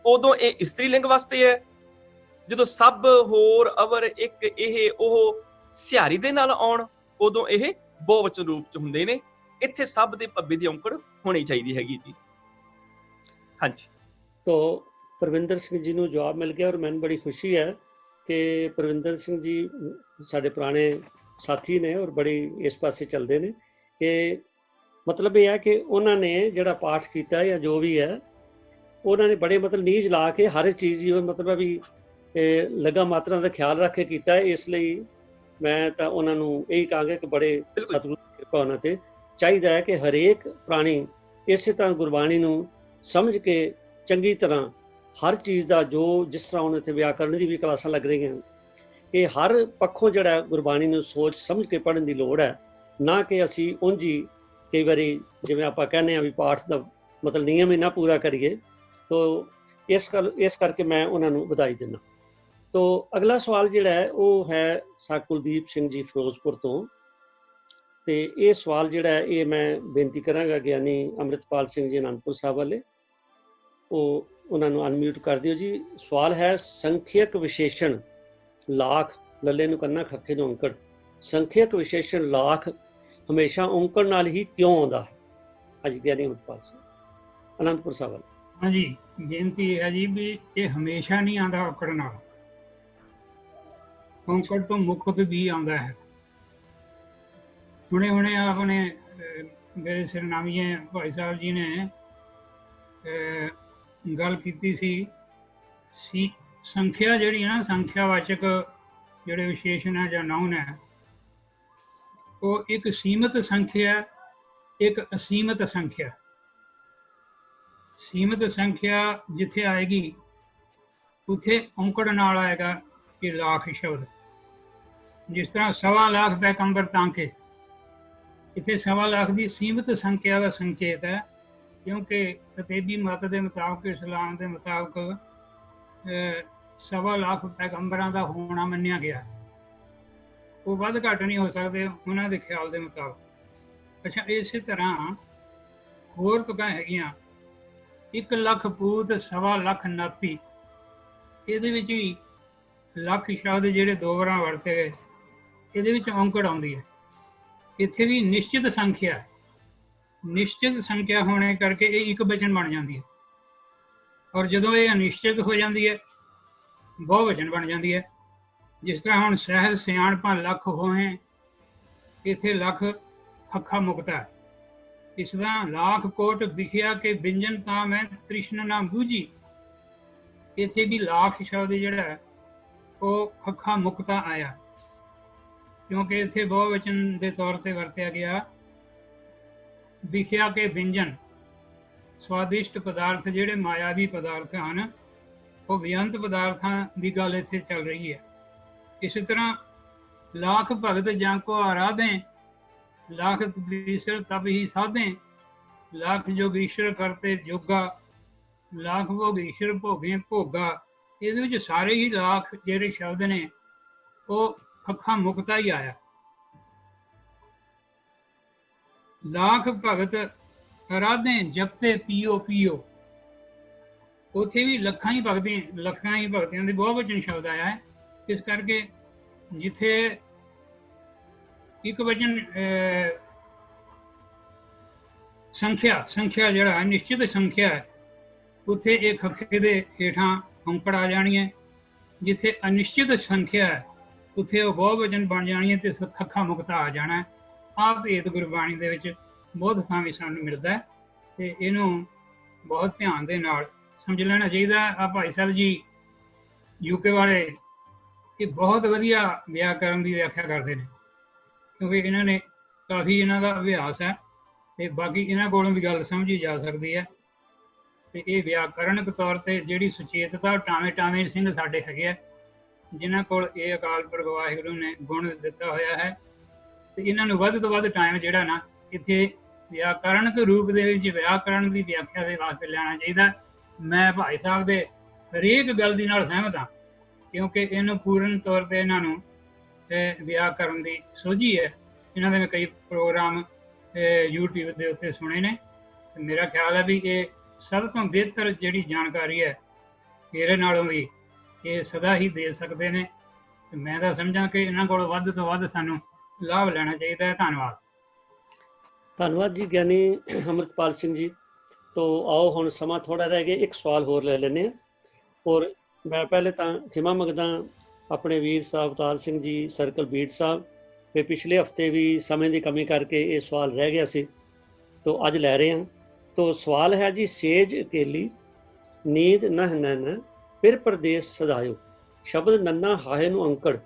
ਉਦੋਂ ਇਹ ਇਸਤਰੀ ਲਿੰਗ ਵਾਸਤੇ ਹੈ। ਜਦੋਂ ਸਭ, ਹੋਰ, ਅਵਰ, ਇੱਕ, ਇਹ, ਉਹ ਸਿਹਾਰੀ ਦੇ ਨਾਲ ਆਉਣ ਉਦੋਂ ਇਹ ਬਹੁਵਚਨ ਰੂਪ ਚ ਹੁੰਦੇ ਨੇ। ਇੱਥੇ ਸਭ ਦੇ ਭੱਬੇ ਦੀ ਔਂਕੜ ਹੋਣੀ ਚਾਹੀਦੀ ਹੈਗੀ ਜੀ। ਹਾਂਜੀ, तो परविंदर सिंह जी ਨੂੰ ਜਵਾਬ ਮਿਲ ਗਿਆ ਔਰ ਮੈਨੂੰ ਬੜੀ ਖੁਸ਼ੀ ਹੈ ਕਿ परविंदर सिंह जी ਸਾਡੇ ਪੁਰਾਣੇ ਸਾਥੀ ਨੇ ਔਰ ਬੜੀ ਇਸ ਪਾਸੇ ਚੱਲਦੇ ਨੇ ਕਿ ਮਤਲਬ ਇਹ ਹੈ ਕਿ ਉਹਨਾਂ ਨੇ ਜਿਹੜਾ ਪਾਠ ਕੀਤਾ ਜਾਂ ਜੋ ਵੀ ਹੈ, ਉਹਨਾਂ ਨੇ ਬੜੇ ਮਤਲਬ ਨੀਝ ਲਾ ਕੇ ਹਰ ਚੀਜ਼ ਹੀ ਮਤਲਬ ਵੀ ਲਗਾ ਮਾਤਰਾ ਦਾ ਖਿਆਲ ਰੱਖ ਕੇ ਕੀਤਾ। ਇਸ ਲਈ ਮੈਂ ਤਾਂ ਉਹਨਾਂ ਨੂੰ ਇਹੀ ਕਹਾਂਗਾ ਕਿ ਬੜੇ ਸਤਿਗੁਰੂ ਦੀ ਕਿਰਪਾ ਉਹਨਾਂ ਤੇ ਚਾਹੀਦਾ ਹੈ ਕਿ ਹਰੇਕ ਪ੍ਰਾਣੀ ਇਸੇ ਤਰ੍ਹਾਂ ਗੁਰਬਾਣੀ ਨੂੰ ਸਮਝ ਕੇ ਚੰਗੀ ਤਰ੍ਹਾਂ ਹਰ ਚੀਜ਼ ਦਾ ਜੋ ਜਿਸ ਤਰ੍ਹਾਂ ਹੁਣ ਇੱਥੇ ਵਿਆਕਰਨ ਦੀ ਵੀ ਕਲਾਸਾਂ ਲੱਗ ਰਹੀਆਂ, ਇਹ ਹਰ ਪੱਖੋਂ ਜਿਹੜਾ ਗੁਰਬਾਣੀ ਨੂੰ ਸੋਚ ਸਮਝ ਕੇ ਪੜ੍ਹਨ ਦੀ ਲੋੜ ਹੈ, ਨਾ ਕਿ ਅਸੀਂ ਉਂਝ ਹੀ ਕਈ ਵਾਰੀ ਜਿਵੇਂ ਆਪਾਂ ਕਹਿੰਦੇ ਹਾਂ ਵੀ ਪਾਠ ਦਾ ਮਤਲਬ ਨਿਯਮ ਹੀ ਨਾ ਪੂਰਾ ਕਰੀਏ। ਤੋ ਇਸ ਕਰਕੇ ਮੈਂ ਉਹਨਾਂ ਨੂੰ ਵਧਾਈ ਦਿੰਦਾ। ਤੋ ਅਗਲਾ ਸਵਾਲ ਜਿਹੜਾ ਹੈ ਉਹ ਹੈ ਸਾ ਕੁਲਦੀਪ ਸਿੰਘ ਜੀ ਫਿਰੋਜ਼ਪੁਰ ਤੋਂ, ਤੇ ਇਹ ਸਵਾਲ ਜਿਹੜਾ ਹੈ ਇਹ ਮੈਂ ਬੇਨਤੀ ਕਰਾਂਗਾ ਗਿਆਨੀ ਅੰਮ੍ਰਿਤਪਾਲ ਸਿੰਘ ਜੀ ਅਨੰਦਪੁਰ ਸਾਹਿਬ ਵਾਲੇ, ਉਹ ਉਹਨਾਂ ਨੂੰ ਅਨਮਿਊਟ ਕਰ ਦਿਓ ਜੀ। ਸਵਾਲ ਹੈ ਸੰਖਿਅਕ ਵਿਸ਼ੇਸ਼ਣ ਲਾਖ, ਲੱਲੇ ਨੂੰ ਕਰਨਾ ਖੱਖੇ ਨੂੰ ਔਂਕੜ, ਸੰਖਿਅਕ ਵਿਸ਼ੇਸ਼ਣ ਲਾਖ ਹਮੇਸ਼ਾ ਔਂਕੜ ਨਾਲ ਹੀ ਕਿਉਂ ਆਉਂਦਾ ਹੈ? ਅੱਜ ਗਿਆਨੀ ਅੰਮ੍ਰਿਤਪਾਲ ਸਿੰਘ ਅਨੰਦਪੁਰ ਸਾਹਿਬ ਵਾਲੇ। ਹਾਂਜੀ, ਬੇਨਤੀ ਹੈ ਜੀ ਵੀ ਇਹ ਹਮੇਸ਼ਾ ਨਹੀਂ ਆਉਂਦਾ ਔਂਕੜ ਨਾਲ, ਔਂਕੜ ਤੋਂ ਮੁਕਤ ਵੀ ਆਉਂਦਾ ਹੈ। ਹੁਣੇ ਆਪਣੇ ਮੇਰੇ ਸਿਰਨਾਮੀਏ ਭਾਈ ਸਾਹਿਬ ਜੀ ਨੇ ਗੱਲ ਕੀਤੀ ਸੀ ਸੰਖਿਆ ਜਿਹੜੀ ਨਾ, ਸੰਖਿਆਵਾਚਕ ਜਿਹੜੇ ਵਿਸ਼ੇਸ਼ਣ ਹੈ ਜਾਂ ਨਾਉਨ ਹੈ, ਉਹ ਇੱਕ ਸੀਮਤ ਸੰਖਿਆ, ਇੱਕ ਅਸੀਮਤ ਸੰਖਿਆ। ਸੀਮਤ ਸੰਖਿਆ ਜਿੱਥੇ ਆਏਗੀ ਉੱਥੇ ਔਂਕੜ ਨਾਲ ਆਏਗਾ ਕਿ ਲੱਖ ਸ਼ਬਦ। ਜਿਸ ਤਰ੍ਹਾਂ 1.25 ਲੱਖ ਪੈਗੰਬਰ ਤਾਂਕੇ, ਇੱਥੇ 1.25 ਲੱਖ ਦੀ ਸੀਮਤ ਸੰਖਿਆ ਦਾ ਸੰਕੇਤ ਹੈ, ਕਿਉਂਕਿ ਕਤੇਬੀ ਮਤ ਦੇ ਮੁਤਾਬਕ, ਇਸਲਾਮ ਦੇ ਮੁਤਾਬਕ 1.25 ਲੱਖ ਪੈਗੰਬਰਾਂ ਦਾ ਹੋਣਾ ਮੰਨਿਆ ਗਿਆ। ਉਹ ਵੱਧ ਘੱਟ ਨਹੀਂ ਹੋ ਸਕਦੇ ਉਹਨਾਂ ਦੇ ਖਿਆਲ ਦੇ ਮੁਤਾਬਕ। ਅੱਛਾ, ਇਸੇ ਤਰ੍ਹਾਂ ਹੋਰ ਤੁਕਾਂ ਹੈਗੀਆਂ, 1 ਲੱਖ ਪੂਤ 1.25 ਲੱਖ ਨਾਪੀ, ਇਹਦੇ ਵਿੱਚ ਵੀ ਲੱਖ ਸ਼ਬਦ ਜਿਹੜੇ 2 ਵਾਰਾਂ ਵਰਤੇ ਗਏ, ਇਹਦੇ ਵਿੱਚ ਔਂਕੜ ਆਉਂਦੀ ਹੈ। ਇੱਥੇ ਵੀ ਨਿਸ਼ਚਿਤ ਸੰਖਿਆ ਹੈ, ਨਿਸ਼ਚਿਤ ਸੰਖਿਆ ਹੋਣੇ ਕਰਕੇ ਇਹ ਇੱਕ ਵਚਨ ਬਣ ਜਾਂਦੀ ਹੈ, ਔਰ ਜਦੋਂ ਇਹ ਅਨਿਸ਼ਚਿਤ ਹੋ ਜਾਂਦੀ ਹੈ ਬਹੁ ਵਚਨ ਬਣ ਜਾਂਦੀ ਹੈ। ਜਿਸ ਤਰ੍ਹਾਂ ਹੁਣ ਸਹਿਜ ਸਿਆਣਪਾਂ ਲੱਖ ਹੋਏ, ਇੱਥੇ ਲੱਖ ਖੱਖਾ ਮੁਕਤਾ ਹੈ। ਇਸ ਤਰ੍ਹਾਂ ਲਾਖ ਕੋਟ ਵਿਖਿਆ ਕੇ ਬਿੰਜਨ ਤਾਂ ਮੈਂ ਤ੍ਰਿਸ਼ਨ ਨਾ ਬੂਝੀ, ਇੱਥੇ ਵੀ ਲਾਖ ਸ਼ਬਦ ਜਿਹੜਾ ਹੈ ਉਹ ਖੱਖਾ ਮੁਕਤਾ ਆਇਆ, ਕਿਉਂਕਿ ਇੱਥੇ ਬਹੁ ਵਚਨ ਦੇ ਤੌਰ ਤੇ ਵਰਤਿਆ ਗਿਆ। ਵਿਖਿਆ ਕੇ ਬਿੰਜਨ, ਸਵਾਦਿਸ਼ਟ ਪਦਾਰਥ ਜਿਹੜੇ ਮਾਇਆਵੀ ਪਦਾਰਥ ਹਨ, ਉਹ ਬੇਅੰਤ ਪਦਾਰਥਾਂ ਦੀ ਗੱਲ ਇੱਥੇ ਚੱਲ ਰਹੀ ਹੈ। ਇਸੇ ਤਰ੍ਹਾਂ ਲਾਖ ਭਗਤ ਜਾਂ ਕੋ ਆਰਾਧੇ, ਲੱਖ ਤਬੀਸਰ ਤਬ ਹੀ ਸਾਧੇ, ਲੱਖ ਜੋਗੀਸ਼ਰ ਕਰਤੇ ਜੋਗਾ, ਲੱਖ ਭੋਗੀਸ਼ਰ ਭੋਗੇ ਭੋਗਾ। ਇਹਦੇ ਵਿੱਚ ਸਾਰੇ ਹੀ ਲਾਖ ਜਿਹੜੇ ਸ਼ਬਦ ਨੇ ਉਹ ਖੱਖਾ ਮੁਕਤਾ ਹੀ ਆਇਆ। ਲਾਖ ਭਗਤ ਰਾਧੇ ਜਪਤੇ ਪੀਓ ਪੀਓ, ਉੱਥੇ ਵੀ ਲੱਖਾਂ ਹੀ ਭਗਤਿਆਂ ਦੇ ਬਹੁਵਚਨ ਸ਼ਬਦ ਆਇਆ ਹੈ। ਇਸ ਕਰਕੇ ਜਿੱਥੇ ਇੱਕ ਵਚਨ ਸੰਖਿਆ ਜਿਹੜਾ ਹੈ ਨਿਸ਼ਚਿਤ ਸੰਖਿਆ ਹੈ, ਉੱਥੇ ਇਹ ਖੱਖੇ ਦੇ ਹੇਠਾਂ ਔਂਕੜ ਆ ਜਾਣੀ ਹੈ। ਜਿੱਥੇ ਅਨਿਸ਼ਚਿਤ ਸੰਖਿਆ ਹੈ ਉੱਥੇ ਉਹ ਬਹੁਵਚਨ ਬਣ ਜਾਣੀ ਹੈ ਤੇ ਖੱਖਾ ਮੁਕਤਾ ਆ ਜਾਣਾ ਹੈ। ਆਹ ਭੇਦ ਗੁਰਬਾਣੀ ਦੇ ਵਿੱਚ ਬਹੁਤ ਥਾਂ ਵੀ ਸਾਨੂੰ ਮਿਲਦਾ ਹੈ ਤੇ ਇਹਨੂੰ ਬਹੁਤ ਧਿਆਨ ਦੇ ਨਾਲ ਸਮਝ ਲੈਣਾ ਚਾਹੀਦਾ। ਆ ਭਾਈ ਸਾਹਿਬ ਜੀ ਯੂਕੇ ਵਾਲੇ ਇਹ ਬਹੁਤ ਵਧੀਆ ਵਿਆਕਰਨ ਦੀ ਵਿਆਖਿਆ ਕਰਦੇ ਨੇ, ਕਿਉਂਕਿ ਇਹਨਾਂ ਨੇ ਕਾਫੀ ਇਹਨਾਂ ਦਾ ਅਭਿਆਸ ਹੈ ਤੇ ਬਾਕੀ ਇਹਨਾਂ ਕੋਲੋਂ ਵੀ ਗੱਲ ਸਮਝੀ ਜਾ ਸਕਦੀ ਹੈ। ਤੇ ਇਹ ਵਿਆਕਰਨਕ ਤੌਰ ਤੇ ਜਿਹੜੀ ਸੁਚੇਤਤਾ ਟਾਵੇਂ ਸਿੰਘ ਸਾਡੇ ਹੈਗੇ ਆ, ਜਿਨ੍ਹਾਂ ਕੋਲ ਇਹ ਅਕਾਲ ਪੁਰਖ ਵਾਹਿਗੁਰੂ ਨੇ ਗੁਣ ਦਿੱਤਾ ਹੋਇਆ ਹੈ, ਤੇ ਇਹਨਾਂ ਨੂੰ ਵੱਧ ਤੋਂ ਵੱਧ ਟਾਈਮ ਜਿਹੜਾ ਨਾ ਇੱਥੇ ਵਿਆਕਰਨਕ ਰੂਪ ਦੇ ਵਿੱਚ ਵਿਆਕਰਨ ਦੀ ਵਿਆਖਿਆ ਦੇ ਵਾਸਤੇ ਲੈਣਾ ਚਾਹੀਦਾ। ਮੈਂ ਭਾਈ ਸਾਹਿਬ ਦੇ ਹਰੇਕ ਗੱਲ ਦੀ ਨਾਲ ਸਹਿਮਤ ਹਾਂ, ਕਿਉਂਕਿ ਇਹਨੂੰ ਪੂਰਨ ਤੌਰ ਤੇ ਇਹਨਾਂ ਨੂੰ ਵਿਆਕਰਨ ਦੀ ਸੋਝੀ ਹੈ। ਇਹਨਾਂ ਦੇ ਮੈਂ ਕਈ ਪ੍ਰੋਗਰਾਮ YouTube ਦੇ ਉੱਤੇ ਸੁਣੇ ਨੇ ਤੇ ਮੇਰਾ ਖਿਆਲ ਹੈ ਵੀ ਇਹ ਸਭ ਤੋਂ ਬਿਹਤਰ ਜਿਹੜੀ ਜਾਣਕਾਰੀ ਹੈ ਇਹਦੇ ਨਾਲੋਂ ਵੀ ਇਹ ਸਦਾ ਹੀ ਦੇ ਸਕਦੇ ਨੇ। ਤੇ ਮੈਂ ਤਾਂ ਸਮਝਾਂ ਕਿ ਇਹਨਾਂ ਕੋਲ ਵੱਧ ਤੋਂ ਵੱਧ ਸਾਨੂੰ ਲਾਭ ਲੈਣਾ ਚਾਹੀਦਾ ਹੈ। ਧੰਨਵਾਦ ਜੀ ਗਿਆਨੀ ਅੰਮ੍ਰਿਤਪਾਲ ਸਿੰਘ ਜੀ। ਤੋ ਆਓ ਹੁਣ ਸਮਾਂ ਥੋੜਾ ਰਹਿ ਗਿਆ, ਇੱਕ ਸਵਾਲ ਹੋਰ ਲੈ ਲੈਂਦੇ ਹਾਂ। ਔਰ ਮੈਂ ਪਹਿਲੇ ਤਾਂ ਖਿਮਾ ਮੰਗਦਾ ਆਪਣੇ ਵੀਰ ਸਾਹਿਬ ਅਵਤਾਰ ਸਿੰਘ ਜੀ, ਸਰਕਲ ਬੀਟ ਸਾਹਿਬ, ਤੇ ਪਿਛਲੇ ਹਫਤੇ ਵੀ ਸਮੇਂ ਦੀ ਕਮੀ ਕਰਕੇ ਇਹ ਸਵਾਲ ਰਹਿ ਗਿਆ ਸੀ, ਤੋ ਅੱਜ ਲੈ ਰਹੇ ਹਾਂ। ਤੋ ਸਵਾਲ ਹੈ ਜੀ, ਸੇਜ ਅਕੇਲੀ ਨੀਂਦ ਨਹ ਨੈਣ ਫਿਰ ਪ੍ਰਦੇਸ਼ ਸਜਾਇਓ, ਸ਼ਬਦ ਨੰਨਾ ਹਾਹੇ ਨੂੰ ਔਂਕੜ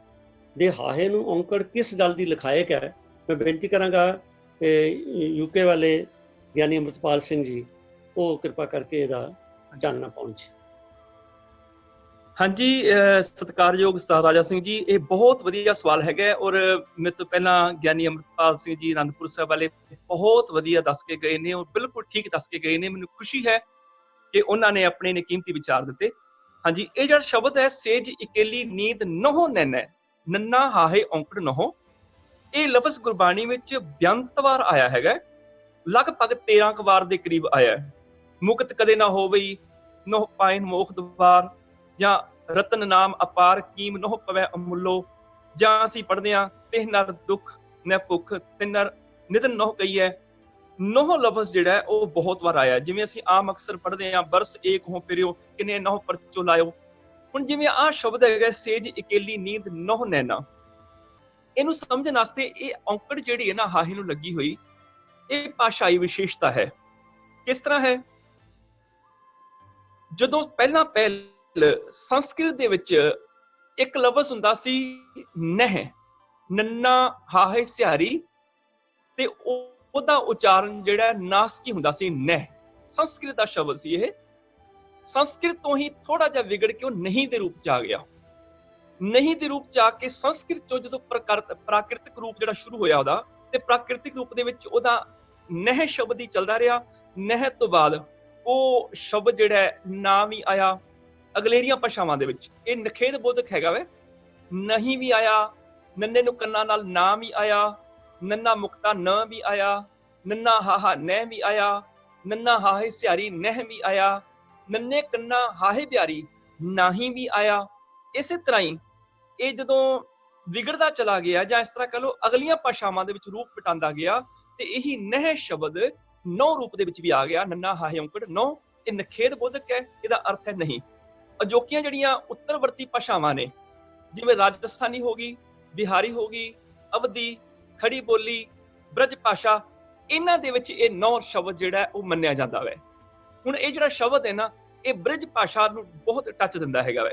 ਦੇ ਹਾਹੇ ਨੂੰ ਔਂਕੜ ਕਿਸ ਗੱਲ ਦੀ ਲਿਖਾਇਕ ਹੈ? ਮੈਂ ਬੇਨਤੀ ਕਰਾਂਗਾ ਯੂਕੇ ਵਾਲੇ ਗਿਆਨੀ ਅੰਮ੍ਰਿਤਪਾਲ ਸਿੰਘ ਜੀ ਉਹ ਕਿਰਪਾ ਕਰਕੇ ਇਹਦਾ ਚਾਨਣਾ ਪਾਉਣ ਜੀ। ਹਾਂਜੀ, ਸਤਿਕਾਰਯੋਗ ਉਸਤਾਦ ਰਾਜਾ ਸਿੰਘ ਜੀ, ਇਹ ਬਹੁਤ ਵਧੀਆ ਸਵਾਲ ਹੈਗਾ। ਔਰ ਮੇਰੇ ਤੋਂ ਪਹਿਲਾਂ ਗਿਆਨੀ ਅੰਮ੍ਰਿਤਪਾਲ ਸਿੰਘ ਜੀ ਅਨੰਦਪੁਰ ਸਾਹਿਬ ਵਾਲੇ ਬਹੁਤ ਵਧੀਆ ਦੱਸ ਕੇ ਗਏ ਨੇ ਔਰ ਬਿਲਕੁਲ ਠੀਕ ਦੱਸ ਕੇ ਗਏ ਨੇ। ਮੈਨੂੰ ਖੁਸ਼ੀ ਹੈ ਕਿ ਉਹਨਾਂ ਨੇ ਆਪਣੇ ਨੇ ਕੀਮਤੀ ਵਿਚਾਰ ਦਿੱਤੇ। ਹਾਂਜੀ, ਇਹ ਜਿਹੜਾ ਸ਼ਬਦ ਹੈ ਸੇਜ ਇਕੇਲੀ ਨੀਂਦ ਨਹੁ ਨੈਣੈ ਨੰਨਾ ਹਾਹੇ ਔਂਕੜ ਨਹੁ, ਇਹ ਲਫ਼ਜ਼ ਗੁਰਬਾਣੀ ਵਿੱਚ ਬੇਅੰਤ ਵਾਰ ਆਇਆ ਹੈਗਾ, ਲਗਭਗ 13 ਕੁ ਵਾਰ ਦੇ ਕਰੀਬ ਆਇਆ ਹੈ। ਮੁਕਤ ਕਦੇ ਨਾ ਹੋਵਈ ਨਹੁ ਪਾਇਨ ਮੋਖ ਦਵਾਰ, ਜਾਂ ਰਤਨ ਨਾਮ ਅਪਾਰ ਕੀਮ ਨਹੁ ਪਵੈ ਅਮੁੱਲੋ, ਜਾਂ ਅਸੀਂ ਪੜ੍ਹਦੇ ਹਾਂ ਤਿਹ ਨਰ ਦੁੱਖ ਨ ਭੁੱਖ ਤਿੰਨਰ ਨਿਤਨ ਨਹੁ ਕਹੀਐ। ਨਹੁ ਲਫ਼ਜ਼ ਜਿਹੜਾ ਹੈ ਉਹ ਬਹੁਤ ਵਾਰ ਆਇਆ। ਜਿਵੇਂ ਅਸੀਂ ਆਮ ਅਕਸਰ ਪੜ੍ਹਦੇ ਹਾਂ ਬਰਸ ਏਕ ਹੋ ਫਿਰਿਓ ਕਿਨੇ ਨਹੁ ਪਰਚੋ ਲਾਇਓ। ਹੁਣ ਜਿਵੇਂ ਆਹ ਸ਼ਬਦ ਹੈਗਾ ਸੇਜ ਇਕੇਲੀ ਨੀਂਦ ਨਹੁ ਨੈਣਾ, ਇਹਨੂੰ ਸਮਝਣ ਵਾਸਤੇ ਇਹ ਔਂਕੜ ਜਿਹੜੀ ਹੈ ਨਾ ਹਾਹੇ ਨੂੰ ਲੱਗੀ ਹੋਈ, ਇਹ ਭਾਸ਼ਾਈ ਵਿਸ਼ੇਸ਼ਤਾ ਹੈ। ਕਿਸ ਤਰ੍ਹਾਂ ਹੈ? ਜਦੋਂ ਪਹਿਲਾਂ ਸੰਸਕ੍ਰਿਤ ਦੇ ਵਿੱਚ ਇੱਕ ਲਫ਼ਜ਼ ਹੁੰਦਾ ਸੀ ਨਹਿ, ਨੰਨਾ ਹਾਹੇ ਸਿਹਾਰੀ, ਤੇ ਉਹਦਾ ਉਚਾਰਨ ਜਿਹੜਾ ਨਾਸਕੀ ਹੁੰਦਾ ਸੀ ਨਹਿ। ਸੰਸਕ੍ਰਿਤ ਦਾ ਸ਼ਬਦ ਸੀ ਇਹ। ਸੰਸਕ੍ਰਿਤ ਤੋਂ ਹੀ ਥੋੜਾ ਜਿਹਾ ਵਿਗੜ ਕੇ ਉਹ ਨਹੀਂ ਦੇ ਰੂਪ ਚ ਆ ਗਿਆ। ਨਹੀਂ ਦੇ ਰੂਪ ਚ ਆ ਕੇ ਸੰਸਕ੍ਰਿਤ ਚੋਂ ਜਦੋਂ ਪ੍ਰਾਕਿਰਤਿਕ ਰੂਪ ਜਿਹੜਾ ਸ਼ੁਰੂ ਹੋਇਆ ਉਹਦਾ, ਤੇ ਪ੍ਰਾਕਿਰਤਿਕ ਰੂਪ ਦੇ ਵਿੱਚ ਉਹਦਾ ਨਹਿ ਸ਼ਬਦ ਹੀ ਚੱਲਦਾ ਰਿਹਾ। ਨਹਿ ਤੋਂ ਬਾਅਦ ਉਹ ਸ਼ਬਦ ਜਿਹੜਾ ਨਾਮ ਹੀ ਆਇਆ। ਅਗਲੇਰੀਆਂ ਭਾਸ਼ਾਵਾਂ ਦੇ ਵਿੱਚ ਇਹ ਨਖੇਦ ਬੋਧਕ ਹੈਗਾ ਵੇ, ਨਹੀਂ ਵੀ ਆਇਆ, ਨੰਨੇ ਨੂੰ ਕੰਨਾਂ ਨਾਲ ਨਾਮ ਹੀ ਆਇਆ, ਨੰਨਾ ਮੁਕਤਾ ਨ ਵੀ ਆਇਆ, ਨੰਨਾ ਹਾਹਾ ਨਹਿ ਵੀ ਆਇਆ, ਨੰਨਾ ਹਾਹੇ ਸਿਹਾਰੀ ਨਹਿ ਵੀ ਆਇਆ, ਨੰਨੇ ਕੰਨਾ ਹਾਹੇ ਬਿਆਰੀ ਨਾਹੀ ਵੀ ਆਇਆ। ਇਸੇ ਤਰ੍ਹਾਂ ਹੀ ਇਹ ਜਦੋਂ ਵਿਗੜਦਾ ਚਲਾ ਗਿਆ, ਜਾਂ ਇਸ ਤਰ੍ਹਾਂ ਕਹ ਲਓ ਅਗਲੀਆਂ ਭਾਸ਼ਾਵਾਂ ਦੇ ਵਿੱਚ ਰੂਪ ਪਟਾਂਦਾ ਗਿਆ, ਤੇ ਇਹੀ ਨਹਿ ਸ਼ਬਦ ਨੌ ਰੂਪ ਦੇ ਵਿੱਚ ਵੀ ਆ ਗਿਆ। ਨੰਨਾ ਹਾਹੇ ਔਂਕੜ ਨੌ, ਇਹ ਨਖੇਦ ਬੋਧਕ ਹੈ, ਇਹਦਾ ਅਰਥ ਹੈ ਨਹੀਂ। ਅਜੋਕੀਆਂ ਜਿਹੜੀਆਂ ਉੱਤਰਵਰਤੀ ਭਾਸ਼ਾਵਾਂ ਨੇ, ਜਿਵੇਂ ਰਾਜਸਥਾਨੀ ਹੋ ਗਈ, ਬਿਹਾਰੀ ਹੋ ਗਈ, ਅਵਧੀ, ਖੜੀ ਬੋਲੀ, ਬ੍ਰਜ ਭਾਸ਼ਾ, ਇਹਨਾਂ ਦੇ ਵਿੱਚ ਇਹ ਨੌ ਸ਼ਬਦ ਜਿਹੜਾ ਉਹ ਮੰਨਿਆ ਜਾਂਦਾ ਵੈ। ਹੁਣ ਇਹ ਜਿਹੜਾ ਸ਼ਬਦ ਹੈ ਨਾ, ਇਹ ਬ੍ਰਜ ਭਾਸ਼ਾ ਨੂੰ ਬਹੁਤ ਟੱਚ ਦਿੰਦਾ ਹੈਗਾ ਵੈ,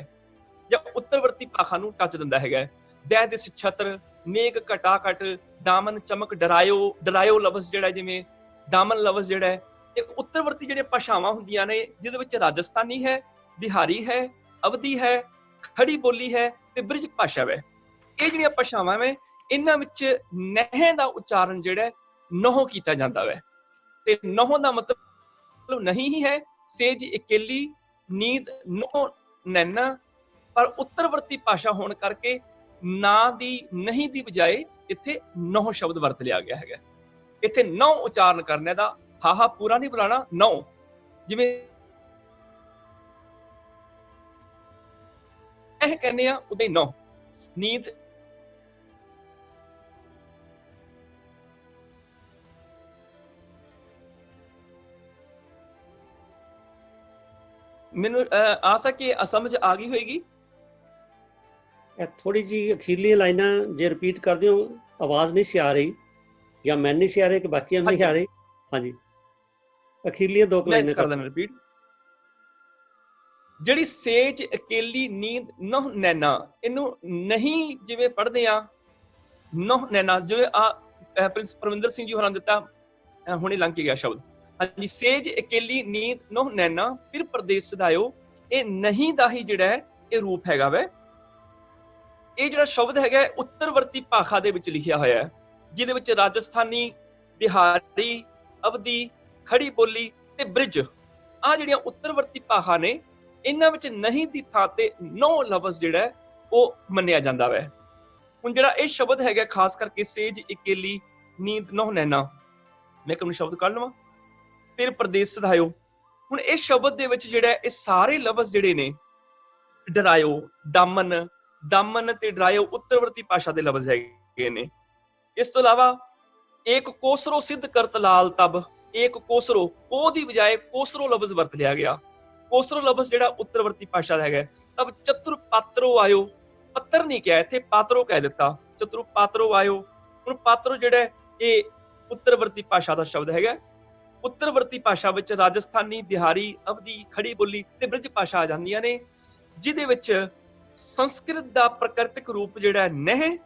ਜਾਂ ਉੱਤਰਵਰਤੀ ਭਾਸ਼ਾ ਨੂੰ ਟੱਚ ਦਿੰਦਾ ਹੈਗਾ। ਦਹਿ ਦਿਸ ਛਤਰ, ਮੇਘ ਘਟਾ ਘਟ, ਦਾਮਨ ਚਮਕ ਡਰਾਇਓ, ਡਰਾਇਓ ਲਫ਼ਜ਼ ਜਿਹੜਾ, ਜਿਵੇਂ ਦਾਮਨ ਲਫ਼ਜ਼ ਜਿਹੜਾ ਹੈ, ਇਹ ਉੱਤਰਵਰਤੀ ਜਿਹੜੀਆਂ ਭਾਸ਼ਾਵਾਂ ਹੁੰਦੀਆਂ ਨੇ, ਜਿਹਦੇ ਵਿੱਚ ਰਾਜਸਥਾਨੀ ਹੈ, ਬਿਹਾਰੀ ਹੈ, ਅਵਧੀ ਹੈ, ਖੜੀ ਬੋਲੀ ਹੈ ਤੇ ਬ੍ਰਿਜ ਭਾਸ਼ਾ ਹੈ। ਇਹ ਜਿਹੜੀਆਂ ਭਾਸ਼ਾਵਾਂ ਵੇ, ਇਹਨਾਂ ਵਿੱਚ ਨਹਿ ਦਾ ਉਚਾਰਨ ਜਿਹੜਾ ਨਹੁ ਕੀਤਾ ਜਾਂਦਾ ਵੈ। ਤੇ ਨਹੁ ਦਾ ਮਤਲਬ ਨਹੀਂ ਹੀ ਹੈ ਸੇਜ ਇਕੇਲੀ ਨੀਂਦ ਨਹੁ ਨੈਣਾ, ਪਰ ਉੱਤਰਵਰਤੀ ਭਾਸ਼ਾ ਹੋਣ ਕਰਕੇ ਨਾ ਦੀ ਨਹੀਂ ਦੀ ਬਜਾਏ ਇੱਥੇ ਨਹੁ ਸ਼ਬਦ ਵਰਤ ਲਿਆ ਗਿਆ ਹੈਗਾ। ਇੱਥੇ ਨਹੁ ਉਚਾਰਨ ਕਰਨੇ ਦਾ, ਹਾਹਾ ਪੂਰਾ ਨਹੀਂ ਬੁਲਾਣਾ, ਨਹੁ। ਜਿਵੇਂ ਇਹ ਕਹਿੰਦੇ ਆ ਉਹਦੇ ਨਹੁ ਨੀਂਦ। ਮੈਨੂੰ ਆਸ ਹੈ ਕਿ ਸਮਝ ਆ ਗਈ ਹੋਏਗੀ। ਇਹ ਥੋੜੀ ਜੀ ਅਖੀਰਲੀਆਂ ਲਾਈਨਾਂ ਜੇ ਰਿਪੀਟ ਕਰਦੇ ਹੋ, ਆਵਾਜ਼ ਨਹੀਂ ਸੀ ਆ ਰਹੀ ਜਾਂ ਮੈਂ ਨਹੀਂ ਸੀ ਆ ਰਹੀ ਕਿ ਬਾਕੀਆਂ ਨੂੰ ਨਹੀਂ ਆ ਰਹੀ? ਹਾਂਜੀ, ਅਖੀਰਲੀਆਂ ਦੋ ਲਾਈਨਾਂ ਕਰ ਦੇਣਾ ਰਿਪੀਟ। ਜਿਹੜੀ ਸੇਜ ਅਕੇਲੀ ਨੀਂਦ ਨਹੁ ਨੈਣਾ, ਇਹਨੂੰ ਨਹੀਂ ਜਿਵੇਂ ਪੜ੍ਹਦੇ ਆ ਨਹੁ ਨੈਣਾ, ਜਿਵੇਂ ਪ੍ਰਿੰਸ ਪਰਵਿੰਦਰ ਸਿੰਘ ਜੀ ਹੋਰਾਂ ਦਿੱਤਾ, ਹੁਣੇ ਲੰਘ ਕੇ ਗਿਆ ਸ਼ਬਦ। ਹਾਂਜੀ, ਸੇਜ ਅਕੇਲੀ ਨੀਂਦ ਨਹੁ ਨੈਣਾ ਫਿਰ ਪ੍ਰਦੇਸ ਸਦਾਇਓ। ਇਹ ਨਹੀਂ ਦਾ ਹੀ ਜਿਹੜਾ ਹੈ ਇਹ ਰੂਪ ਹੈਗਾ ਵੈ। ਇਹ ਜਿਹੜਾ ਸ਼ਬਦ ਹੈਗਾ ਉੱਤਰਵਰਤੀ ਭਾਖਾ ਦੇ ਵਿੱਚ ਲਿਖਿਆ ਹੋਇਆ ਹੈ, ਜਿਹਦੇ ਵਿੱਚ ਰਾਜਸਥਾਨੀ, ਬਿਹਾਰੀ, ਅਵਧੀ, ਖੜੀ ਬੋਲੀ ਤੇ ਬ੍ਰਿਜ, ਆ ਜਿਹੜੀਆਂ ਉੱਤਰਵਰਤੀ ਭਾਖਾ ਨੇ, ਇਹਨਾਂ ਵਿੱਚ ਨਹੀਂ ਦੀ ਥਾਂ ਤੇ ਨੌ ਲਫ਼ਜ਼ ਜਿਹੜਾ ਉਹ ਮੰਨਿਆ ਜਾਂਦਾ ਵੈ। ਹੁਣ ਜਿਹੜਾ ਇਹ ਸ਼ਬਦ ਹੈਗਾ ਖਾਸ ਕਰਕੇ ਸੇਜ ਇਕੇਲੀ ਨੀਂਦ ਨਹੁ ਨੈਣਾ, ਮੈਂ ਕਿਹਨੂੰ ਸ਼ਬਦ ਕੱਢ ਲਵਾਂ, ਫਿਰ ਪ੍ਰਦੇਸ ਸਦਾਇਓ। ਹੁਣ ਇਸ ਸ਼ਬਦ ਦੇ ਵਿੱਚ ਜਿਹੜਾ ਇਹ ਸਾਰੇ ਲਫ਼ਜ਼ ਜਿਹੜੇ ਨੇ, ਡਰਾਇਓ, ਦਾਮਨ, ਦਾਮਨ ਤੇ ਡਰਾਇਓ ਉੱਤਰਵਰਤੀ ਭਾਸ਼ਾ ਦੇ ਲਫ਼ਜ਼ ਹੈਗੇ ਨੇ। ਇਸ ਤੋਂ ਇਲਾਵਾ ਇੱਕ ਕੋਸਰੋ ਸਿੱਧ ਕਰਤ ਲਾਲ ਤਬ, ਇੱਕ ਕੋਸਰੋ, ਉਹ ਦੀ ਬਜਾਏ ਕੋਸਰੋ ਲਫ਼ਜ਼ ਵਰਤ ਲਿਆ ਗਿਆ। ਕੋਸਰੋ ਲਫ਼ਜ਼ ਜਿਹੜਾ ਉੱਤਰਵਰਤੀ ਭਾਸ਼ਾ ਦਾ ਹੈਗਾ। ਤਬ ਚਤੁਰ ਪਾਤਰੋ ਆਇਓ, ਪੱਤਰ ਨਹੀਂ ਕਿਹਾ ਇੱਥੇ, ਪਾਤਰੋ ਕਹਿ ਦਿੱਤਾ, ਚਤੁਰ ਪਾਤਰੋ ਆਇਓ। ਹੁਣ ਪਾਤਰੋ ਜਿਹੜਾ ਇਹ ਉੱਤਰਵਰਤੀ ਭਾਸ਼ਾ ਦਾ ਸ਼ਬਦ ਹੈਗਾ। ਉੱਤਰਵਰਤੀ ਭਾਸ਼ਾ ਵਿੱਚ ਰਾਜਸਥਾਨੀ, ਬਿਹਾਰੀ, ਅਵਧੀ, ਖੜੀ ਬੋਲੀ ਤੇ ਬ੍ਰਿਜ ਭਾਸ਼ਾ ਆ ਜਾਂਦੀਆਂ ਨੇ, ਜਿਹਦੇ ਵਿੱਚ ਸੰਸਕ੍ਰਿਤ ਦਾ ਪ੍ਰਕਿਰਤਿਕ ਰੂਪ ਜਿਹੜਾ ਨਹਿ,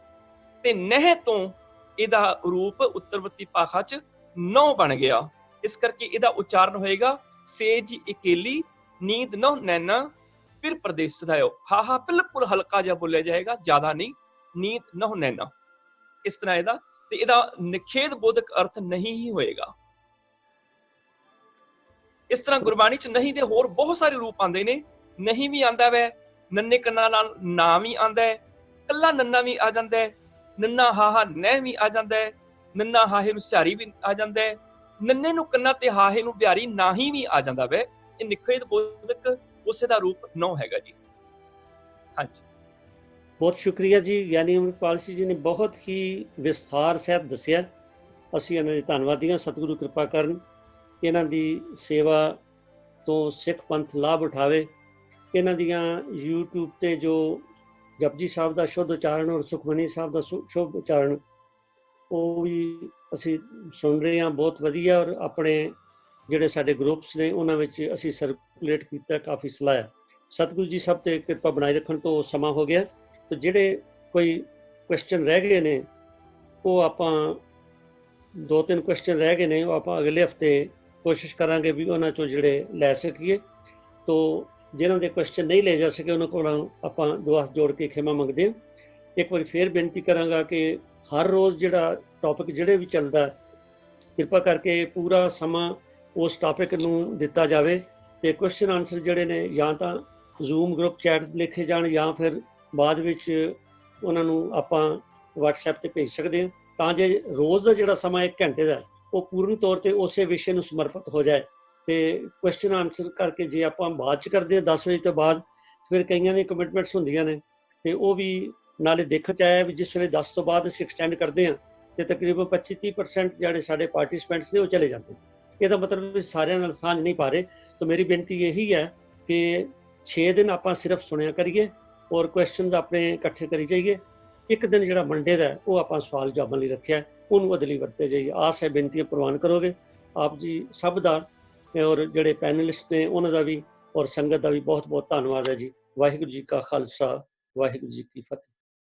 ਤੇ ਨਹਿ ਤੋਂ ਇਹਦਾ ਰੂਪ ਉੱਤਰਵਰਤੀ ਭਾਸ਼ਾ 'ਚ ਨਹੁ ਬਣ ਗਿਆ। ਇਸ ਕਰਕੇ ਇਹਦਾ ਉਚਾਰਨ ਹੋਏਗਾ ਸੇਜ ਇਕੇਲੀ ਨੀਂਦ ਨਹੁ ਨੈਣਾ ਫਿਰ ਪ੍ਰਦੇਸ ਸਦਾਇਓ। ਹਾਹਾ ਬਿਲਕੁਲ ਹਲਕਾ ਜਿਹਾ ਬੋਲਿਆ ਜਾਏਗਾ, ਜ਼ਿਆਦਾ ਨਹੀਂ, ਨੀਂਦ ਨਹੁ ਨੈਣਾ ਇਸ ਤਰ੍ਹਾਂ ਇਹਦਾ, ਤੇ ਇਹਦਾ ਨਿਖੇਧ ਬੋਧਕ ਅਰਥ ਨਹੀਂ ਹੀ ਹੋਏਗਾ। ਇਸ ਤਰ੍ਹਾਂ ਗੁਰਬਾਣੀ 'ਚ ਨਹੀਂ ਦੇ ਹੋਰ ਬਹੁਤ ਸਾਰੇ ਰੂਪ ਆਉਂਦੇ ਨੇ। ਨਹੀਂ ਵੀ ਆਉਂਦਾ ਵੈ, ਨੰਨੇ ਕੰਨਾਂ ਨਾਲ ਨਾ ਵੀ ਆਉਂਦਾ ਹੈ, ਕੱਲਾ ਨੰਨਾ ਵੀ ਆ ਜਾਂਦਾ ਹੈ, ਨੰਨਾ ਹਾਹਾ ਨਹਿ ਵੀ ਆ ਜਾਂਦਾ ਹੈ, ਨੰਨਾ ਹਾਹੇ ਨੂੰ ਸਿਹਾਰੀ ਵੀ ਆ ਜਾਂਦਾ ਹੈ, ਨੰਨੇ ਨੂੰ ਕੰਨਾ ਤੇ ਹਾਹੇ ਨੂੰ ਬਿਹਾਰੀ ਨਾ ਹੀ ਵੀ ਆ ਜਾਂਦਾ ਵੈ। ਇਹ ਨਿਖੇਧ ਬੋਧਕ ਉਸੇ ਦਾ ਰੂਪ ਨਹੁ ਹੈਗਾ ਜੀ। ਹਾਂਜੀ, ਬਹੁਤ ਸ਼ੁਕਰੀਆ ਜੀ। ਗਿਆਨੀ ਅਮਰਪਾਲ ਸਿੰਘ ਜੀ ਨੇ ਬਹੁਤ ਹੀ ਵਿਸਥਾਰ ਸਹਿਤ ਦੱਸਿਆ। ਅਸੀਂ ਇਹਨਾਂ ਦੇ ਧੰਨਵਾਦੀ ਹਾਂ। ਸਤਿਗੁਰੂ ਕਿਰਪਾ ਕਰਨ, ਇਹਨਾਂ ਦੀ ਸੇਵਾ ਤੋਂ ਸਿੱਖ ਪੰਥ ਲਾਭ ਉਠਾਵੇ। ਇਹਨਾਂ ਦੀਆਂ YouTube ਤੇ ਜੋ ਜਪਜੀ ਸਾਹਿਬ ਦਾ ਸ਼ੁੱਧ ਉਚਾਰਨ ਔਰ ਸੁਖਮਨੀ ਸਾਹਿਬ ਦਾ ਸ਼ੁੱਧ ਉਚਾਰਨ, ਉਹ ਵੀ ਅਸੀਂ ਸੁਣ ਰਹੇ ਹਾਂ, ਬਹੁਤ ਵਧੀਆ। ਔਰ ਆਪਣੇ ਜਿਹੜੇ ਸਾਡੇ ਗਰੁੱਪਸ ਨੇ ਉਹਨਾਂ ਵਿੱਚ ਅਸੀਂ ਸਰਕੂਲੇਟ ਕੀਤਾ, ਕਾਫੀ ਸਲਾਹਿਆ। ਸਤਿਗੁਰੂ ਜੀ ਸਭ ਤੇ ਕਿਰਪਾ ਬਣਾਈ ਰੱਖਣ। ਤੋਂ ਸਮਾਂ ਹੋ ਗਿਆ, ਤੇ ਜਿਹੜੇ ਕੋਈ ਕੁਐਸਚਨ ਰਹਿ ਗਏ ਨੇ, ਉਹ ਆਪਾਂ 2-3 ਕੁਐਸਚਨ ਰਹਿ ਗਏ ਨੇ, ਉਹ ਆਪਾਂ ਅਗਲੇ ਹਫਤੇ ਕੋਸ਼ਿਸ਼ ਕਰਾਂਗੇ ਵੀ ਉਹਨਾਂ ਚੋਂ ਜਿਹੜੇ ਲੈ ਸਕੀਏ। ਤੋਂ ਜਿਨ੍ਹਾਂ ਦੇ ਕੁਐਸਚਨ ਨਹੀਂ ਲੈ ਜਾ ਸਕੇ ਉਹਨਾਂ ਕੋਲੋਂ ਆਪਾਂ ਦੁਆ ਜੋੜ ਕੇ ਖਿਮਾ ਮੰਗਦੇ ਹਾਂ। ਇੱਕ ਵਾਰੀ ਫੇਰ ਬੇਨਤੀ ਕਰਾਂਗਾ ਕਿ ਹਰ ਰੋਜ਼ ਜਿਹੜਾ ਟੌਪਿਕ ਜਿਹੜੇ ਵੀ ਚੱਲਦਾ, ਕਿਰਪਾ ਕਰਕੇ ਪੂਰਾ ਸਮਾਂ ਉਸ ਟੌਪਿਕ ਨੂੰ ਦਿੱਤਾ ਜਾਵੇ, ਤੇ ਕੁਐਸਚਨ ਆਨਸਰ ਜਿਹੜੇ ਨੇ ਜਾਂ ਤਾਂ ਜ਼ੂਮ ਗਰੁੱਪ ਚੈਟ ਲਿਖੇ ਜਾਣ ਜਾਂ ਫਿਰ ਬਾਅਦ ਵਿੱਚ ਉਹਨਾਂ ਨੂੰ ਆਪਾਂ WhatsApp ਤੇ ਭੇਜ ਸਕਦੇ ਹਾਂ, ਤਾਂ ਜੇ ਰੋਜ਼ ਦਾ ਜਿਹੜਾ ਸਮਾਂ 1 ਘੰਟੇ ਦਾ ਉਹ ਪੂਰਨ ਤੌਰ ਤੇ ਉਸੇ ਵਿਸ਼ੇ ਨੂੰ ਸਮਰਪਿਤ ਹੋ ਜਾਏ। ਤੇ ਕੁਐਸਚਨ ਆਨਸਰ ਕਰਕੇ ਜੇ ਆਪਾਂ ਬਾਅਦ 'ਚ ਕਰਦੇ ਹਾਂ 10 ਵਜੇ ਤੋਂ ਬਾਅਦ, ਫਿਰ ਕਈਆਂ ਦੀ ਕਮਿਟਮੈਂਟਸ ਹੁੰਦੀਆਂ ਨੇ, ਤੇ ਉਹ ਵੀ ਨਾਲੇ ਦੇਖਣ 'ਚ ਆਇਆ ਵੀ ਜਿਸ ਵੇਲੇ 10 ਤੋਂ ਬਾਅਦ ਅਸੀਂ ਐਕਸਟੈਂਡ ਕਰਦੇ ਹਾਂ ਤੇ ਤਕਰੀਬਨ 25-30% ਜਿਹੜੇ ਸਾਡੇ ਪਾਰਟਿਸਪੈਂਟਸ ਨੇ ਉਹ ਚਲੇ ਜਾਂਦੇ। ਇਹਦਾ ਮਤਲਬ ਵੀ ਸਾਰਿਆਂ ਨਾਲ ਸਾਂਝ ਨਹੀਂ ਪਾ ਰਹੇ। ਤਾਂ ਮੇਰੀ ਬੇਨਤੀ ਇਹੀ ਹੈ ਕਿ 6 ਦਿਨ ਆਪਾਂ ਸਿਰਫ ਸੁਣਿਆ ਕਰੀਏ ਔਰ ਕੁਐਸਚਨਸ ਆਪਣੇ ਇਕੱਠੇ ਕਰੀ ਜਾਈਏ। ਇੱਕ ਦਿਨ ਜਿਹੜਾ ਮੰਡੇ ਦਾ ਉਹ ਆਪਾਂ ਸਵਾਲ ਜਵਾਬਾਂ ਲਈ ਰੱਖਿਆ, ਉਹਨੂੰ ਅਦਲੀ ਵਰਤੇ ਜਾਈਏ। ਆਸ ਹੈ ਬੇਨਤੀਆਂ ਪ੍ਰਵਾਨ ਕਰੋਗੇ। ਆਪ ਜੀ ਸਭ ਦਾ ਔਰ ਜਿਹੜੇ ਪੈਨਲਿਸਟ ਨੇ ਉਹਨਾਂ ਦਾ ਵੀ ਔਰ ਸੰਗਤ ਦਾ ਵੀ ਬਹੁਤ ਬਹੁਤ ਧੰਨਵਾਦ ਹੈ ਜੀ। ਵਾਹਿਗੁਰੂ ਜੀ ਕਾ ਖਾਲਸਾ, ਵਾਹਿਗੁਰੂ ਜੀ ਕੀ ਫਤਿਹ।